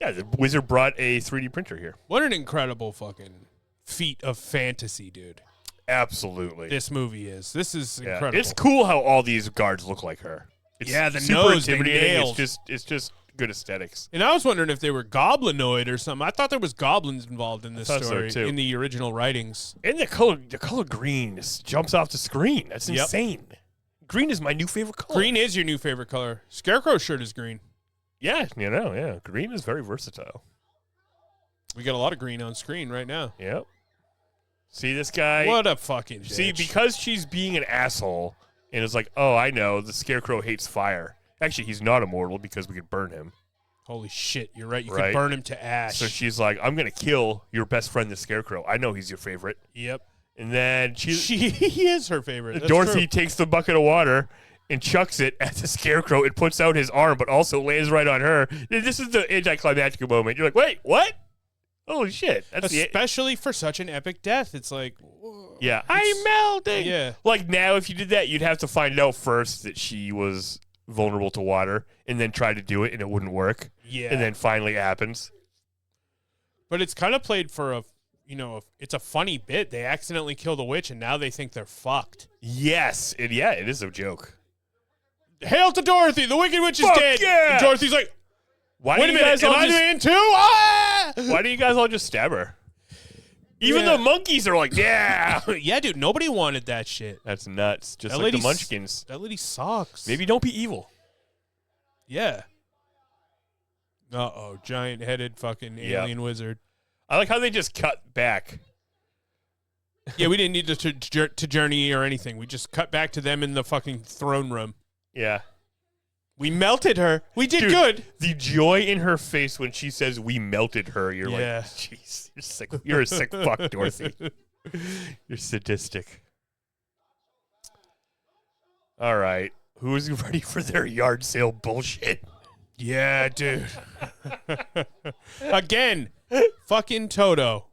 Yeah, the wizard brought a 3D printer here. What an incredible fucking feat of fantasy, dude. Absolutely. This movie is. This is incredible. It's cool how all these guards look like her. It's the super nose they intimidating. nailed. It's just good aesthetics. And I was wondering if they were goblinoid or something. I thought there was goblins involved in this thought so, story too. in the original writings. And the color green just jumps off the screen. That's insane. Green is my new favorite color. Green is your new favorite color. Scarecrow's shirt is green. Yeah, green is very versatile. We got a lot of green on screen right now. Yep. See this guy? What a fucking bitch. See, because she's being an asshole, and it's like, oh, I know, the Scarecrow hates fire. Actually, he's not immortal because we could burn him. Holy shit, you're right. You Right. could burn him to ash. So she's like, I'm going to kill your best friend, the Scarecrow. I know he's your favorite. Yep. And then He is her favorite. That's Dorothy true. takes the bucket of water and chucks it at the Scarecrow. It puts out his arm, but also lands right on her. This is the anticlimactic moment. You're like, wait, what? Holy shit. That's Especially for such an epic death. It's like, whoa. Yeah. I'm melting. Yeah. Like now, if you did that, you'd have to find out first that she was vulnerable to water and then try to do it and it wouldn't work. Yeah. And then finally it happens. But it's kind of played for it's a funny bit. They accidentally kill the witch and now they think they're fucked. Yes. It is a joke. Hail to Dorothy! The Wicked Witch is Fuck dead! yeah! And Dorothy's like, Why wait do a you minute, guys am all I the just, man too? Ah! Why do you guys all just stab her? Even Yeah. the monkeys are like, yeah. Yeah, dude, nobody wanted that shit. That's nuts. Just That like the lady's- Munchkins. That lady sucks. Maybe don't be evil. Yeah. Uh-oh, giant-headed fucking alien wizard. I like how they just cut back. Yeah, we didn't need to journey or anything. We just cut back to them in the fucking throne room. Yeah. We melted her. We did Dude, good. The joy in her face when she says we melted her, you're Yeah. like, jeez, you're sick. You're a sick fuck, Dorothy. You're sadistic. All right. Who's ready for their yard sale bullshit? Yeah, dude. Again, fucking Toto.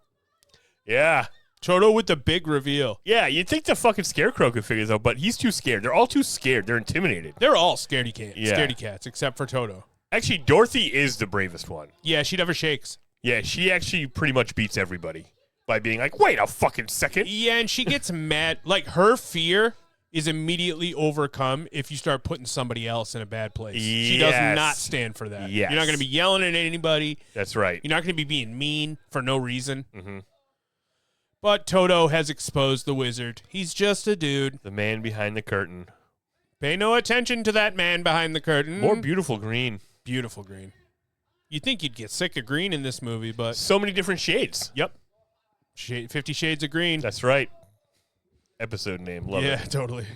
Yeah. Toto with the big reveal. Yeah, you'd think the fucking Scarecrow could figure this out, but he's too scared. They're all too scared. They're intimidated. They're all scaredy Yeah. cats, except for Toto. Actually, Dorothy is the bravest one. Yeah, she never shakes. Yeah, she actually pretty much beats everybody by being like, wait a fucking second. Yeah, and she gets mad. Like, her fear is immediately overcome if you start putting somebody else in a bad place. She does Yes. not stand for that. Yes. You're not going to be yelling at anybody. That's right. You're not going to be being mean for no reason. Mm-hmm. But Toto has exposed the wizard. He's just a dude. The man behind the curtain. Pay no attention to that man behind the curtain. More beautiful green. Beautiful green. You'd think you'd get sick of green in this movie, but... So many different shades. Yep. 50 Shades of Green. That's right. Episode name. Love Yeah, it. totally.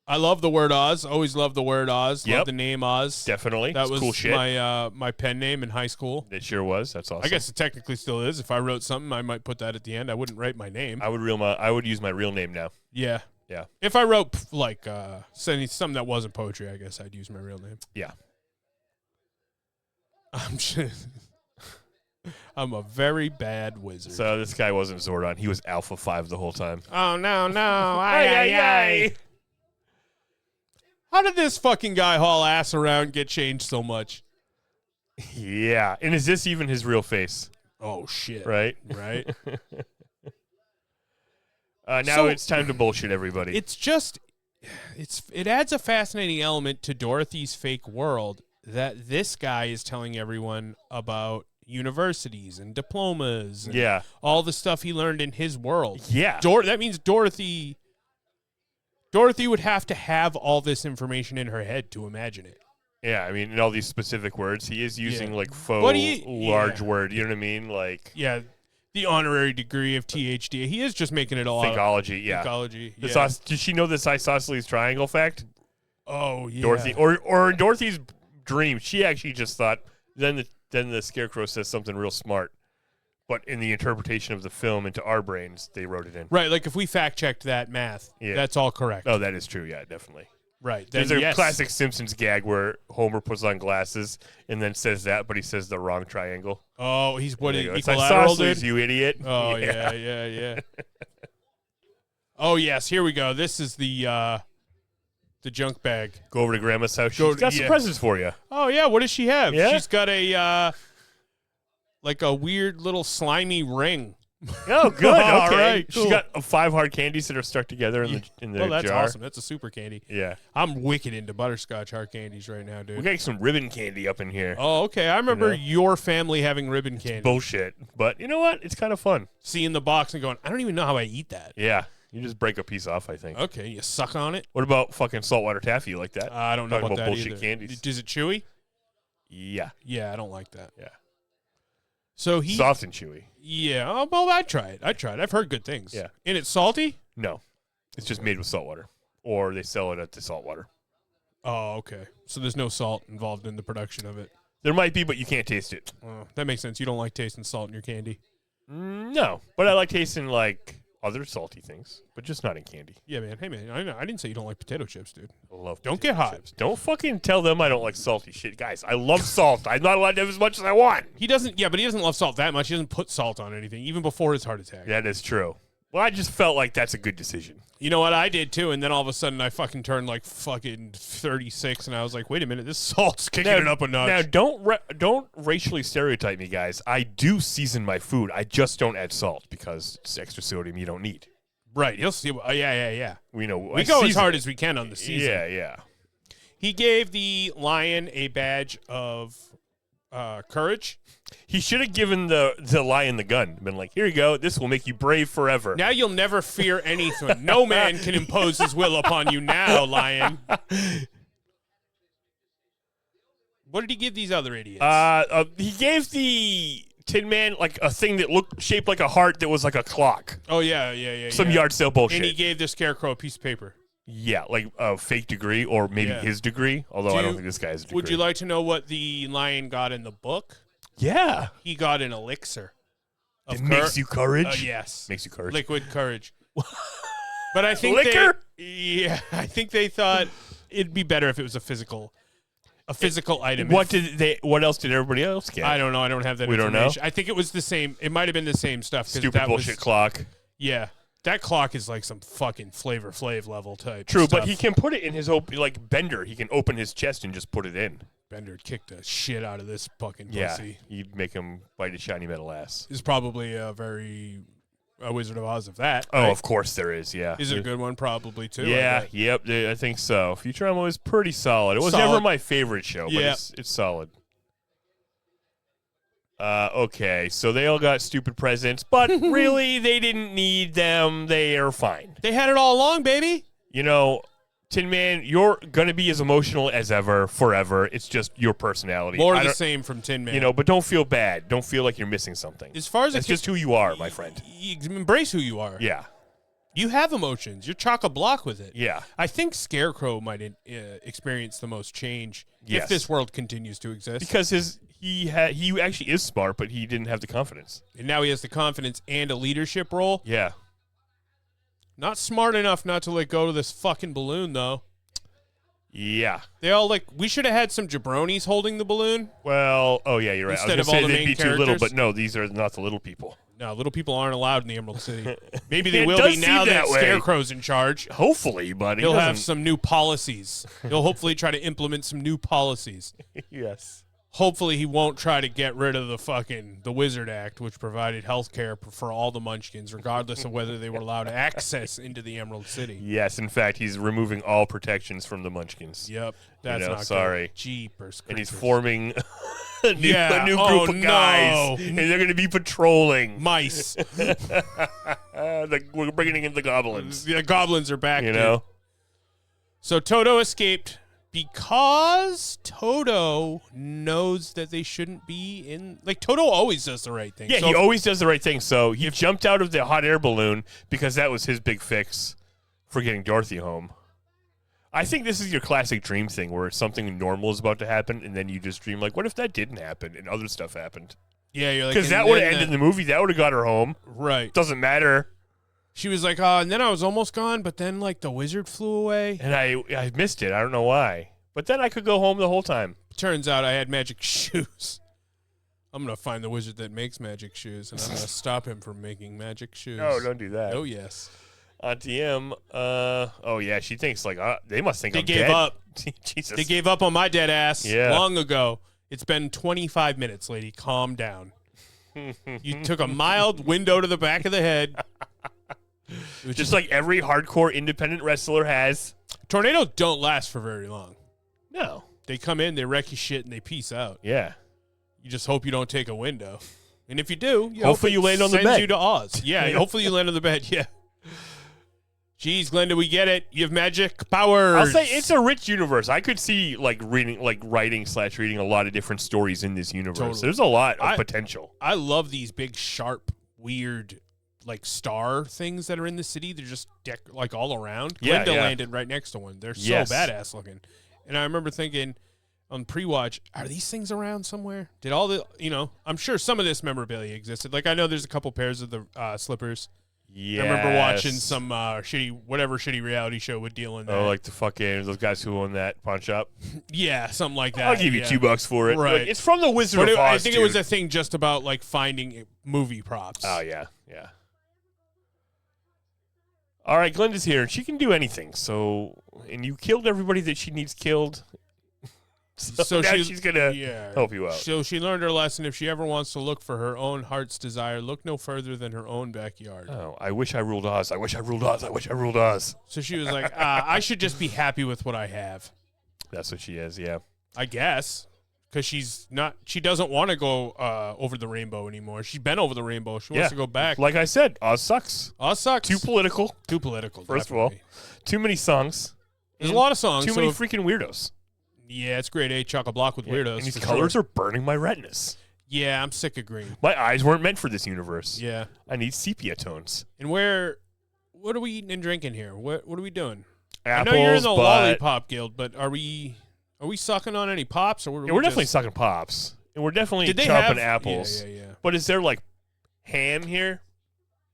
I love the word Oz. Always loved the word Oz. Yep. Love the name Oz. Definitely. That It's was cool shit. my pen name in high school. It sure was. That's awesome. I guess it technically still is. If I wrote something, I might put that at the end. I wouldn't write my name. I would use my real name now. Yeah. Yeah. If I wrote something that wasn't poetry, I guess I'd use my real name. Yeah. I'm a very bad wizard. So this guy wasn't Zordon. He was Alpha 5 the whole time. Oh, no. Ay. How did this fucking guy haul ass around get changed so much? Yeah. And is this even his real face? Oh, shit. Right? Right. Now So- it's time to bullshit everybody. It adds a fascinating element to Dorothy's fake world that this guy is telling everyone about universities and diplomas and Yeah. all the stuff he learned in his world. Yeah. That means Dorothy would have to have all this information in her head to imagine it. Yeah, I mean, in all these specific words, he is using like faux What do you- large yeah. word. You know what I mean? Like Yeah, the honorary degree of THD. He is just making it all thinkology. Yeah. Thinkology. The Yeah. Did she know this isosceles triangle fact? Oh, yeah. Dorothy, or in Dorothy's dream, she actually just thought. Then the Scarecrow says something real smart, but in the interpretation of the film into our brains, they wrote it in. Right, like if we fact checked that math, Yeah. that's all correct. Oh, that is true. Yeah, definitely. Right. There's Then a yes. classic Simpsons gag where Homer puts on glasses and then says that, but he says the wrong triangle. Oh, he's what There he you go. It's equilateral isosceles, did? you idiot. Oh, yeah. Oh, yes, here we go. This is the junk bag. Go over to Grandma's house. Go- She's got some yeah. presents for you. Oh, yeah, what does she have? Yeah? She's got a like a weird little slimy ring. Oh, good. All Okay. right, She cool. got 5 hard candies that are stuck together in the Well, that's jar. awesome. That's a super candy. Yeah. I'm wicked into butterscotch hard candies right now, We dude. got some ribbon candy up in here. Oh, okay. I remember know? your family having ribbon candy. Bullshit. But you know what? It's kind of fun. Seeing the box and going, I don't even know how I eat that. Yeah. You just break a piece off, I think. Okay, you suck on it? What about fucking saltwater taffy? You like that? I don't know Talking about that bullshit either. candies. Is it chewy? Yeah. Yeah, I don't like that. Yeah. So he, Soft and chewy. yeah. Oh, well, I'd try it. I've heard good things. Yeah. And it's salty? No. It's just made with salt water. Or they sell it at the saltwater. Oh, okay. So there's no salt involved in the production of it. There might be, but you can't taste it. Oh, that makes sense. You don't like tasting salt in your candy. No. But I like tasting, like, other salty things. But just not in candy. Yeah, man. Hey, man. I didn't say you don't like potato chips, dude. I love Don't potato get hot. chips. Don't fucking tell them I don't like salty shit. Guys, I love salt. I'm not allowed to have as much as I want. He doesn't. Yeah, but he doesn't love salt that much. He doesn't put salt on anything, even before his heart attack. That is true. Well, I just felt like that's a good decision. You know what? I did too, and then all of a sudden I fucking turned like fucking 36, and I was like, wait a minute, this salt's kicking it up a notch. Now, don't racially stereotype me, guys. I do season my food. I just don't add salt because it's extra sodium you don't need. Right? You'll see. Yeah. We know We go as hard as we can on the season. Yeah. He gave the lion a badge of courage. He should have given the lion the gun. Been like, here you go. This will make you brave forever. Now you'll never fear anything. No man can impose his will upon you now, lion. What did he give these other idiots? He gave the Tin Man like a thing that looked shaped like a heart that was like a clock. Oh yeah. Some yard sale bullshit. And he gave the scarecrow a piece of paper. Yeah, like a fake degree or maybe his degree. Although I don't think this guy has a degree. Would you like to know what the lion got in the book? Yeah. He got an elixir. It makes you courage? Yes. Makes you courage. Liquid courage. But I think Liquor? I think they thought it'd be better if it was a physical item. What else did everybody else get? I don't know. I don't have that We don't know? information. I think it was the same. It might have been the same stuff. Stupid bullshit clock. Yeah. That clock is like some fucking Flavor Flav level type True, stuff. but he can put it in his like Bender. He can open his chest and just put it in. Bender kicked the shit out of this fucking Yeah, pussy. you'd make him bite his shiny metal ass. Is probably a Wizard of Oz of that. Oh, right? of course there is. Yeah. Is it a good one? Probably too. Yeah. Yep. I think so. Futurama was pretty solid. It was never my favorite show, but it's solid. Okay, so they all got stupid presents, but really they didn't need them. They are fine. They had it all along, baby. You know, Tin Man, you're gonna be as emotional as ever, forever. It's just your personality. More of the same from Tin Man. You know, but don't feel bad. Don't feel like you're missing something. As far as it's just who you are, my friend. You embrace who you are. Yeah. You have emotions. You're chock-a-block with it. Yeah. I think Scarecrow might experience the most change if this world continues to exist. Because he actually is smart, but he didn't have the confidence. And now he has the confidence and a leadership role. Yeah. Not smart enough not to let go of this fucking balloon, though. Yeah. They all we should have had some jabronis holding the balloon. Well, oh yeah, you're right. Instead I was of all gonna the say they'd main be too little, characters. but no, these are not the little people. No, little people aren't allowed in the Emerald City. Maybe they It will does be now seem that that way. Scarecrow's in charge. Hopefully, but He'll have some new policies. He'll hopefully try to implement some new policies. Yes. Hopefully he won't try to get rid of the Wizard Act, which provided health care for all the Munchkins, regardless of whether they were allowed access into the Emerald City. Yes, in fact, he's removing all protections from the Munchkins. Yep. That's not sorry. good. Jeepers And he's creepers. forming a new Oh, group of guys. no. And they're going to be patrolling. Mice. We're bringing in the goblins. The goblins are back, You dude. know? So Toto escaped because Toto knows that they shouldn't be in. Like, Toto always does the right thing. Yeah, So he always does the right thing. So he jumped out of the hot air balloon because that was his big fix for getting Dorothy home. I think this is your classic dream thing where something normal is about to happen, and then you just dream, like, what if that didn't happen and other stuff happened? Yeah, you're like, Because and that would have then ended the movie. That would have got her home. Right. Doesn't matter. She was like, and then I was almost gone, but then, like, the wizard flew away. And I missed it. I don't know why. But then I could go home the whole time. Turns out I had magic shoes. I'm going to find the wizard that makes magic shoes, and I'm going to stop him from making magic shoes. No, don't do that. Oh, yes. Auntie M, oh, yeah, she thinks, like, they must think They I'm gave dead. up. Jesus. They gave up on my dead ass Yeah. long ago. It's been 25 minutes, lady. Calm down. You took a mild window to the back of the head. Just like every hardcore independent wrestler has. Tornadoes don't last for very long. No. They come in, they wreck your shit, and they peace out. Yeah. You just hope you don't take a window. And if you do, hopefully you land on the bed. Sends you to Oz. Yeah, hopefully you land on the bed. Yeah. Jeez, Glenda, we get it. You have magic powers. I'll say it's a rich universe. I could see writing a lot of different stories in this universe. Totally. There's a lot of potential. I love these big, sharp, weird, star things that are in the city. They're just all around. Glenda landed right next to one. They're so badass looking. And I remember thinking on pre-watch, are these things around somewhere? Did all the, I'm sure some of this memorabilia existed. I know there's a couple pairs of the slippers. Yeah. I remember watching some shitty reality show with deal in that. Oh, the fucking those guys who own that pawn shop. Yeah, something like that. I'll give you $2 for it. Right. It's from the Wizard of Oz. I think it was a thing just about finding movie props. Oh yeah. All right, Glenda's here, and she can do anything. And you killed everybody that she needs killed. So now she's going to help you out. So she learned her lesson. If she ever wants to look for her own heart's desire, look no further than her own backyard. Oh, I wish I ruled Oz. I wish I ruled Oz. I wish I ruled Oz. So she was like, I should just be happy with what I have. That's what she is, yeah. I guess. Because she doesn't want to go over the rainbow anymore. She's been over the rainbow. She wants to go back. Like I said, Oz sucks. Oz sucks. Too political. First of all. Too many songs. There's a lot of songs. Too many freaking weirdos. Yeah, it's grade A chock-a-block with weirdos. And these colors are burning my retinas. Yeah, I'm sick of green. My eyes weren't meant for this universe. Yeah. I need sepia tones. And what are we eating and drinking here? What are we doing? Apples, I know you're in the Lollipop Guild, but are we sucking on any pops? Or we're definitely sucking pops. And we're definitely chopping apples. Yeah. But is there ham here?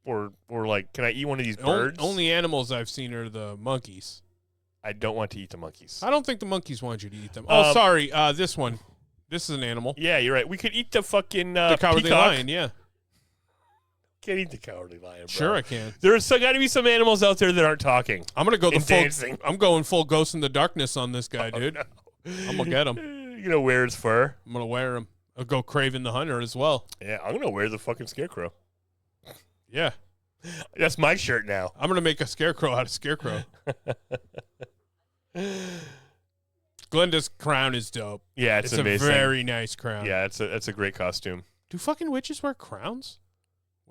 Or can I eat one of these birds? Only animals I've seen are the monkeys. I don't want to eat the monkeys. I don't think the monkeys want you to eat them. Oh, sorry. This one. This is an animal. Yeah, you're right. We could eat the fucking the cowardly peacock. lion, yeah. Can't eat the cowardly lion, bro. Sure I can. There's got to be some animals out there that aren't talking. I'm going to go dancing. I'm going full Ghost in the Darkness on this guy, dude. No. I'm going to get him. You're going to wear his fur? I'm going to wear him. I'll go Craven the Hunter as well. Yeah, I'm going to wear the fucking scarecrow. Yeah. That's my shirt now. I'm going to make a scarecrow out of scarecrow. Glenda's crown is dope. Yeah, it's amazing. A very nice crown. Yeah, it's a great costume. Do fucking witches wear crowns?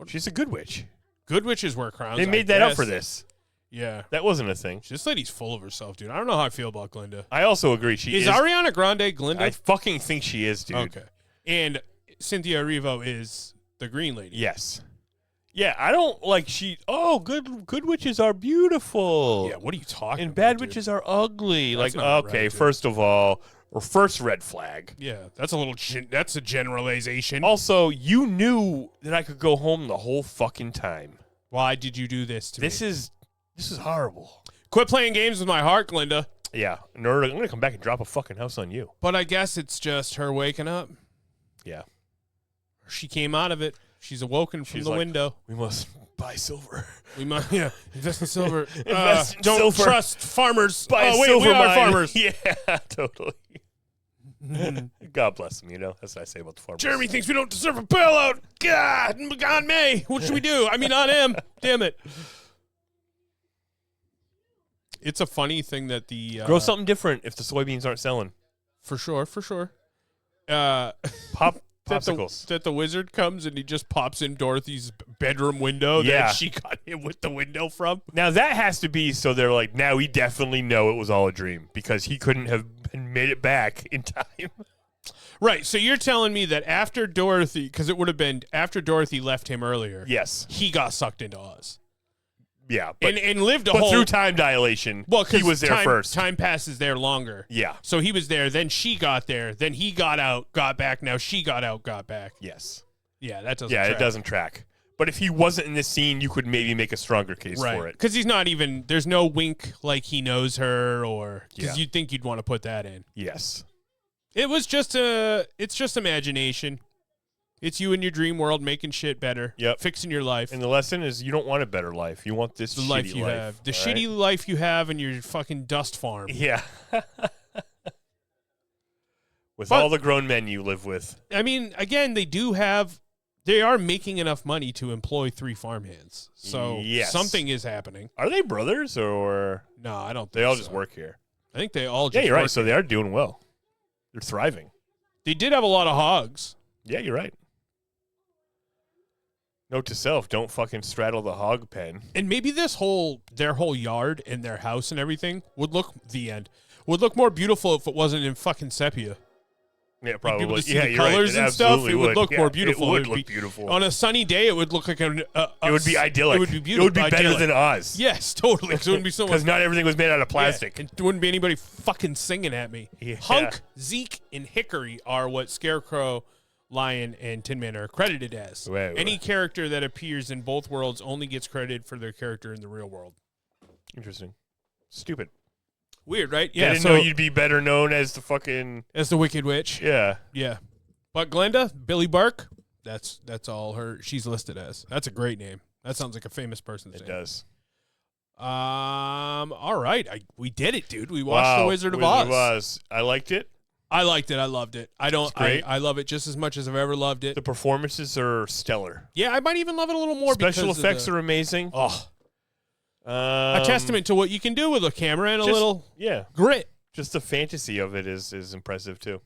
She's a good witch. Good witches wear crowns. They made that up for this. Yeah. That wasn't a thing. This lady's full of herself, dude. I don't know how I feel about Glenda. I also agree. She is Ariana Grande Glenda? I fucking think she is, dude. Okay. And Cynthia Erivo is the green lady. Yes. Yeah, I don't good witches are beautiful. Yeah, what are you talking and about? bad witches are ugly. That's not right, dude. First of all, or first red flag. Yeah, that's a generalization. Also, you knew that I could go home the whole fucking time. Why did you do this to me? This is horrible. Quit playing games with my heart, Glenda. Yeah, I'm going to come back and drop a fucking house on you. But I guess it's just her waking up. Yeah. She came out of it. She's awoken from the window. We must buy silver. We must, invest in silver. Invest in don't silver. trust farmers. Buy wait, silver we are mine. farmers. Yeah, totally. God bless them, That's what I say about the farmers. Jeremy thinks we don't deserve a bailout. God, on me. What should we do? I mean, on him. Damn it. It's a funny thing that the... Grow something different if the soybeans aren't selling. For sure. Popsicles. That the wizard comes and he just pops in Dorothy's bedroom window that she got him with the window from. Now that has to be so they're like, now we definitely know it was all a dream because he couldn't have made it back in time. Right. So you're telling me that after Dorothy, because it would have been after Dorothy left him earlier. Yes. He got sucked into Oz. Yeah. And lived a but whole... through time dilation, he was there first. Time passes there longer. Yeah. So he was there, then she got there, then he got out, got back, now she got out, got back. Yes. Yeah, that doesn't track. track. It doesn't track. But if he wasn't in this scene, you could maybe make a stronger case for it. Because he's not even... There's no wink like he knows her or... Because you'd think you'd want to put that in. Yes. It was just It's just imagination. It's you in your dream world making shit better. Yep. Fixing your life. And the lesson is you don't want a better life. You want this the shitty life you have. The shitty life you have in your fucking dust farm. Yeah. With all the grown men you live with. I mean, again, they do have They are making enough money to employ 3 farmhands. So Yes. something is happening. Are they brothers or No, I don't think they all so. just work here? I think they all just Yeah, you're right. work. So they are doing well. They're thriving. They did have a lot of hogs. Yeah, you're right. Note to self, don't fucking straddle the hog pen. And maybe their whole yard and their house and everything would look more beautiful if it wasn't in fucking sepia. Yeah, Like, probably. people to see Yeah, the you're colors right. and stuff. absolutely It would look Yeah, more beautiful. It would It look be- beautiful. On a sunny day, it would look like It would be idyllic. It would be beautiful. It would be better idyllic. than Oz. Yes, totally. Because it wouldn't be so much. Because not everything was made out of plastic. Yeah, and there wouldn't be anybody fucking singing at me. Yeah. Hunk, Zeke, and Hickory are what Scarecrow, Lion, and Tin Man are credited as. Right, Any right. character that appears in both worlds only gets credited for their character in the real world. Interesting. Stupid. Weird, right? I Yeah. didn't So know you'd be better known as the fucking. as the Wicked Witch. Yeah. Yeah. But Glenda, Billy Bark, that's all she's listed as. That's a great name. That sounds like a famous person's It name. does. All right. We did it, dude. We watched The Wizard of Oz. I liked it. I liked it. I loved it. It's great. I love it just as much as I've ever loved it. The performances are stellar. Yeah, I might even love it a little more Special because effects of are amazing. a testament to what you can do with a camera and a just- little Yeah. grit. Just the fantasy of it is impressive too.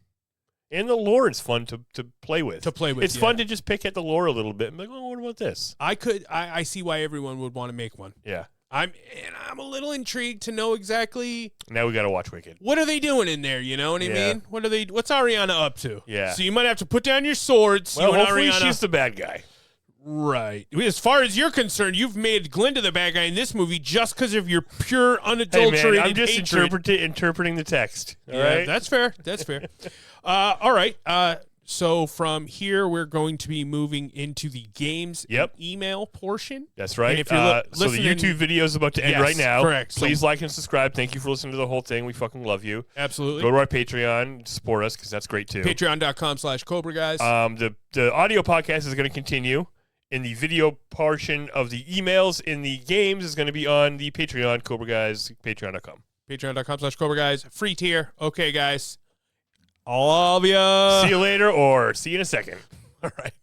And the lore is fun to play with. It's fun to just pick at the lore a little bit and be like, oh, what about this? I see why everyone would want to make one. Yeah. I'm a little intrigued to know exactly Now we got to watch Wicked. what are they doing in there. You know what I Yeah. mean? What's Ariana up to? Yeah. So you might have to put down your swords. Well, you and hopefully Ariana. she's the bad guy. Right. As far as you're concerned, you've made Glinda the bad guy in this movie just because of your pure, Hey, unadulterated man, I'm just hatred. interpreting the text. All Yeah, right? that's fair. That's fair. All right. So from here, we're going to be moving into the games and email portion. That's right. And if you're so the listening- YouTube video is about to end Yes, right now. correct. Please So- like and subscribe. Thank you for listening to the whole thing. We fucking love you. Absolutely. Go to our Patreon, support us because that's great too. Patreon.com/Cobra guys. The audio podcast is going to continue. In the video portion of the emails in the games is going to be on the Patreon, Cobra Guys, patreon.com. Patreon.com/Cobra guys. Free tier. Okay, guys. All of ya. See you later or see you in a second. All right.